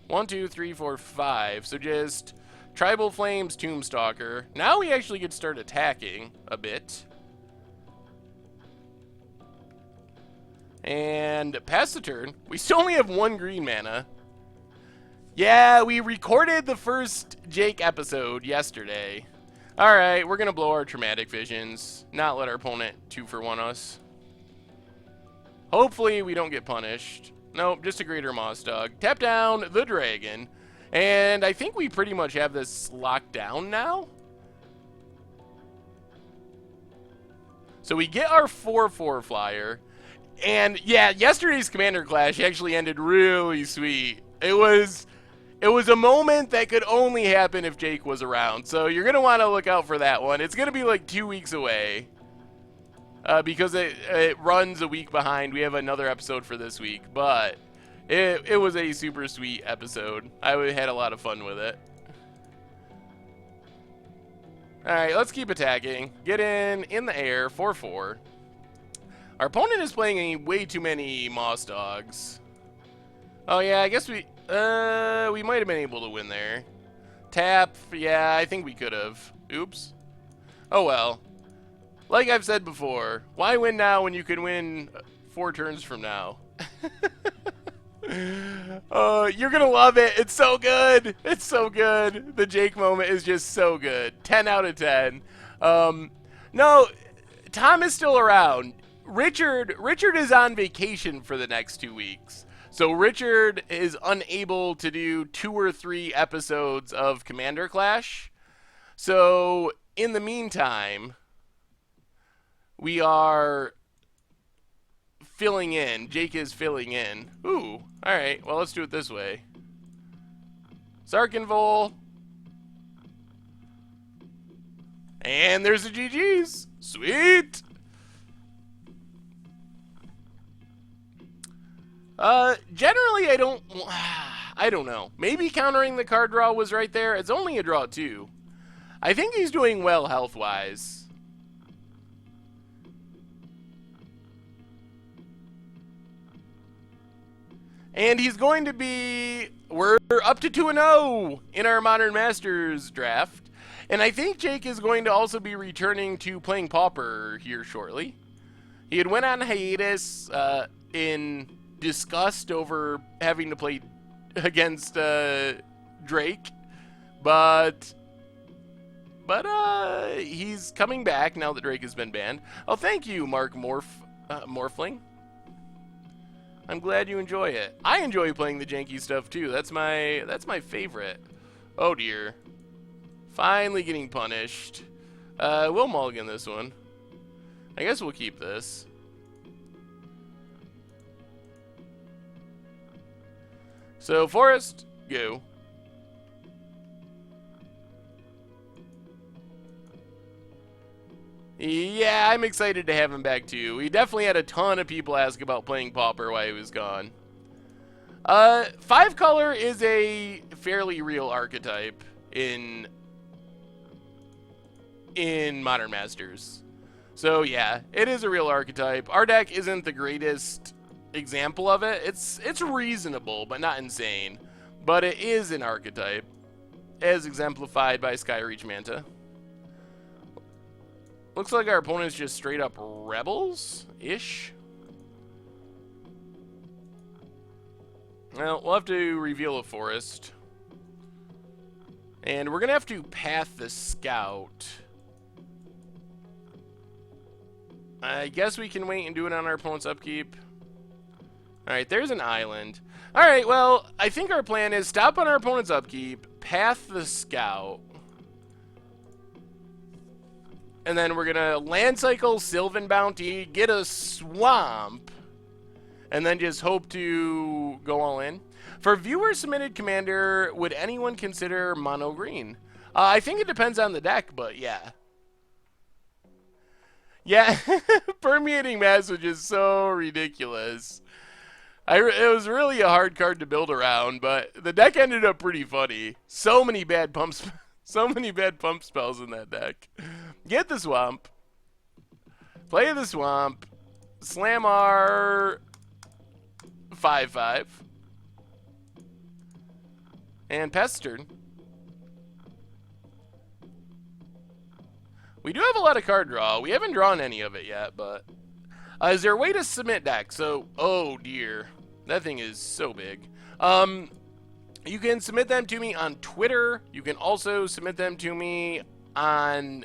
A: 1, 2, 3, 4, 5. So just Tribal Flames, Tombstalker. Now we actually get to start attacking a bit. And pass the turn. We still only have 1 green mana. Yeah, we recorded the first Jake episode yesterday. Alright, we're going to blow our Traumatic Visions. Not let our opponent 2-for-1 us. Hopefully we don't get punished. Nope, just a Greater Moss Dog. Tap down the dragon. And I think we pretty much have this locked down now. So we get our 4/4 flyer. And yeah, yesterday's Commander Clash actually ended really sweet. It was a moment that could only happen if Jake was around. So you're going to want to look out for that one. It's going to be like 2 weeks away. Because it runs a week behind. We have another episode for this week. But it was a super sweet episode. I had a lot of fun with it. Alright, let's keep attacking. Get in the air, 4-4. Our opponent is playing way too many Moss Dogs. Oh yeah, I guess we might have been able to win there. Tap, yeah, I think we could have. Oops. Oh well. Like I've said before, why win now when you can win 4 turns from now? You're gonna love it. It's so good. It's so good. The Jake moment is just so good. 10 out of 10. No, Tom is still around. Richard is on vacation for the next 2 weeks. So Richard is unable to do 2 or 3 episodes of Commander Clash. So in the meantime, we are filling in. Jake is filling in. Ooh, alright. Well, let's do it this way. Sarkinvol. And there's the GG's. Sweet. Generally, I don't know. Maybe countering the card draw was right there. It's only a draw 2. I think he's doing well health-wise. And he's going to be... We're up to 2-0 in our Modern Masters draft. And I think Jake is going to also be returning to playing Pauper here shortly. He had went on hiatus in disgust over having to play against Drake. But he's coming back now that Drake has been banned. Oh, thank you, Mark Morphling. I'm glad you enjoy it. I enjoy playing the janky stuff too. That's my favorite. Oh dear. Finally getting punished. We'll mulligan this one. I guess we'll keep this. So Forest, go. Yeah, I'm excited to have him back too. We definitely had a ton of people ask about playing Pauper while he was gone. 5-color is a fairly real archetype in Modern Masters. So yeah, it is a real archetype. Our deck isn't the greatest example of it. It's reasonable, but not insane. But it is an archetype, as exemplified by Skyreach Manta. Looks like our opponent's just straight up rebels-ish. Well, we'll have to reveal a forest. And we're going to have to path the scout. I guess we can wait and do it on our opponent's upkeep. Alright, there's an island. Alright, well, I think our plan is stop on our opponent's upkeep, path the scout. And then we're going to land cycle Sylvan Bounty, get a swamp, and then just hope to go all in. For viewer-submitted commander, would anyone consider mono green? I think it depends on the deck, but yeah. Yeah, Permeating Mass was just so ridiculous. It was really a hard card to build around, but the deck ended up pretty funny. So many bad pumps. So many bad pump spells in that deck. Get the swamp. Play the swamp. Slam our 5/5. And pass turn. We do have a lot of card draw. We haven't drawn any of it yet, but... is there a way to submit deck? So, oh dear. That thing is so big. You can submit them to me on Twitter. You can also submit them to me on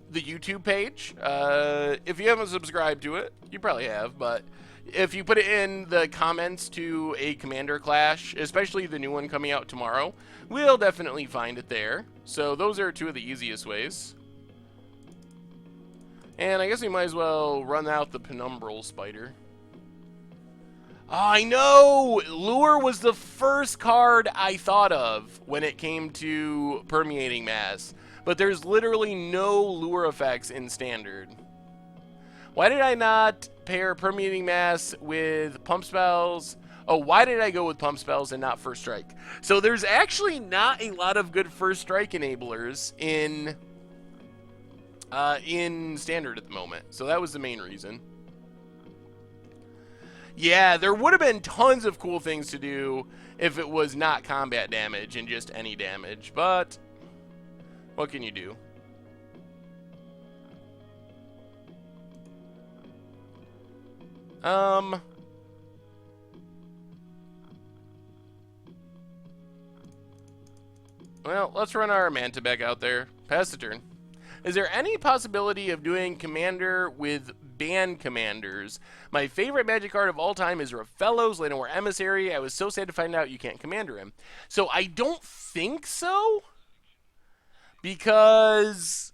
A: the YouTube page. If you haven't subscribed to it, you probably have, but if you put it in the comments to a Commander Clash, especially the new one coming out tomorrow, we'll definitely find it there. So those are 2 of the easiest ways. And I guess we might as well run out the Penumbral Spider. Oh, I know! Lure was the first card I thought of when it came to Permeating Mass. But there's literally no lure effects in Standard. Why did I not pair Permeating Mass with Pump Spells? Oh, why did I go with pump spells and not first strike? So there's actually not a lot of good first strike enablers in standard at the moment. So that was the main reason. Yeah, there would have been tons of cool things to do if it was not combat damage and just any damage, but what can you do? Well, let's run our Manta back out there. Pass the turn. Is there any possibility of doing Commander with band commanders? My favorite Magic card of all time is Rafello's Llanowar Emissary. I was so sad to find out you can't Commander him. So I don't think so, because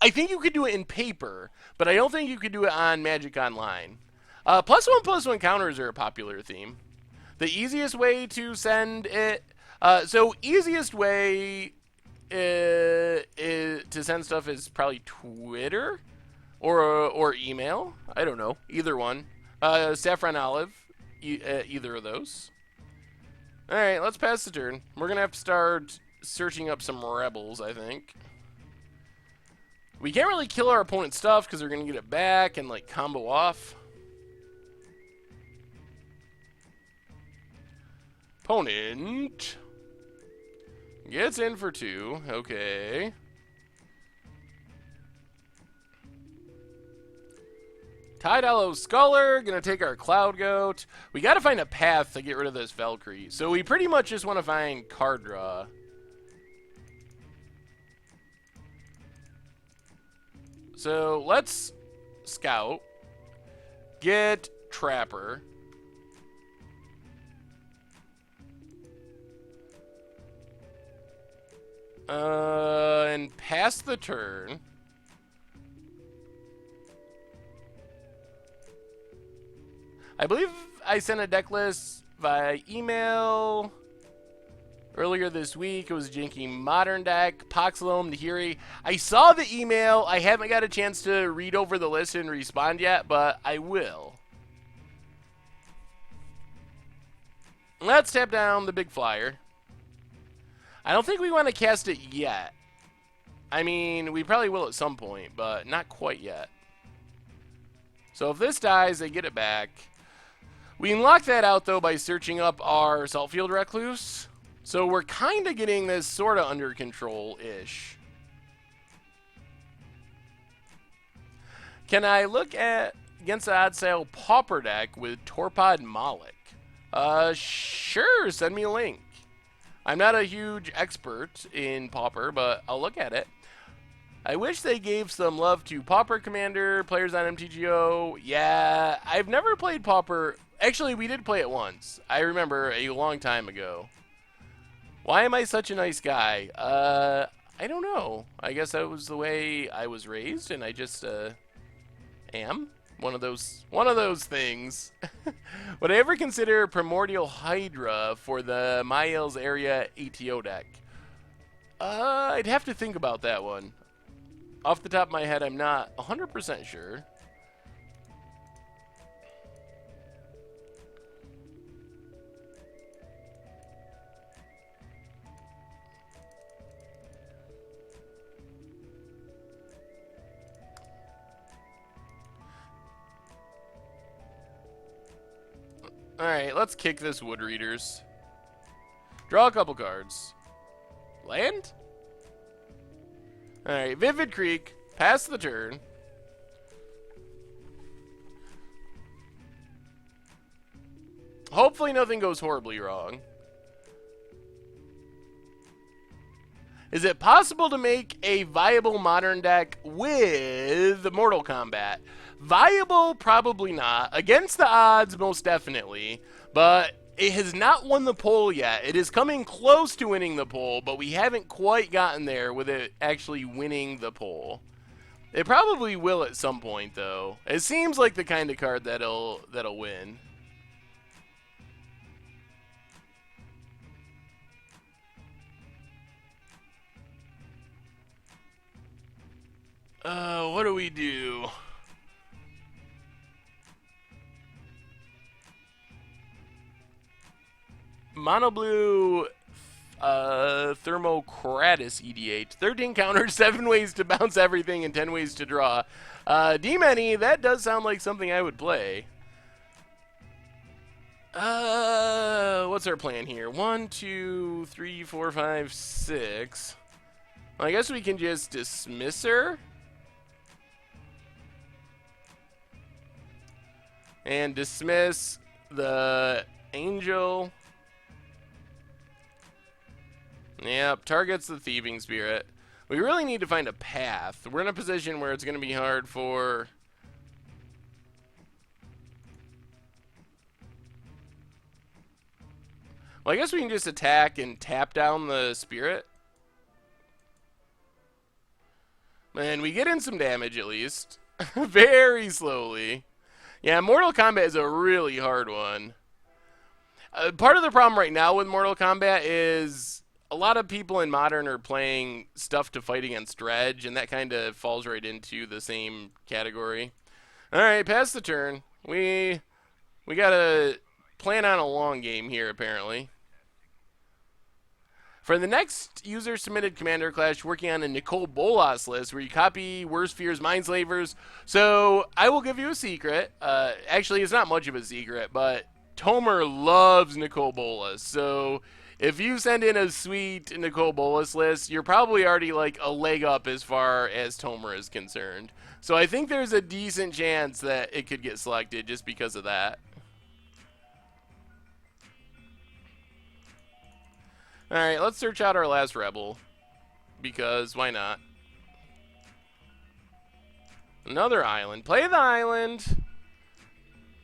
A: I think you could do it in paper, but I don't think you could do it on Magic Online. +1/+1 counters are a popular theme. The easiest way to send it... easiest way to send stuff is probably Twitter or email. I don't know. Either one. Saffron Olive. Either of those. Alright, let's pass the turn. We're going to have to start searching up some rebels, I think. We can't really kill our opponent's stuff because they're going to get it back and, like, combo off. Opponent gets in for 2. Okay. Tide Hollow Sculler, gonna take our Cloud Goat. We gotta find a path to get rid of this Valkyrie. So we pretty much just want to find card draw. So let's scout. Get Trapper. And pass the turn. I believe I sent a deck list via email earlier this week. It was a janky modern deck, Poxalome, Nahiri. I saw the email. I haven't got a chance to read over the list and respond yet, but I will. Let's tap down the big flyer. I don't think we want to cast it yet. I mean, we probably will at some point, but not quite yet. So if this dies, they get it back. We can lock that out, though, by searching up our Saltfield Recluse. So we're kind of getting this sort of under control-ish. Can I look at against the odd sale Pauper deck with Torpod Moloch? Sure, send me a link. I'm not a huge expert in Pauper, but I'll look at it. I wish they gave some love to Pauper Commander, players on MTGO. Yeah, I've never played Pauper. Actually, we did play it once. I remember a long time ago. Why am I such a nice guy? I don't know. I guess that was the way I was raised, and I just am. One of those things. Would I ever consider Primordial Hydra for the Miles area ATO deck? I'd have to think about that one. Off the top of my head, I'm not 100% sure. Alright, let's kick this Wood Readers. Draw a couple cards. Land? Alright, Vivid Creek. Pass the turn. Hopefully nothing goes horribly wrong. Is it possible to make a viable modern deck with Mortal Kombat? Viable, probably not. Against the odds, most definitely. But it has not won the poll yet. It is coming close to winning the poll, but we haven't quite gotten there with it actually winning the poll. It probably will at some point, though. It seems like the kind of card that'll win. What do we do? Mono Blue Thermocratus EDH. 13 counters, 7 ways to bounce everything, and 10 ways to draw. D-Many, that does sound like something I would play. What's our plan here? 1, 2, 3, 4, 5, 6. Well, I guess we can just dismiss her. And dismiss the Angel. Yep, targets the Thieving Spirit. We really need to find a path. We're in a position where it's going to be hard for... Well, I guess we can just attack and tap down the Spirit. And we get in some damage, at least. Very slowly. Yeah, Mortal Kombat is a really hard one. Part of the problem right now with Mortal Kombat is a lot of people in Modern are playing stuff to fight against Dredge, and that kind of falls right into the same category. Alright, pass the turn. We gotta plan on a long game here, apparently. For the next user-submitted Commander Clash, working on a Nicole Bolas list where you copy Worst Fears Mindslavers. So I will give you a secret. Actually, it's not much of a secret, but Tomer loves Nicole Bolas. So if you send in a sweet Nicole Bolas list, you're probably already like a leg up as far as Tomer is concerned. So I think there's a decent chance that it could get selected just because of that. Alright, let's search out our last rebel. Because, why not? Another island. Play the island.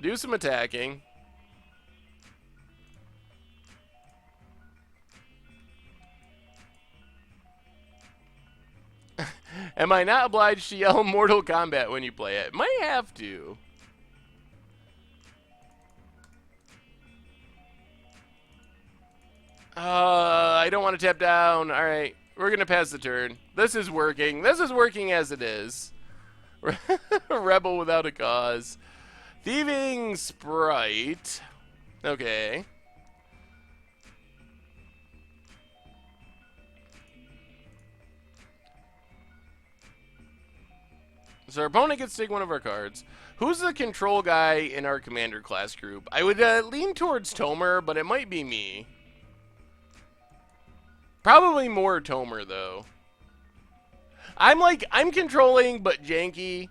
A: Do some attacking. Am I not obliged to yell Mortal Kombat when you play it? Might have to. I don't want to tap down. Alright, we're going to pass the turn. This is working. This is working as it is. Rebel without a cause. Thieving Sprite. Okay. So our opponent gets to take one of our cards. Who's the control guy in our commander class group? I would lean towards Tomer, but it might be me. Probably more Tomer, though. I'm controlling, but janky.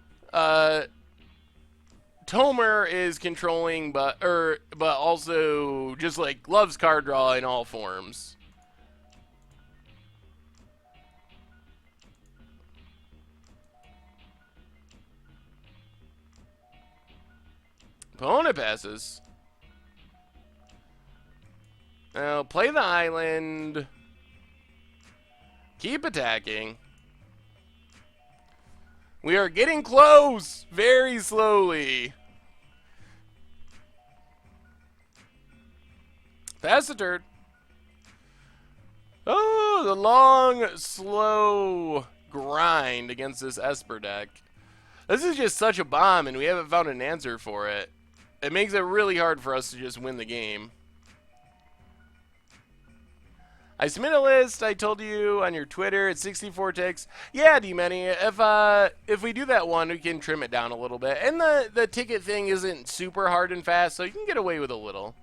A: Tomer is controlling, but also just like loves card draw in all forms. Opponent passes. Now play the island. Keep attacking. We are getting close very slowly. Pass the turn. Oh, the long, slow grind against this Esper deck. This is just such a bomb, and we haven't found an answer for it. It makes it really hard for us to just win the game. I submit a list, I told you on your Twitter, it's 64 ticks. Yeah, D-Many, if we do that one, we can trim it down a little bit. And the ticket thing isn't super hard and fast, so you can get away with a little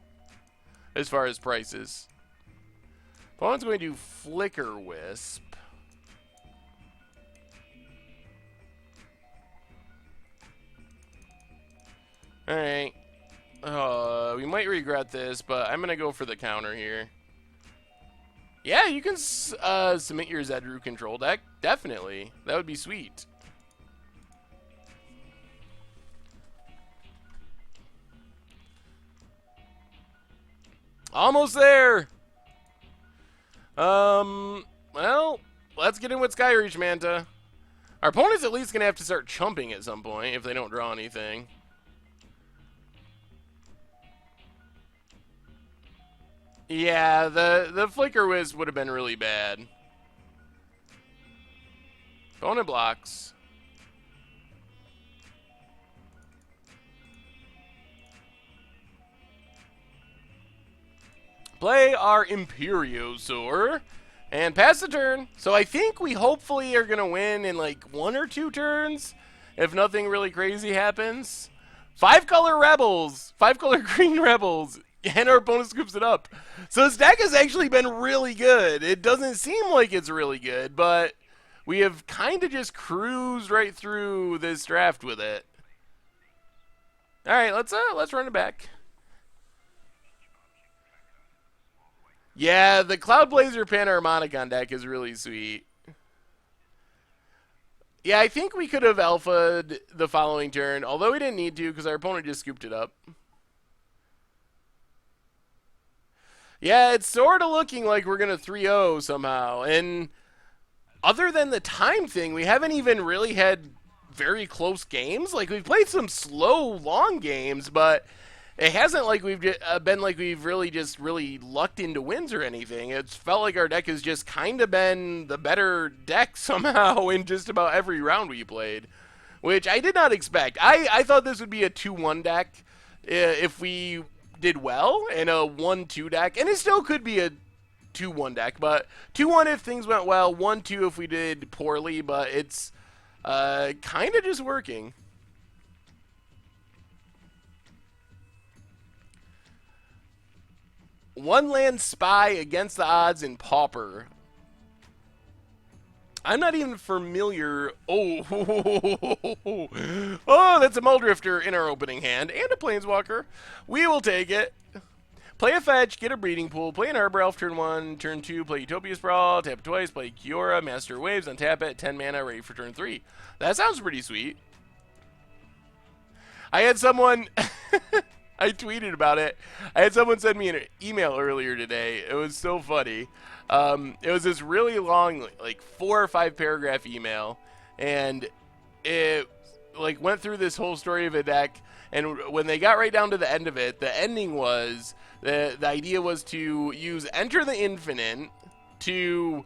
A: as far as prices. Opponent's going to do Flicker Wisp. Alright. We might regret this, but I'm going to go for the counter here. Yeah, you can submit your Zedru control deck. Definitely. That would be sweet. Almost there. Well, let's get in with Skyreach Manta. Our opponent's at least going to have to start chumping at some point if they don't draw anything. Yeah, the Flicker Wisp would have been really bad. Opponent blocks. Play our Imperiosaur and pass the turn. So I think we hopefully are going to win in like 1 or 2 turns if nothing really crazy happens. 5-color Rebels, 5-color Green Rebels, and our opponent scoops it up. So this deck has actually been really good. It doesn't seem like it's really good, but we have kind of just cruised right through this draft with it. All right, let's run it back. Yeah, the Cloud Blazer Panharmonicon deck is really sweet. Yeah, I think we could have alphaed the following turn, although we didn't need to because our opponent just scooped it up. Yeah, it's sort of looking like we're going to 3-0 somehow. And other than the time thing, we haven't even really had very close games. Like, we've played some slow, long games, but it hasn't like we've been like we've really lucked into wins or anything. It's felt like our deck has just kind of been the better deck somehow in just about every round we played, which I did not expect. I thought this would be a 2-1 deck if we did well, and a 1-2 deck, and it still could be a 2-1 deck, but 2-1 if things went well, 1-2 if we did poorly, but it's kind of just working. One land spy against the odds in Pauper. I'm not even familiar. Oh, oh, that's a Muldrifter in our opening hand and a Planeswalker. We will take it. Play a fetch, get a breeding pool, play an Arbor Elf turn 1, turn 2, play Utopia Sprawl, tap it twice, play Kiora, Master Waves, untap it, 10 mana, ready for turn 3. That sounds pretty sweet. I had someone, I tweeted about it. I had someone send me an email earlier today. It was so funny. It was this really long, like 4 or 5 paragraph email, and it like went through this whole story of a deck. And when they got right down to the end of it, the ending was the idea was to use Enter the Infinite to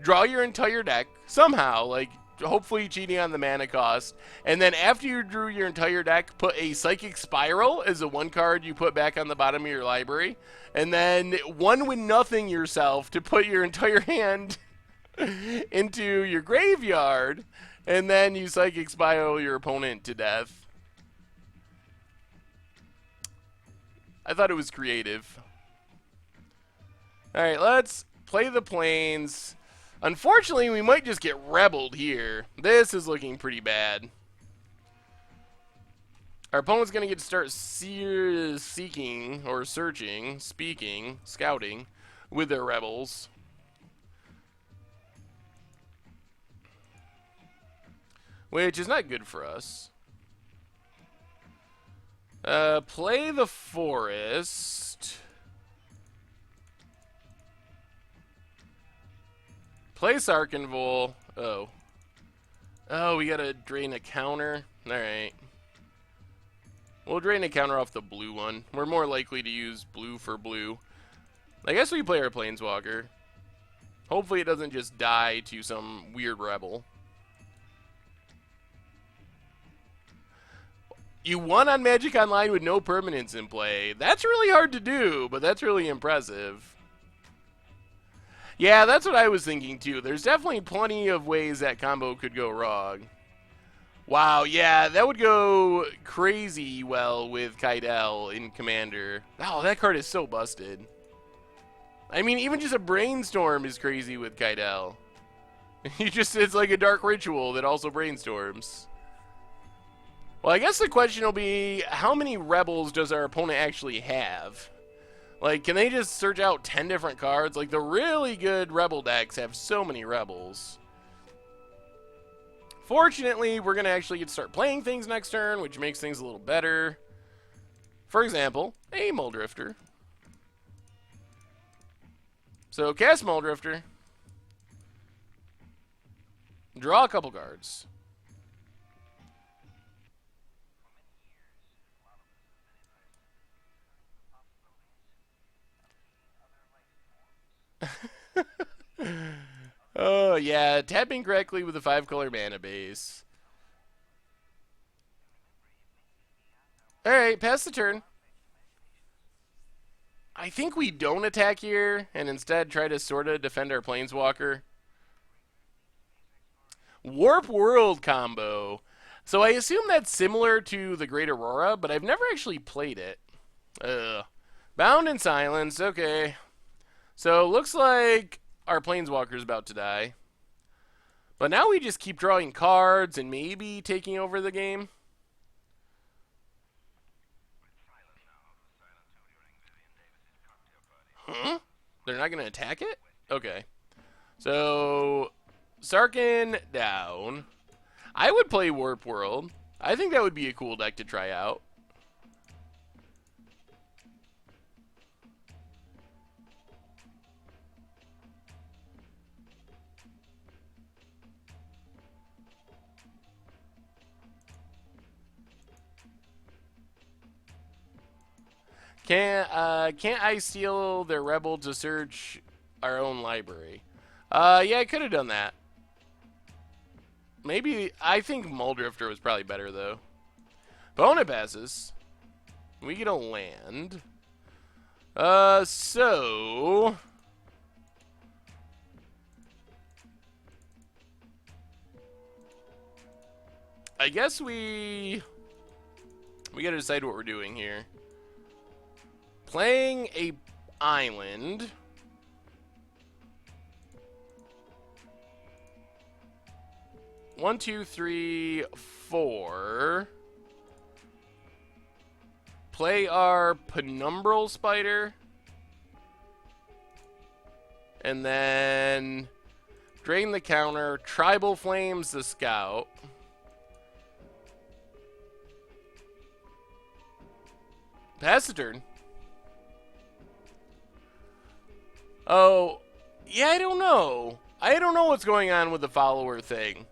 A: draw your entire deck somehow, like hopefully cheating on the mana cost, and then after you drew your entire deck, put a Psychic Spiral as the 1 card you put back on the bottom of your library, and then 1 with nothing yourself to put your entire hand into your graveyard, and then you Psychic Spiral your opponent to death. I thought it was creative. Alright, let's play the Plains. Unfortunately, we might just get rebelled here. This is looking pretty bad. Our opponent's going to get to start seeking, or searching, speaking, scouting, with their rebels. Which is not good for us. Play the Forest. Play Sarkinvol. Oh. Oh, we gotta drain a counter. Alright. We'll drain a counter off the blue one. We're more likely to use blue for blue. I guess we play our Planeswalker. Hopefully it doesn't just die to some weird rebel. You won on Magic Online with no permanents in play. That's really hard to do, but that's really impressive. Yeah, that's what I was thinking too. There's definitely plenty of ways that combo could go wrong. Wow, yeah, that would go crazy well with Kydel in Commander. Oh, that card is so busted. I mean, even just a Brainstorm is crazy with Kydel. It's like a Dark Ritual that also brainstorms. Well, I guess the question will be, how many rebels does our opponent actually have? Like, can they just search out 10 different cards? Like, the really good rebel decks have so many rebels. Fortunately, we're going to actually get to start playing things next turn, which makes things a little better. For example, a Muldrifter. So, cast Muldrifter. Draw a couple cards. Oh, yeah, tapping correctly with a 5-color mana base. Alright, pass the turn. I think we don't attack here and instead try to sort of defend our Planeswalker. Warp World combo. So I assume that's similar to the Great Aurora, but I've never actually played it. Bound in Silence, okay. So looks like our Planeswalker's about to die. But now we just keep drawing cards and maybe taking over the game. Huh? They're not going to attack it? Okay. So, Sarkhan down. I would play Warp World. I think that would be a cool deck to try out. Can't I steal their rebel to search our own library? Yeah, I could have done that. Maybe, I think Muldrifter was probably better, though. Opponent passes. We get a land. So... I guess we gotta decide what we're doing here. Playing a island. One, two, three, four. Play our Penumbral Spider. And then drain the counter. Tribal Flames the Scout. Pass the turn. Oh, yeah, I don't know. I don't know what's going on with the follower thing.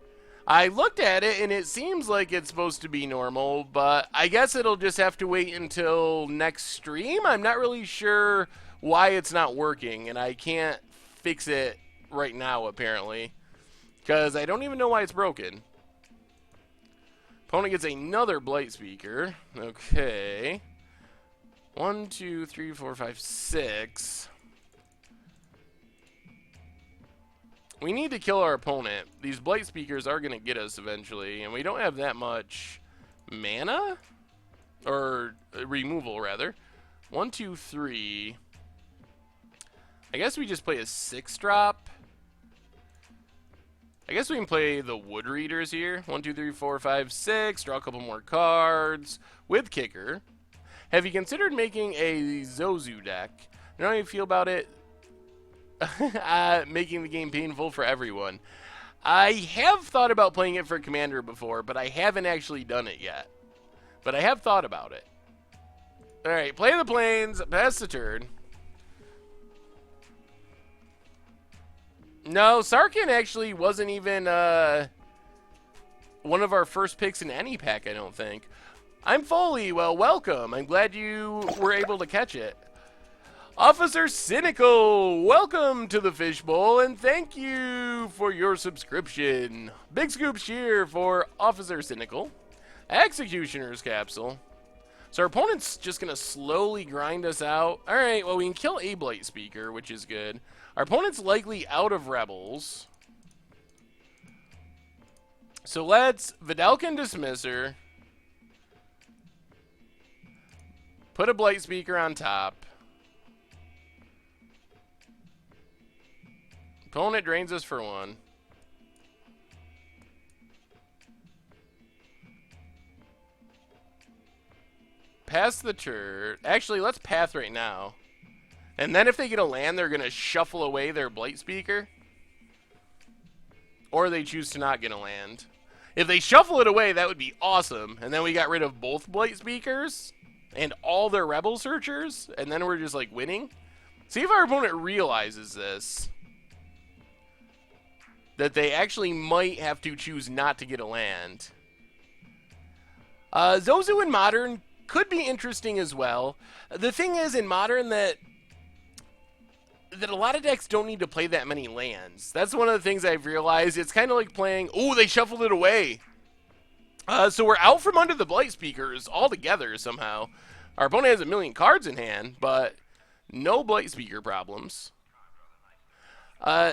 A: I looked at it, and it seems like it's supposed to be normal, but I guess it'll just have to wait until next stream. I'm not really sure why it's not working, and I can't fix it right now, apparently, because I don't even know why it's broken. Opponent gets another Blight Speaker. Okay. 1, 2, 3, 4, 5, 6. We need to kill our opponent. These Blight Speakers are going to get us eventually, and we don't have that much mana? Or removal, rather. 1, 2, 3. I guess we just play a 6-drop. I guess we can play the Wood Readers here. 1, 2, 3, 4, 5, 6. Draw a couple more cards. With Kicker. Have you considered making a Zozu deck? You know how you feel about it? Making the game painful for everyone. I have thought about playing it for Commander before, but I haven't actually done it yet. But I have thought about it. Alright, play the planes, pass the turn. No, Sarkhan actually wasn't even one of our first picks in any pack, I don't think. I'm Foley, well, welcome. I'm glad you were able to catch it. Officer Cynical, welcome to the Fishbowl, and thank you for your subscription. Big scoop cheer for Officer Cynical. Executioner's Capsule. So our opponent's just going to slowly grind us out. Alright, well, we can kill a Blight Speaker, which is good. Our opponent's likely out of Rebels. So let's Vidalcan Dismisser. Put a Blight Speaker on top. Opponent drains us for 1. Pass the turn. Actually, let's path right now. And then if they get a land, they're going to shuffle away their Blight Speaker. Or they choose to not get a land. If they shuffle it away, that would be awesome. And then we got rid of both Blight Speakers and all their Rebel Searchers. And then we're just like winning. See if our opponent realizes this. That they actually might have to choose not to get a land. Zozu in Modern could be interesting as well. The thing is in Modern that a lot of decks don't need to play that many lands. That's one of the things I've realized. It's kind of like playing... Oh, they shuffled it away. So we're out from under the Blight Speakers altogether somehow. Our opponent has a million cards in hand, but No Blight Speaker problems.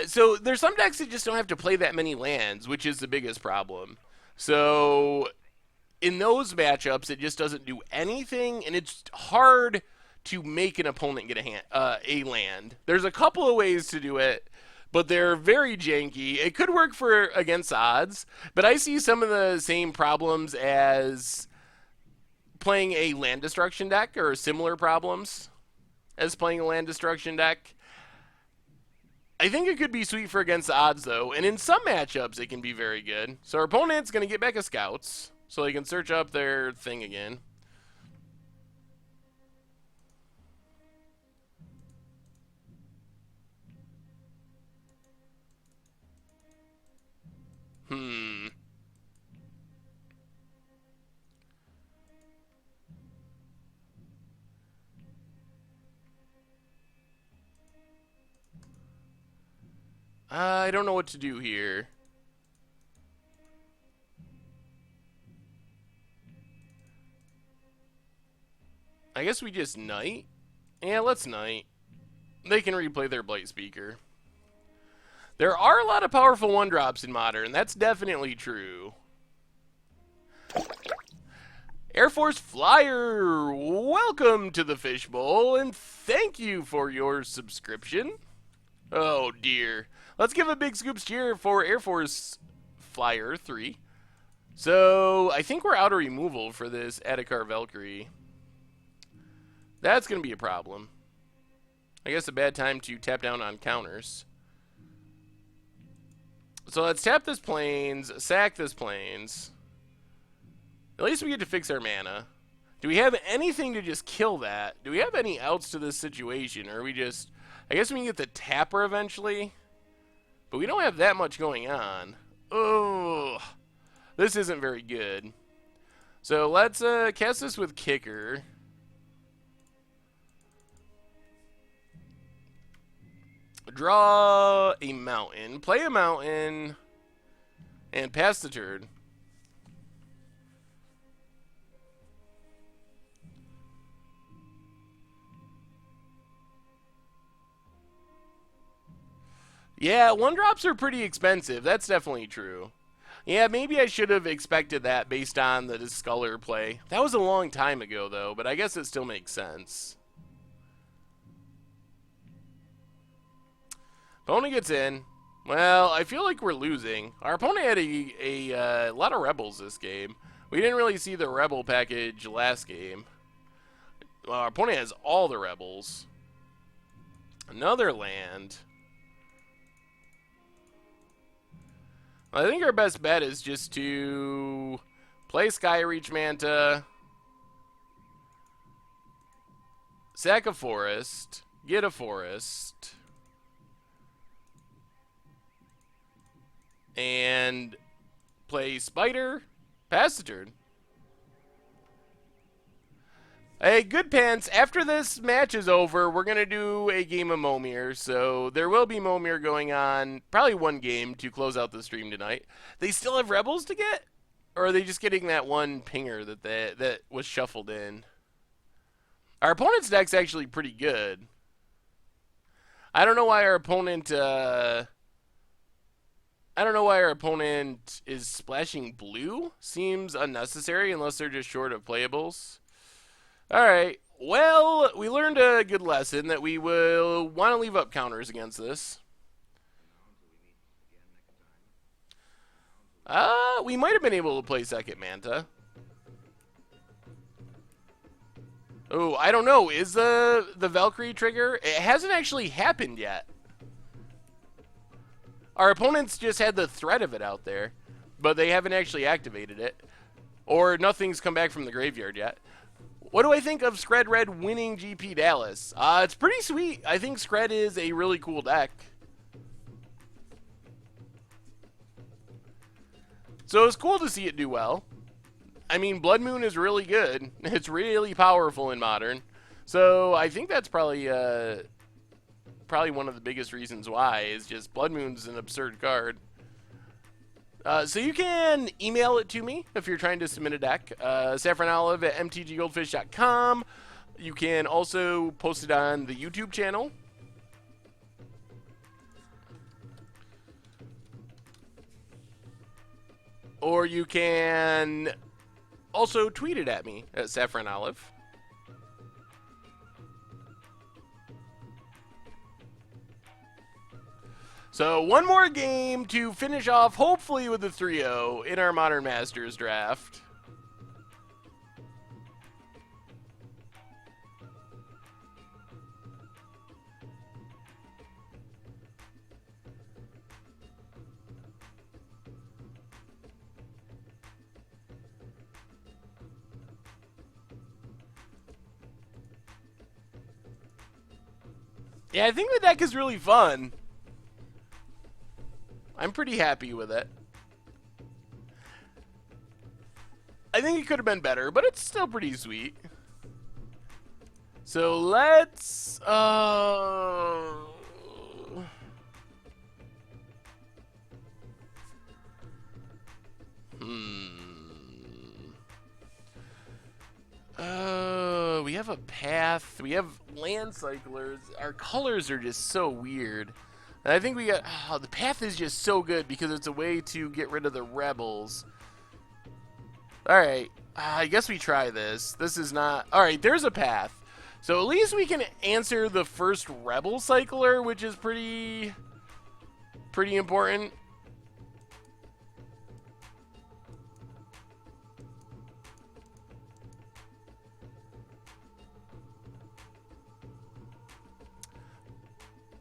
A: So there's some decks that just don't have to play that many lands, which is the biggest problem. So in those matchups, it just doesn't do anything, and it's hard to make an opponent get a land. There's a couple of ways to do it, but they're very janky. It could work for against odds, but I see some of the same problems as playing a land destruction deck, or similar problems as playing a land destruction deck. I think it could be sweet for against the odds, though, and in some matchups it can be very good. So our opponent's going to get back a Scouts, so they can search up their thing again. I don't know what to do here. I guess we just Knight? Yeah, let's Knight. They can replay their Blight Speaker. There are a lot of powerful 1-drops in Modern. That's definitely true. Air Force Flyer, welcome to the Fishbowl, and thank you for your subscription. Oh, dear. Let's give a big scoops cheer for Air Force Flyer 3. So, I think we're out of removal for this Adhikar Valkyrie. That's going to be a problem. I guess a bad time to tap down on counters. So let's tap this Plains, sack this Plains. At least we get to fix our mana. Do we have anything to just kill that? Do we have any outs to this situation? Or are we just... I guess we can get the Tapper eventually. But we don't have that much going on. Oh, this isn't very good. So let's cast this with Kicker. Draw a mountain, play a mountain, and pass the turn. Yeah, 1-drops are pretty expensive. That's definitely true. Yeah, maybe I should have expected that based on the Discolor play. That was a long time ago, though, but I guess it still makes sense. Opponent gets in. Well, I feel like we're losing. Our opponent had a lot of Rebels this game. We didn't really see the Rebel package last game. Our opponent has all the Rebels. Another land. I think our best bet is just to play Skyreach Manta, sack a forest, get a forest, and play Spider, pass the turn. Hey, good pants. After this match is over, we're going to do a game of Momir. So there will be Momir going on, probably one game to close out the stream tonight. They still have Rebels to get? Or are they just getting that one pinger that was shuffled in? Our opponent's deck's actually pretty good. I don't know why our opponent... I don't know why our opponent is splashing blue. Seems unnecessary unless they're just short of playables. Alright, well, we learned a good lesson that we will want to leave up counters against this. We might have been able to play second Manta. Oh, I don't know. Is the Valkyrie trigger? It hasn't actually happened yet. Our opponents just had the threat of it out there, but they haven't actually activated it. Or nothing's come back from the graveyard yet. What do I think of Skred Red winning GP Dallas? It's pretty sweet. I think Skred is a really cool deck. So it's cool to see it do well. I mean, Blood Moon is really good. It's really powerful in Modern. So I think that's probably one of the biggest reasons why, is just Blood Moon's an absurd card. So you can email it to me if you're trying to submit a deck. Saffronolive at mtggoldfish.com. You can also post it on the YouTube channel. Or you can also tweet it at me at Saffron Olive. So one more game to finish off, hopefully with a 3-0 in our Modern Masters draft. Yeah, I think the deck is really fun. I'm pretty happy with it. I think it could have been better, but it's still pretty sweet. So let's we have a path. We have land cyclers. Our colors are just so weird. And I think we got... Oh, the path is just so good because it's a way to get rid of the rebels. Alright. I guess we try this. This is not... Alright, there's a path. So at least we can answer the first rebel cycler, which is pretty important.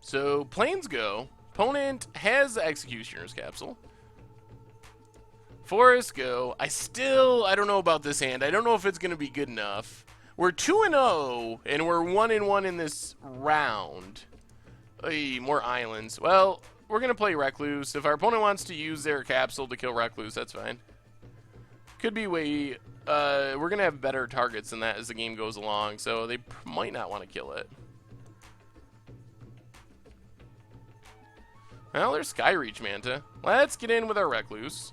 A: So, planes go. Opponent has the Executioner's Capsule. Forests go. I don't know about this hand. I don't know if it's going to be good enough. We're 2-0, and we're 1-1 in this round. Hey, more islands. Well, we're going to play Recluse. If our opponent wants to use their capsule to kill Recluse, that's fine. Could be way... we're going to have better targets than that as the game goes along, so they might not want to kill it. Well, there's Skyreach Manta. Let's get in with our Recluse.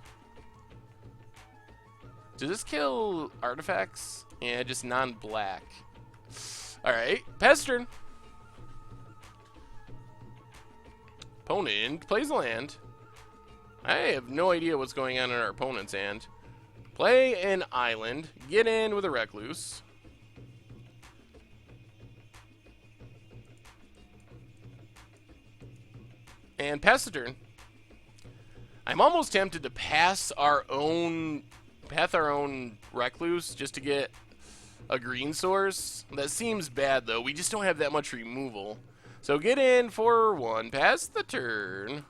A: Does this kill artifacts? Yeah, just non-black. Alright, Pestern. Opponent plays land. I have no idea what's going on in our opponent's hand. Play an island. Get in with a Recluse. And pass the turn. I'm almost tempted to pass our own Recluse just to get a green source. That seems bad though. We just don't have that much removal. So get in for 1. Pass the turn.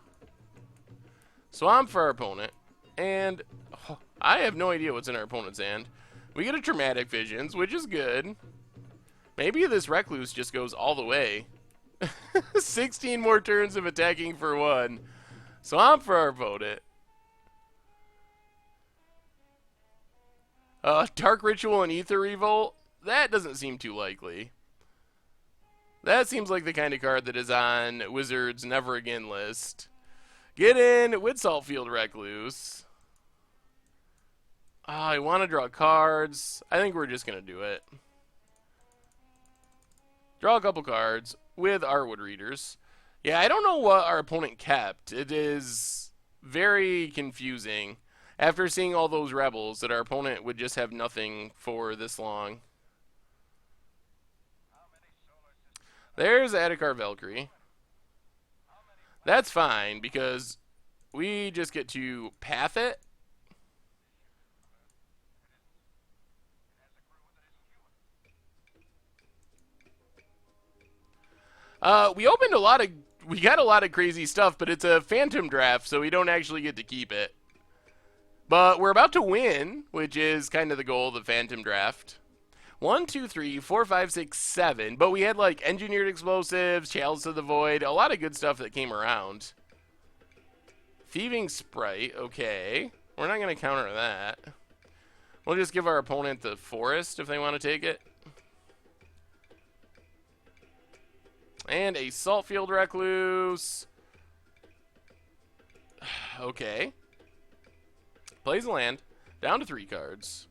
A: Swamp for our opponent. And I have no idea what's in our opponent's hand. We get a Traumatic Visions, which is good. Maybe this Recluse just goes all the way. 16 more turns of attacking for 1. Swamp for our opponent. Dark Ritual and Ether Revolt. That doesn't seem too likely. That seems like the kind of card that is on Wizards' Never Again list. Get in with Saltfield Recluse. I want to draw cards. I think we're just going to do it. Draw a couple cards with Artwood Readers. Yeah, I don't know what our opponent kept. It is very confusing. After seeing all those rebels, that our opponent would just have nothing for this long. There's Adhikar Valkyrie. That's fine, because we just get to path it. We got a lot of crazy stuff, but it's a phantom draft, so we don't actually get to keep it. But we're about to win, which is kind of the goal of the phantom draft. 1, 2, 3, 4, 5, 6, 7. But we had like engineered explosives, Chalice of the Void, a lot of good stuff that came around. Thieving Sprite, okay. We're not going to counter that. We'll just give our opponent the forest if they want to take it. And a Saltfield Recluse. Okay. Plays land. Down to 3 cards.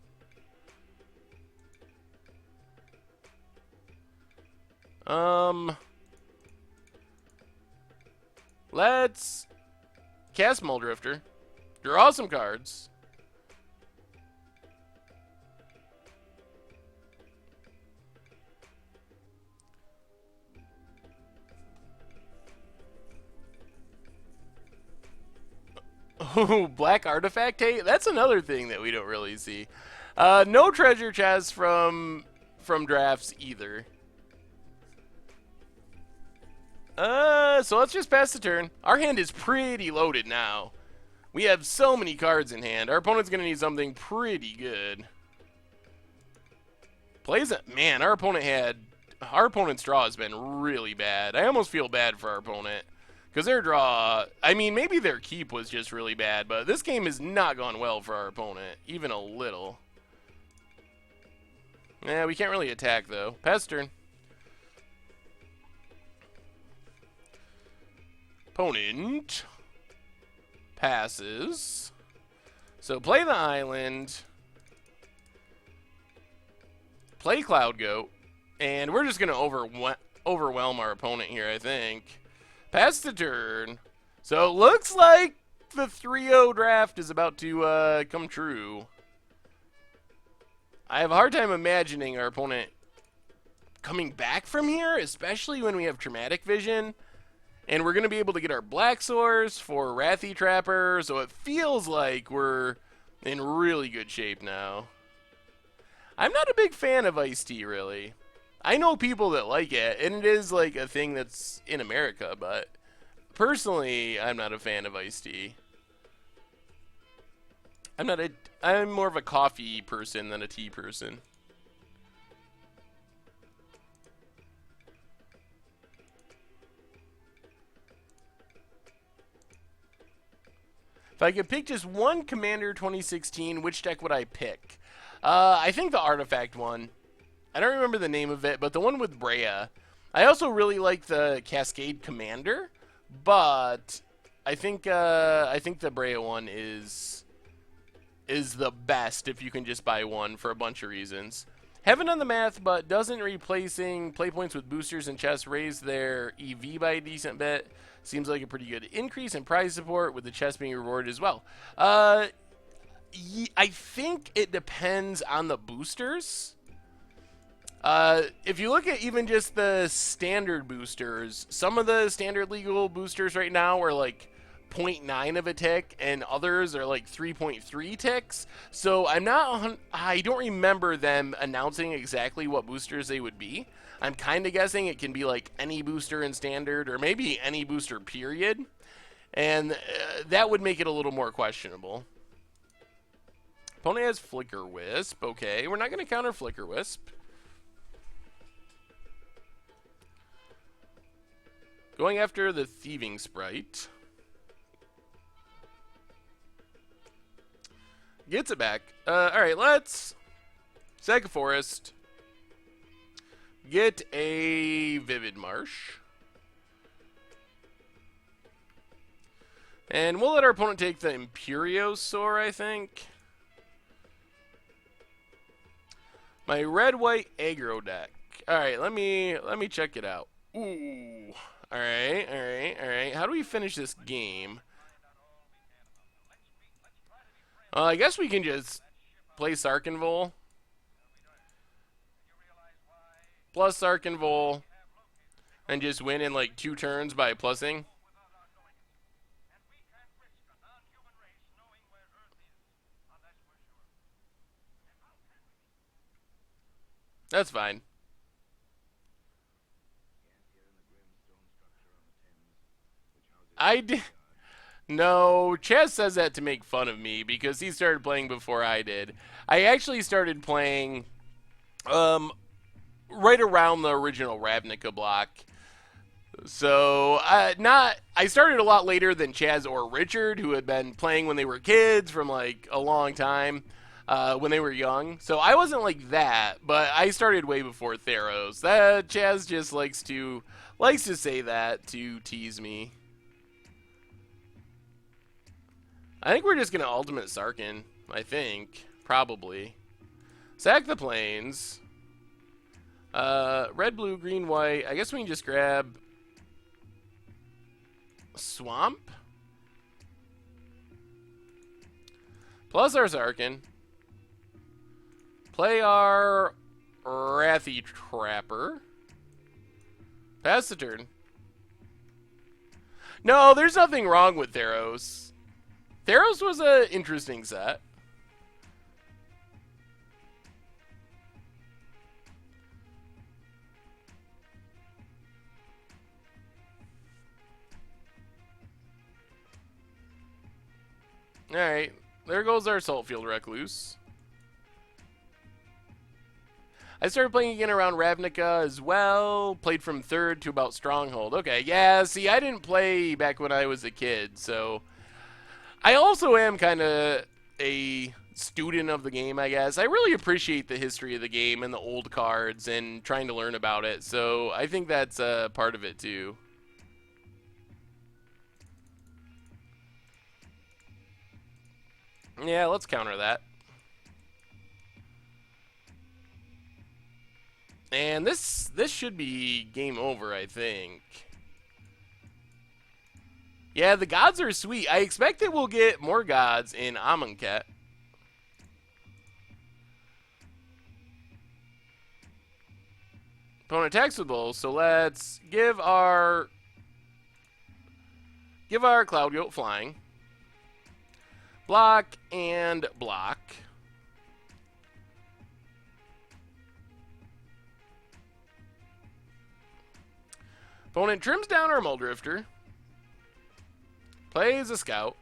A: Um, let's cast Muldrifter. Draw some cards. Oh, Black Artifact Hate? That's another thing that we don't really see. No treasure chests from drafts either. So let's just pass the turn. Our hand is pretty loaded now. We have so many cards in hand. Our opponent's going to need something pretty good. Plays it. Man, our opponent's draw has been really bad. I almost feel bad for our opponent. Because their draw, I mean, maybe their keep was just really bad, but this game has not gone well for our opponent, even a little. Yeah, we can't really attack, though. Pass turn. Opponent passes. So play the island. Play Cloud Goat. And we're just going to overwhelm our opponent here, I think. Pass the turn. So it looks like the 3-0 draft is about to come true. I have a hard time imagining our opponent coming back from here, especially when we have Traumatic Vision. And we're going to be able to get our Black Source for Wrathy Trapper, so it feels like we're in really good shape now. I'm not a big fan of iced tea, really. I know people that like it, and it is like a thing that's in America, but personally, I'm not a fan of iced tea. I'm more of a coffee person than a tea person. If I could pick just one Commander 2016, which deck would I pick? I think the Artifact one. I don't remember the name of it, but the one with Brea. I also really like the Cascade Commander, but I think the Brea one is the best if you can just buy one for a bunch of reasons. Haven't done the math, but doesn't replacing play points with boosters and chests raise their EV by a decent bit? Seems like a pretty good increase in prize support, with the chest being rewarded as well. I think it depends on the boosters. If you look at even just the standard boosters, some of the standard legal boosters right now are like 0.9 of a tick, and others are like 3.3 ticks. So I don't remember them announcing exactly what boosters they would be. I'm kind of guessing it can be like any booster in standard, or maybe any booster period, and that would make it a little more questionable. Opponent has Flicker Wisp. Okay, we're not going to counter Flicker Wisp. Going after the Thieving Sprite. Gets it back. Alright, let's sack a forest. Get a Vivid Marsh. And we'll let our opponent take the Imperiosaur, I think. My red-white aggro deck. Alright, let me check it out. Ooh. Alright. How do we finish this game? I guess we can just play Sarkinvol. Plus Sarkinvol. And just win in like 2 turns by plussing. That's fine. No, Chaz says that to make fun of me because he started playing before I did. I actually started playing right around the original Ravnica block. So, I started a lot later than Chaz or Richard, who had been playing when they were kids from like a long time, when they were young. So I wasn't like that, but I started way before Theros. Chaz just likes to say that to tease me. I think we're just going to Ultimate Sarkin, I think. Probably. Sack the Plains. Red, blue, green, white. I guess we can just grab Swamp. Plus our Zarkin. Play our Wrathy Trapper. Pass the turn. No, there's nothing wrong with Theros. Theros was an interesting set. Alright, there goes our Saltfield Recluse. I started playing again around Ravnica as well. Played from 3rd to about Stronghold. Okay, yeah, see, I didn't play back when I was a kid, so... I also am kind of a student of the game, I guess. I really appreciate the history of the game and the old cards and trying to learn about it, so I think that's part of it, too. Yeah, let's counter that. And this should be game over, I think. Yeah, the gods are sweet. I expect that we'll get more gods in Amonkhet. Opponent attacks with both, so let's give our Cloud Goat flying. Block and block. Opponent trims down our Muldrifter. Plays a Scout.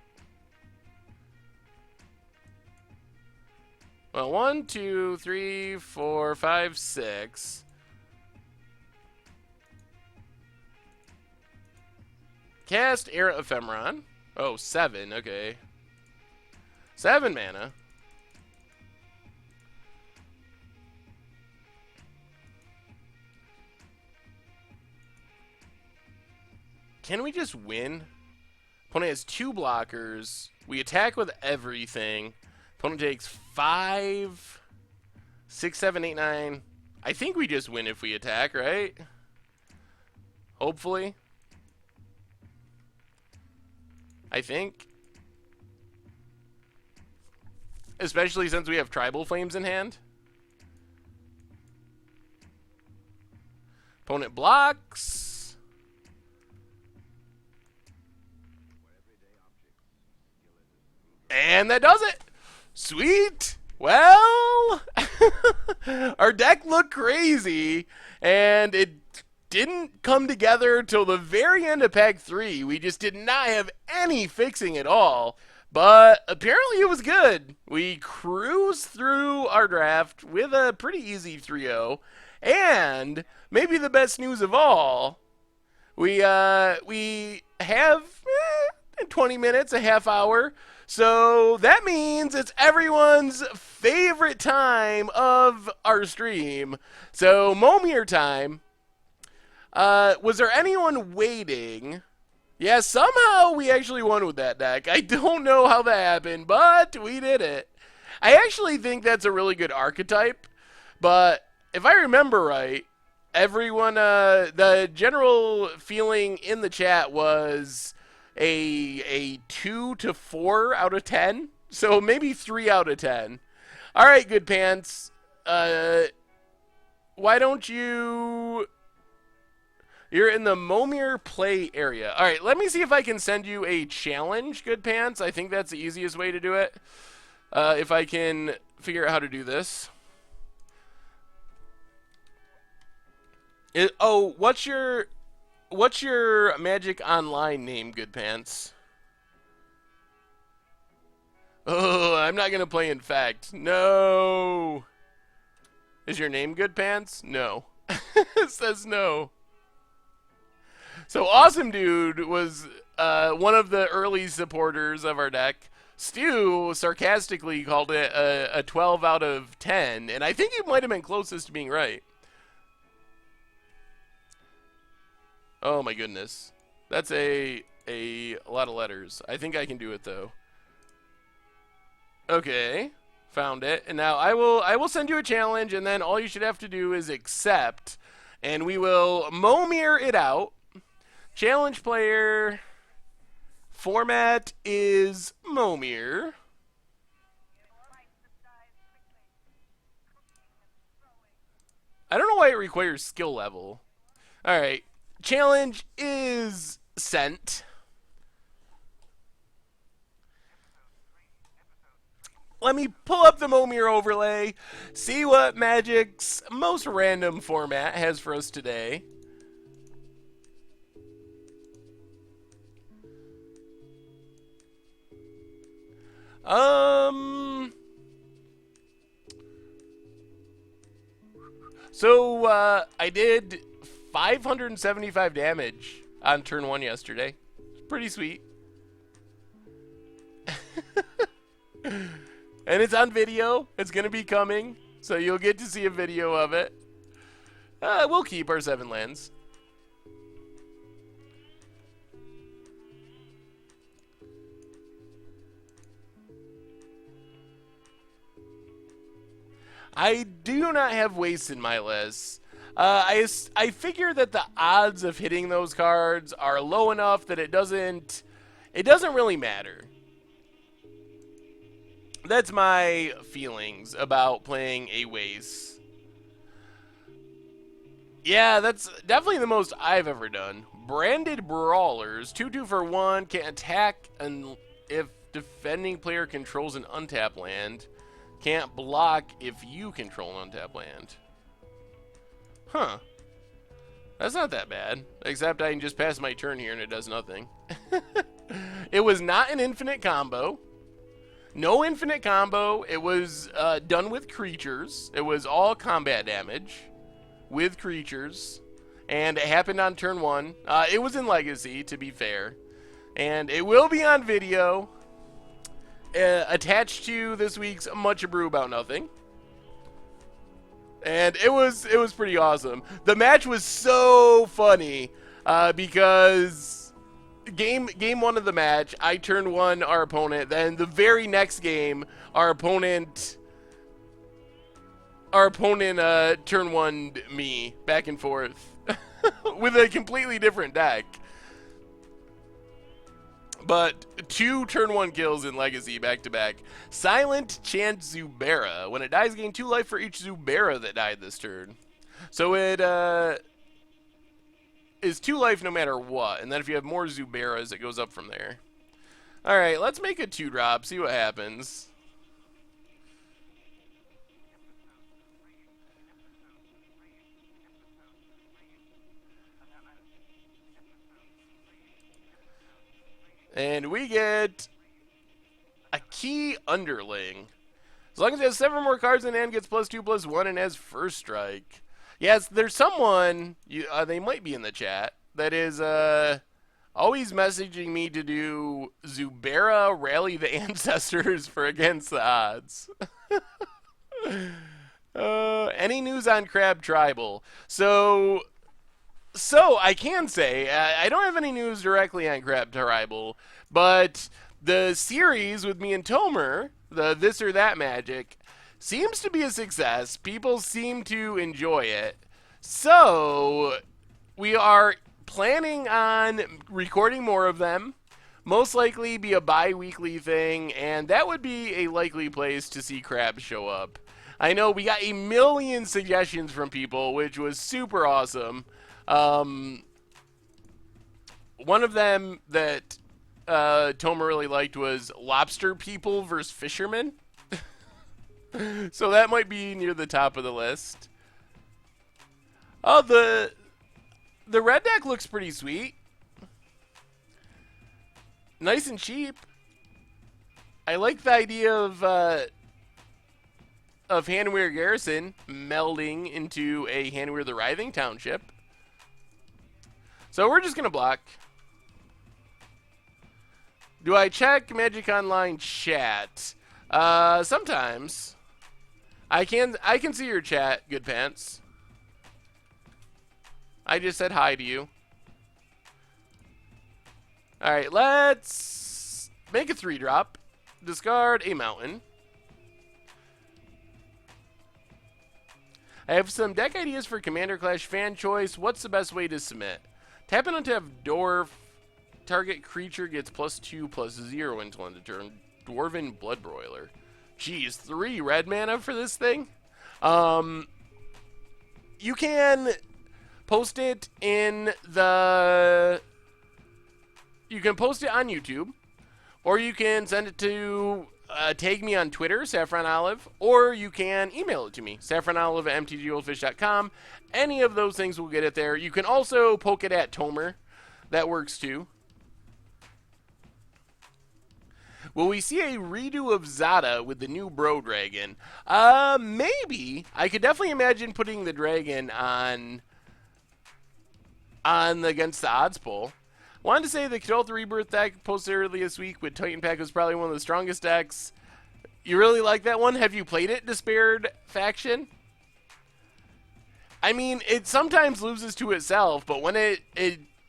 A: Well, 1, 2, 3, 4, 5, 6. Cast Era Ephemeron. Oh, 7, okay. 7 mana. Can we just win? Opponent has 2 blockers. We attack with everything. Opponent takes 5, 6, 7, 8, 9. I think we just win if we attack, right? Hopefully. I think. Especially since we have Tribal Flames in hand. Opponent blocks. And that does it. Sweet. Well, our deck looked crazy, and it didn't come together till the very end of Pack 3. We just did not have any fixing at all, but apparently it was good. We cruised through our draft with a pretty easy 3-0, and maybe the best news of all, we have 20 minutes, a half hour. So that means it's everyone's favorite time of our stream. So Momir time. Was there anyone waiting? Yeah, somehow we actually won with that deck. I don't know how that happened, but we did it. I actually think that's a really good archetype. But if I remember right, everyone, the general feeling in the chat was a 2 to 4 out of 10. So maybe 3 out of 10. All right, good pants. Why don't you... You're in the Momir play area. All right, let me see if I can send you a challenge, good pants. I think that's the easiest way to do it. If I can figure out how to do this. What's your Magic Online name, good pants? Oh, I'm not gonna play Infect. No. Is your name Good Pants? No. It says no. So Awesome Dude was one of the early supporters of our deck. Stu sarcastically called it a 12 out of 10, and I think he might have been closest to being right. Oh my goodness. That's a lot of letters. I think I can do it though. Okay. Found it. And now I will send you a challenge, and then all you should have to do is accept, and we will Momir it out. Challenge player format is Momir. I don't know why it requires skill level. All right. Challenge is sent. Let me pull up the Momir overlay, see what Magic's most random format has for us today. So I did 575 damage on turn 1 yesterday. Pretty sweet. And it's on video. It's going to be coming, so you'll get to see a video of it. We'll keep our 7 lands. I do not have waste in my list. I figure that the odds of hitting those cards are low enough that it doesn't really matter. That's my feelings about playing a waste. Yeah, that's definitely the most I've ever done. Branded Brawlers, 2/2 for 1, can attack and if defending player controls an untapped land. Can't block if you control an untapped land. Huh. That's not that bad. Except I can just pass my turn here and it does nothing. It was not an infinite combo. No infinite combo. It was done with creatures. It was all combat damage with creatures. And it happened on turn 1. It was in Legacy, to be fair. And it will be on video. Attached to this week's Much Brew About Nothing. And it was pretty awesome. The match was so funny because game 1 of the match, I turned 1 our opponent. Then the very next game, our opponent turn 1 me back and forth with a completely different deck. But 2 turn 1 kills in Legacy back to back. Silent Chant Zubera. When it dies, gain 2 life for each Zubera that died this turn. So it is 2 life no matter what. And then if you have more Zuberas, it goes up from there. Alright, let's make a 2-drop, see what happens. And we get a Key Underling. As long as it has 7 more cards in hand, gets +2/+1 and has first strike. Yes, there's someone, they might be in the chat, that is always messaging me to do Zubera Rally the Ancestors for Against the Odds. Any news on Crab Tribal? So I can say, I don't have any news directly on Crab Tribal, but the series with me and Tomer, the This or That Magic, seems to be a success. People seem to enjoy it. So we are planning on recording more of them. Most likely be a bi-weekly thing, and that would be a likely place to see crabs show up. I know we got a million suggestions from people, which was super awesome. One of them that Tomer really liked was lobster people versus fishermen. So that might be near the top of the list. Oh, the red deck looks pretty sweet. Nice and cheap. I like the idea of Hanweir Garrison melding into a Hanweir the Writhing Township. So we're just going to block. Do I check Magic Online chat? Sometimes. I can see your chat, Good Pants. I just said hi to you. Alright, let's make a 3-drop. Discard a mountain. I have some deck ideas for Commander Clash fan choice. What's the best way to submit? Tap in to have Dwarf. Target creature gets +2/+0 until end of turn. Dwarven Blood Broiler. Geez, 3 red mana for this thing? You can post it in the... You can post it on YouTube, or you can send it to... tag me on Twitter, Saffron Olive, or you can email it to me, saffronolive@mtgoldfish.com. Any of those things will get it there. You can also poke it at Tomer. That works too. Will we see a redo of Zada with the new Bro Dragon? Maybe. I could definitely imagine putting the dragon on against the odds poll. Wanted to say the K'Tulta Rebirth deck posted earlier this week with Titan Pack was probably one of the strongest decks. You really like that one? Have you played it, Despaired Faction? I mean, it sometimes loses to itself, but when it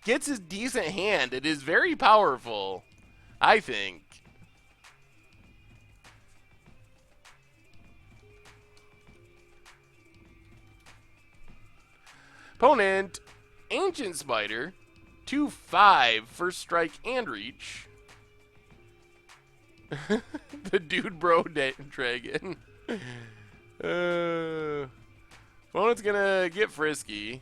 A: gets a decent hand, it is very powerful, I think. Opponent, Ancient Spider, 2/5, first strike and reach. The dude bro dragon. Opponent's gonna get frisky.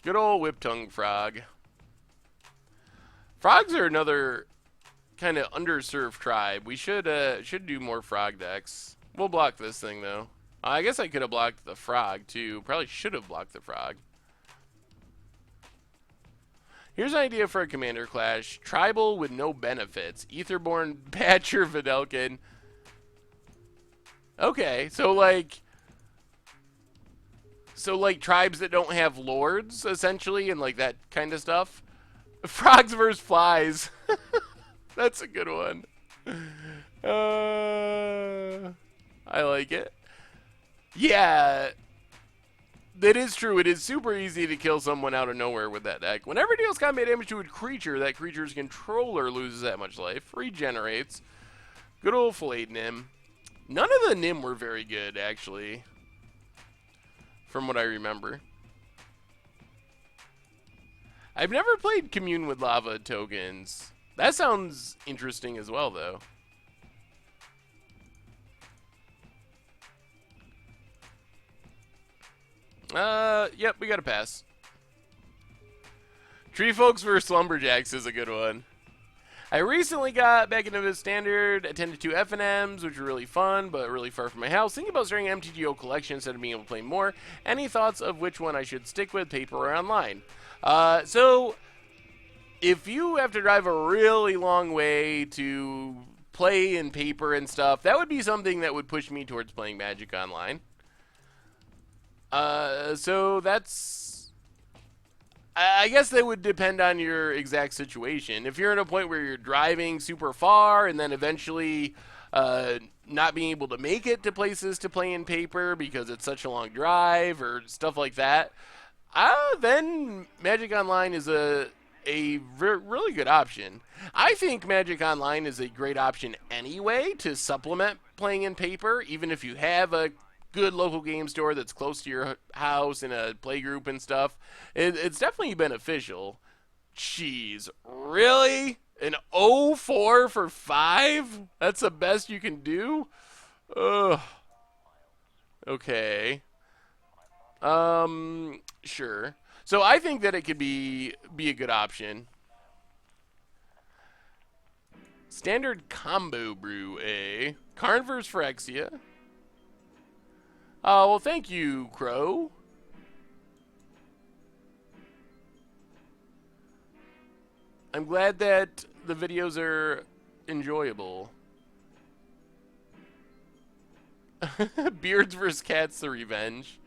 A: Good old Whip Tongue Frog. Frogs are another kind of underserved tribe. We should do more frog decks. We'll block this thing though. I guess I could have blocked the frog too. Probably should have blocked the frog. Here's an idea for a Commander Clash. Tribal with no benefits. Etherborn, Badger, Videlkin. Okay, so like tribes that don't have lords, essentially, and like that kind of stuff. Frogs versus flies. That's a good one. I like it. Yeah, that is true. It is super easy to kill someone out of nowhere with that deck. Whenever it deals combat damage to a creature, that creature's controller loses that much life. Regenerates. Good old Filleted Nim. None of the Nim were very good, actually, from what I remember. I've never played Commune with Lava tokens. That sounds interesting as well, though. Yep, we got to pass. Tree Folks vs. Lumberjacks is a good one. I recently got back into the standard, attended 2 FNMs, which were really fun, but really far from my house. Thinking about starting an MTGO collection instead of being able to play more. Any thoughts of which one I should stick with, paper or online? So, if you have to drive a really long way to play in paper and stuff, that would be something that would push me towards playing Magic Online. So that's, I guess that would depend on your exact situation. If you're at a point where you're driving super far and then eventually not being able to make it to places to play in paper because it's such a long drive or stuff like that, then Magic Online is a really good option. I think Magic Online is a great option anyway to supplement playing in paper, even if you have a good local game store that's close to your house and a play group and stuff. It's definitely beneficial. Jeez, really? An 0-4 for 5? That's the best you can do? Ugh. Okay. Sure. So I think that it could be a good option. Standard Combo Brew, eh? Karn vs. Phyrexia. Well, thank you, Crow. I'm glad that the videos are enjoyable. Beards vs. Cats, the Revenge.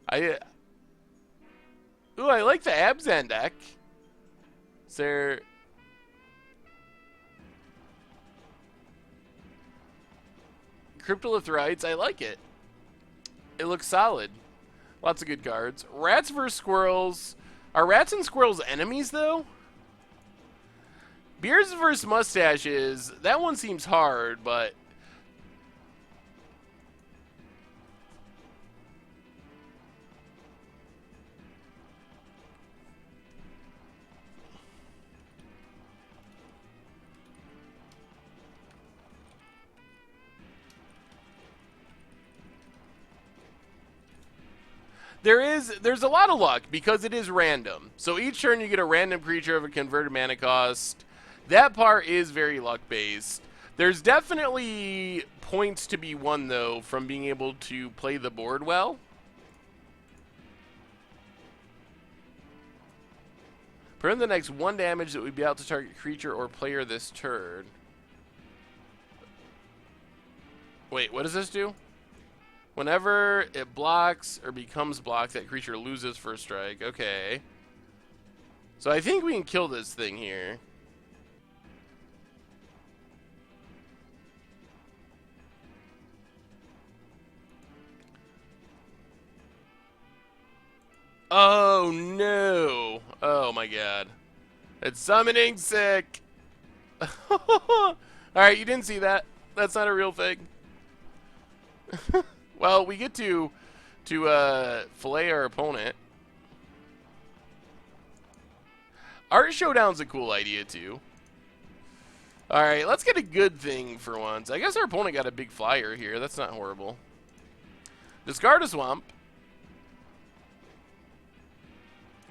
A: I like the Abzan deck. Is there... Cryptolithrites, I like it. It looks solid. Lots of good cards. Rats vs. Squirrels. Are rats and squirrels enemies, though? Beards vs. Mustaches. That one seems hard, but there's a lot of luck because it is random. So each turn you get a random creature of a converted mana cost. That part is very luck based. There's definitely points to be won though from being able to play the board well. Prevent the next 1 damage that would be out to target creature or player this turn. Wait, what does this do? Whenever it blocks or becomes blocked, that creature loses first strike. Okay. So I think we can kill this thing here. Oh no. Oh my god. It's summoning sick. Alright, you didn't see that. That's not a real thing. Well, we get to fillet our opponent. Art Showdown's a cool idea too. Alright, let's get a good thing for once. I guess our opponent got a big flyer here. That's not horrible. Discard a swamp.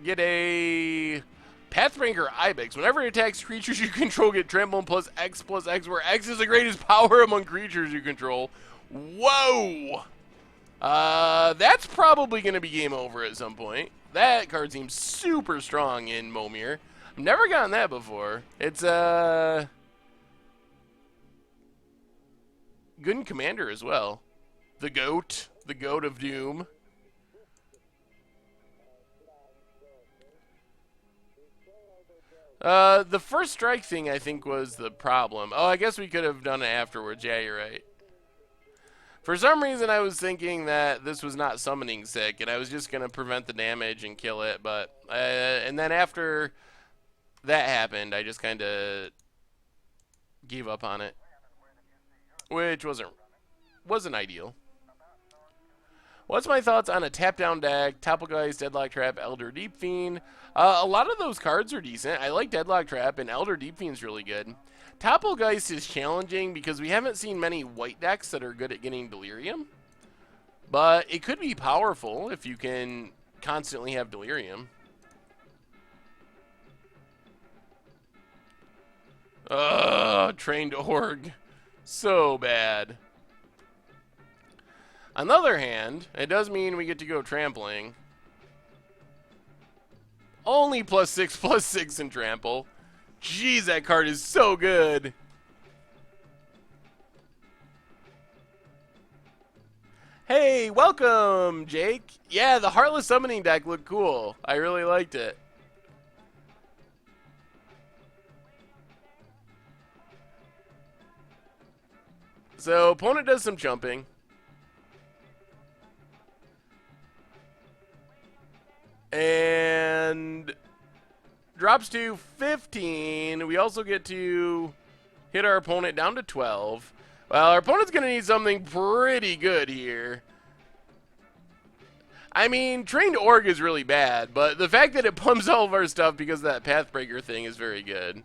A: Get a Pathbreaker Ibex. Whenever it attacks creatures you control, get trample plus X, where X is the greatest power among creatures you control. Whoa! That's probably going to be game over at some point. That card seems super strong in Momir. I've never gotten that before. It's, good in Commander as well. The Goat of Doom. The first strike thing, I think, was the problem. Oh, I guess we could have done it afterwards. Yeah, you're right. For some reason, I was thinking that this was not summoning sick, and I was just going to prevent the damage and kill it, but... and then after that happened, I just kind of gave up on it. Which wasn't ideal. What's my thoughts on a tap-down deck, Topplgeist, Deadlock Trap, Elder Deep Fiend? A lot of those cards are decent. I like Deadlock Trap, and Elder Deep Fiend's really good. Topplgeist is challenging because we haven't seen many white decks that are good at getting Delirium. But it could be powerful if you can constantly have Delirium. Ugh, Trained Org. So bad. On the other hand, it does mean we get to go trampling. Only +6/+6 in trample. Jeez, that card is so good. Hey, welcome, Jake. Yeah, the Heartless Summoning deck looked cool. I really liked it. So, opponent does some jumping. And drops to 15. We also get to hit our opponent down to 12. Well, our opponent's going to need something pretty good here. I mean, Trained Org is really bad, but the fact that it pumps all of our stuff because of that Pathbreaker thing is very good.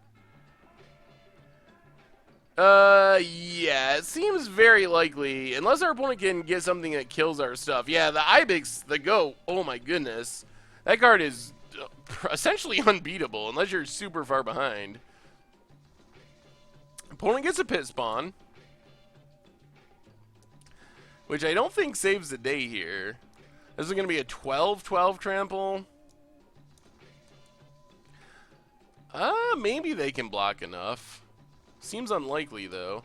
A: Yeah, it seems very likely. Unless our opponent can get something that kills our stuff. Yeah, the Ibex, the Goat, oh my goodness. That card is essentially unbeatable unless you're super far behind. Opponent gets a pit spawn, which I don't think saves the day here. This is going to be a 12/12 trample. Maybe they can block enough. Seems unlikely, though.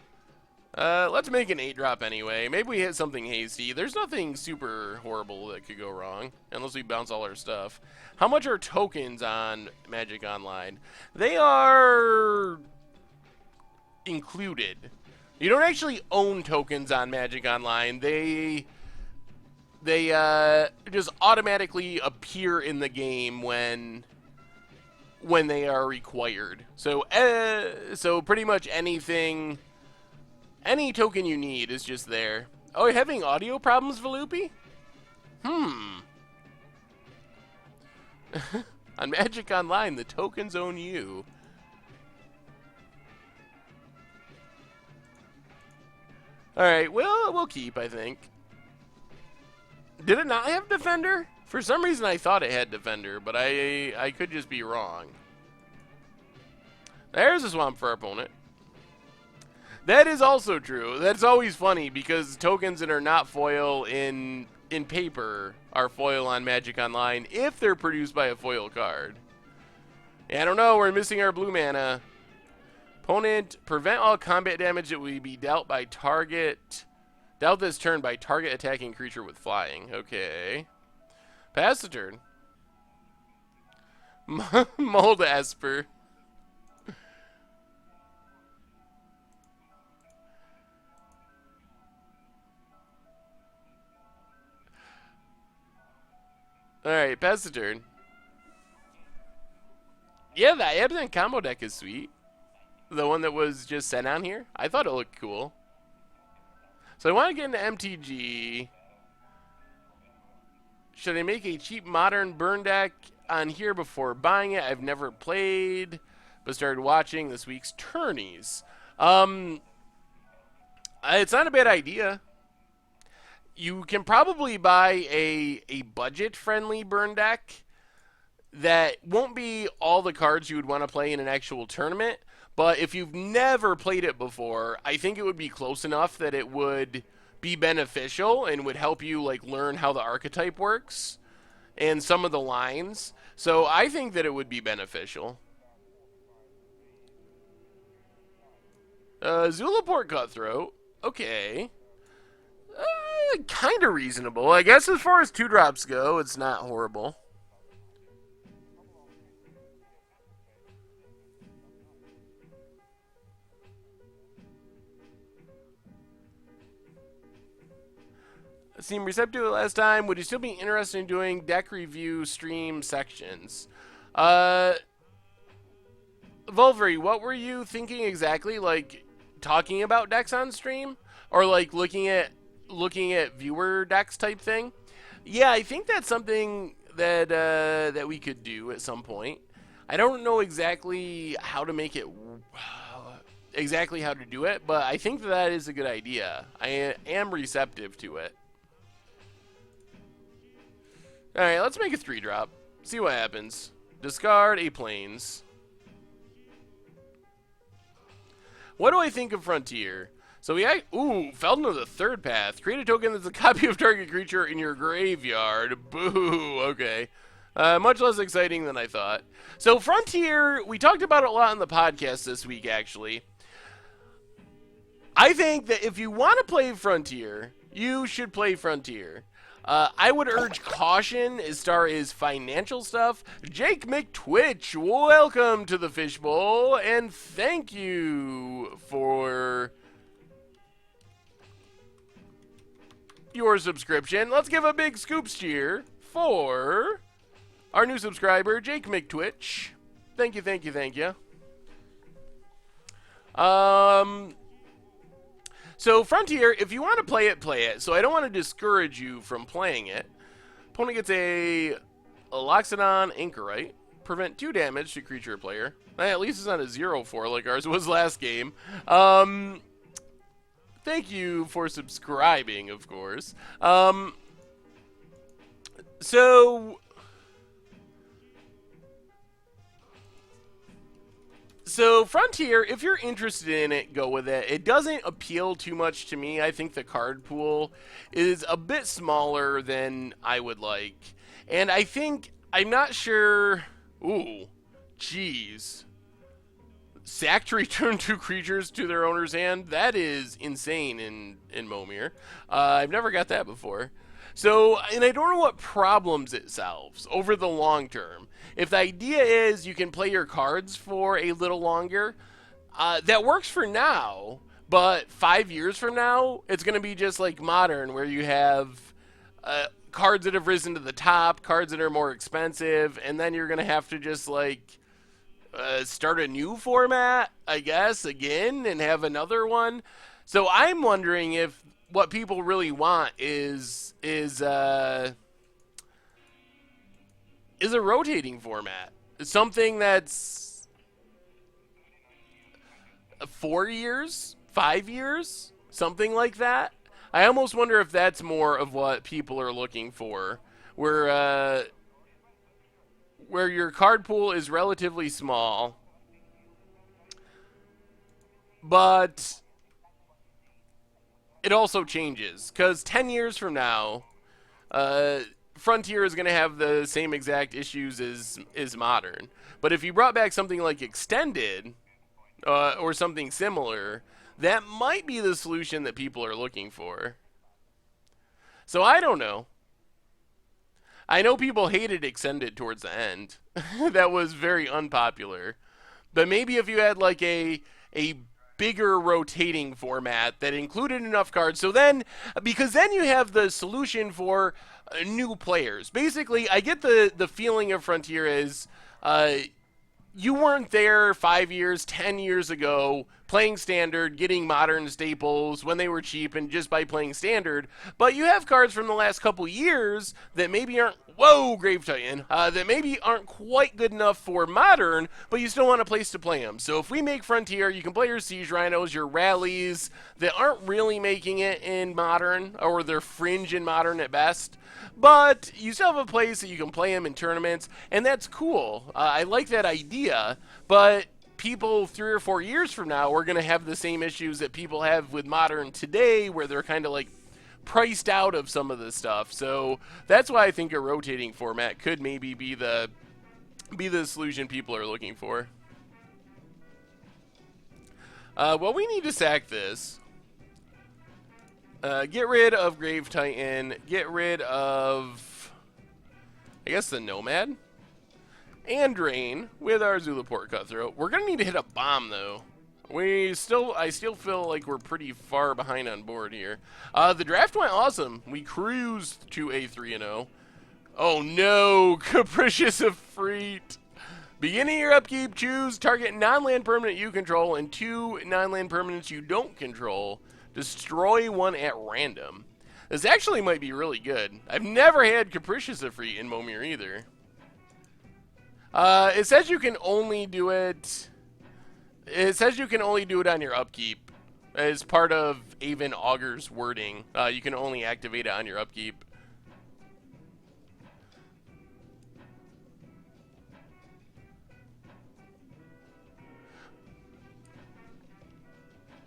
A: Let's make an 8-drop anyway. Maybe we hit something hasty. There's nothing super horrible that could go wrong, unless we bounce all our stuff. How much are tokens on Magic Online? They are included. You don't actually own tokens on Magic Online. They just automatically appear in the game when they are required. So pretty much anything... Any token you need is just there. Oh, you're having audio problems, Veloopy? On Magic Online, the tokens own you. Alright, we'll keep, I think. Did it not have Defender? For some reason, I thought it had Defender, but I could just be wrong. There's a Swamp for our opponent. That is also true. That's always funny because tokens that are not foil in paper are foil on Magic Online if they're produced by a foil card. I don't know. We're missing our blue mana. Opponent, prevent all combat damage that will be dealt by target. Dealt this turn by target attacking creature with flying. Okay. Pass the turn. Mold Esper. Alright, pass the turn. Yeah, the Absent combo deck is sweet. The one that was just sent on here. I thought it looked cool. So I want to get into MTG. Should I make a cheap modern burn deck on here before buying it? I've never played, but started watching this week's tourneys. It's not a bad idea. You can probably buy a budget-friendly burn deck that won't be all the cards you would want to play in an actual tournament, but if you've never played it before, I think it would be close enough that it would be beneficial and would help you like learn how the archetype works and some of the lines. So I think that it would be beneficial. Zulaport Cutthroat. Okay. Kind of reasonable. I guess as far as 2-drops go, it's not horrible. Seemed receptive last time. Would you still be interested in doing deck review stream sections? Volvery, what were you thinking exactly? Like talking about decks on stream, or like looking at viewer decks type thing? Yeah, I think that's something that that we could do at some point. I don't know exactly how to make it, exactly how to do it, but I think that is a good idea. I am receptive to it. All right, let's make a 3-drop. See what happens. Discard a Plains. What do I think of Frontier? So we fell into the third path. Create a token that's a copy of target creature in your graveyard. Boo. Okay. Much less exciting than I thought. So Frontier, we talked about it a lot on the podcast this week, actually. I think that if you want to play Frontier, you should play Frontier. I would urge caution as far as financial stuff. Jake McTwitch, welcome to the Fishbowl, and thank you for your subscription. Let's give a big scoops cheer for our new subscriber, Jake McTwitch. Thank you, thank you, thank you. So Frontier, if you want to play it, play it. So I don't want to discourage you from playing it. Opponent gets a Loxodon Anchorite. Prevent 2 damage to creature or player. At least it's not a 0-4 like ours was last game. Thank you for subscribing, of course. So Frontier, if you're interested in it, go with it. It doesn't appeal too much to me. I think the card pool is a bit smaller than I would like. And I think, I'm not sure... Ooh, jeez. Sack to return 2 creatures to their owner's hand? That is insane in Momir. I've never got that before. So, and I don't know what problems it solves over the long term. If the idea is you can play your cards for a little longer, that works for now, but 5 years from now, it's going to be just like Modern, where you have cards that have risen to the top, cards that are more expensive, and then you're going to have to just like start a new format, I guess, again, and have another one. So I'm wondering if what people really want is a rotating format, something that's 4 years, 5 years, something like that. I almost wonder if that's more of what people are looking for, where where your card pool is relatively small, but it also changes because 10 years from now, uh, Frontier is going to have the same exact issues as Modern. But if you brought back something like Extended or something similar, that might be the solution that people are looking for. So I don't know. I know people hated Extended towards the end. That was very unpopular. But maybe if you had like a bigger rotating format that included enough cards, so then because then you have the solution for new players. Basically, I get the feeling of Frontier is you weren't there 5 years, 10 years ago playing Standard, getting Modern staples when they were cheap and just by playing Standard, but you have cards from the last couple years that maybe aren't, whoa, Grave Titan, that maybe aren't quite good enough for Modern, but you still want a place to play them. So if we make Frontier, you can play your Siege Rhinos, your Rallies that aren't really making it in Modern, or they're fringe in Modern at best, but you still have a place that you can play them in tournaments, and that's cool. I like that idea, but people 3 or 4 years from now are going to have the same issues that people have with Modern today, where they're kind of like priced out of some of the stuff. So that's why I think a rotating format could maybe be the solution people are looking for. Well, we need to sack this. Get rid of Grave Titan. Get rid of, I guess, the Nomad. And Drain with our Zulaport Cutthroat. We're going to need to hit a bomb, though. I still feel like we're pretty far behind on board here. The draft went awesome. We cruised to a 3-0. Oh, no. Capricious Efreet. Beginning your upkeep, choose target non-land permanent you control and 2 non-land permanents you don't control. Destroy 1 at random. This actually might be really good. I've never had Capricious Efreet in Momir either. It says you can only do it. It says you can only do it on your upkeep. As part of Avon Augur's wording, you can only activate it on your upkeep.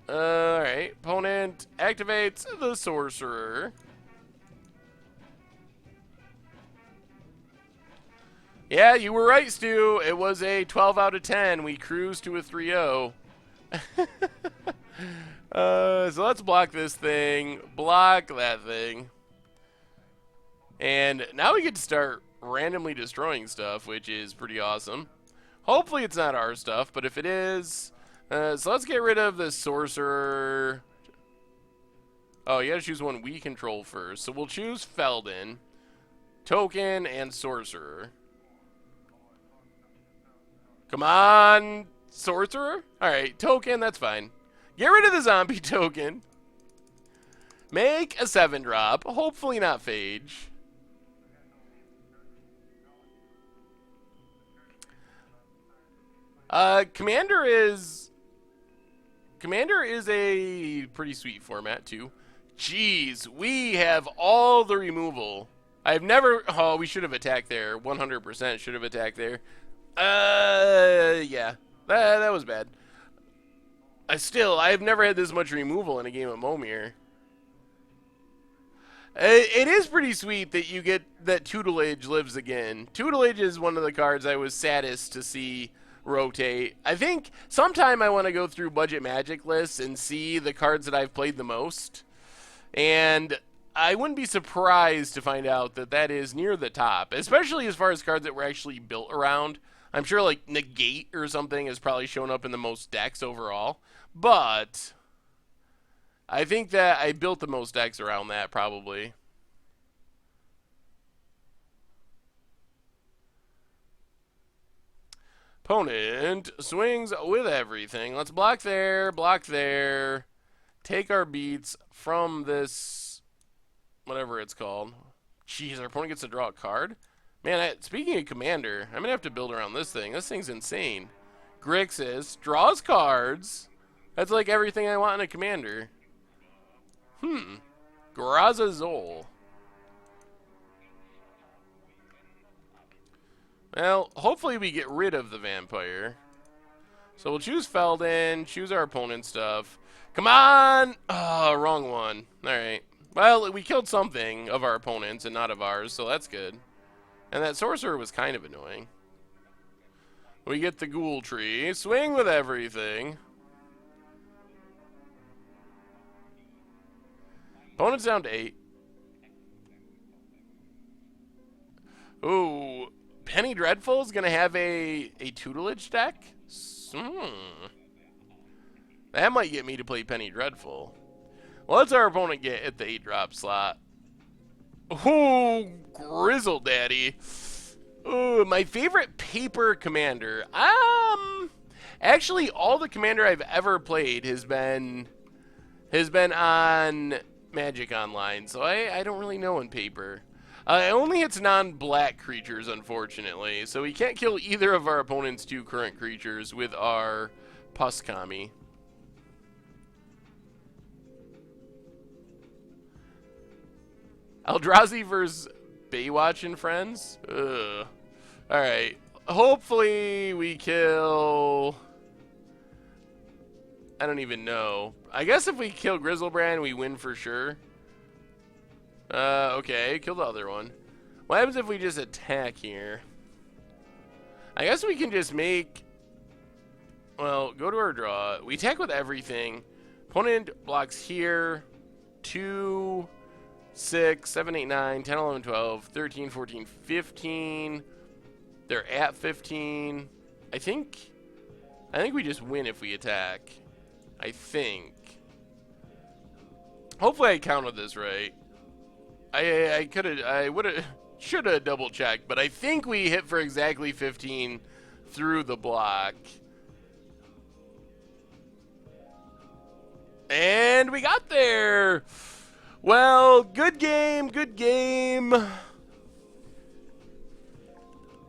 A: Alright, opponent activates the Sorcerer. Yeah, you were right, Stu. It was a 12 out of 10. We cruised to a 3-0. So let's block this thing, block that thing. And now we get to start randomly destroying stuff, which is pretty awesome. Hopefully it's not our stuff, but if it is... so let's get rid of the Sorcerer. Oh, you gotta choose one we control first. So we'll choose Feldon, Token, and Sorcerer. Come on, Sorcerer? Alright, Token, that's fine. Get rid of the zombie token. Make a 7-drop. Hopefully not Phage. Commander is a pretty sweet format too. Jeez, we have all the removal. I've never. Oh, we should have attacked there. 100% should have attacked there. Yeah, that was bad. I've never had this much removal in a game of Momir. It is pretty sweet that you get that Tutelage lives again. Tutelage is one of the cards I was saddest to see rotate. I think sometime I want to go through Budget Magic lists and see the cards that I've played the most. And I wouldn't be surprised to find out that that is near the top, especially as far as cards that were actually built around. I'm sure like Negate or something has probably shown up in the most decks overall. But I think that I built the most decks around that probably. Opponent swings with everything. Let's block there, block there. Take our beats from this, whatever it's called. Jeez, our opponent gets to draw a card? Man, speaking of Commander, I'm going to have to build around this thing. This thing's insane. Grixis draws cards. That's like everything I want in a Commander. Grazazol. Well, hopefully we get rid of the vampire. So we'll choose Felden, choose our opponent stuff. Come on! Oh, wrong one. Alright. Well, we killed something of our opponents and not of ours, so that's good. And that sorcerer was kind of annoying. We get the ghoul tree. Swing with everything. Opponent's down to 8. Ooh. Penny Dreadful is going to have a tutelage deck? That might get me to play Penny Dreadful. What's our opponent get at the 8-drop slot? Ooh, Grizzle Daddy. Ooh, my favorite paper commander. Actually, all the commander I've ever played has been on Magic Online, so I don't really know in paper. It only hits non-black creatures, unfortunately, so we can't kill either of our opponent's 2 current creatures with our Puskami. Eldrazi versus Baywatch and Friends? Ugh. Alright. Hopefully we kill... I don't even know. I guess if we kill Grizzlebrand, we win for sure. Okay. Kill the other one. What happens if we just attack here? I guess we can just make... Well, go to our draw. We attack with everything. Opponent blocks here. 2... 6, 7, 8, 9, 10, 11, 12, 13, 14, 15. They're at 15. I think we just win if we attack. I think. Hopefully I counted this right. I should have double checked, but I think we hit for exactly 15 through the block. And we got there. Well, good game, good game.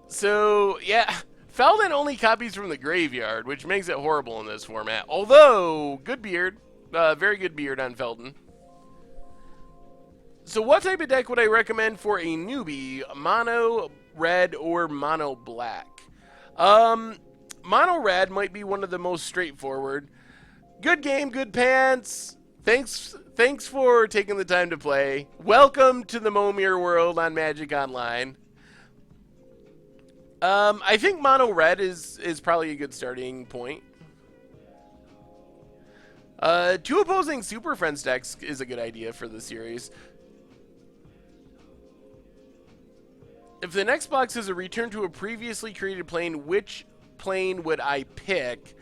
A: So, yeah, Felden only copies from the graveyard, which makes it horrible in this format. Although, good beard. Very good beard on Felden. So what type of deck would I recommend for a newbie? Mono red or mono black? Mono red might be one of the most straightforward. Good game, good pants. Thanks for taking the time to play. Welcome to the Momir world on Magic Online. I think mono red is probably a good starting point. 2 opposing Super Friends decks is a good idea for the series. If the next box is a return to a previously created plane, which plane would I pick?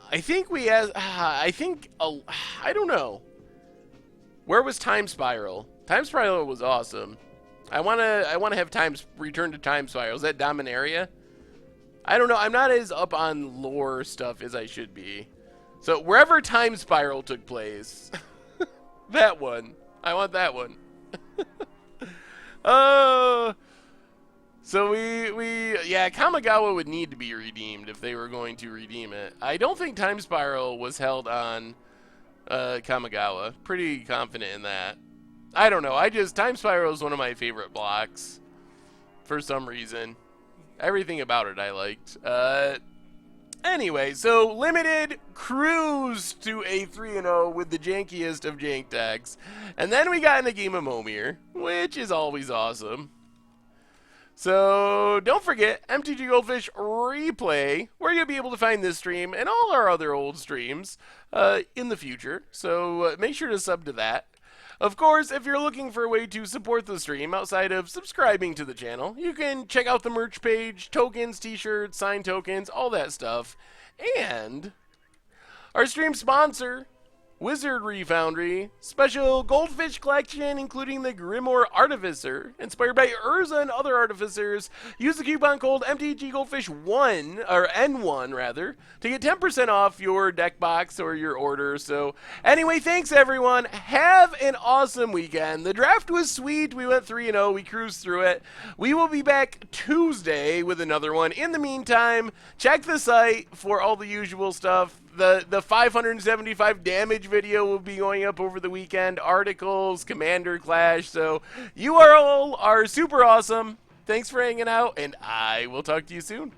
A: I think we have. I don't know. Where was Time Spiral? Time Spiral was awesome. I wanna have return to Time Spiral. Is that Dominaria? I don't know. I'm not as up on lore stuff as I should be. So wherever Time Spiral took place, that one. I want that one. So yeah, Kamigawa would need to be redeemed if they were going to redeem it. I don't think Time Spiral was held on Kamigawa. Pretty confident in that. I don't know. Time Spiral is one of my favorite blocks for some reason. Everything about it I liked. Anyway, so limited cruise to a 3-0 with the jankiest of jank decks. And then we got in a game of Momir, which is always awesome. So don't forget MTG Goldfish Replay, where you'll be able to find this stream and all our other old streams in the future. So make sure to sub to that. Of course, if you're looking for a way to support the stream outside of subscribing to the channel, you can check out the merch page, tokens, t-shirts, signed tokens, all that stuff. And our stream sponsor, Wizardry Foundry, special Goldfish collection including the Grimoire Artificer, inspired by Urza and other artificers. Use the coupon code MTGGoldfish1, or N1 rather, to get 10% off your deck box or your order. So anyway, thanks everyone. Have an awesome weekend. The draft was sweet. We went 3-0. We cruised through it. We will be back Tuesday with another one. In the meantime, check the site for all the usual stuff. The 575 damage video will be going up over the weekend. Articles, Commander Clash. So you are all are super awesome. Thanks for hanging out, and I will talk to you soon.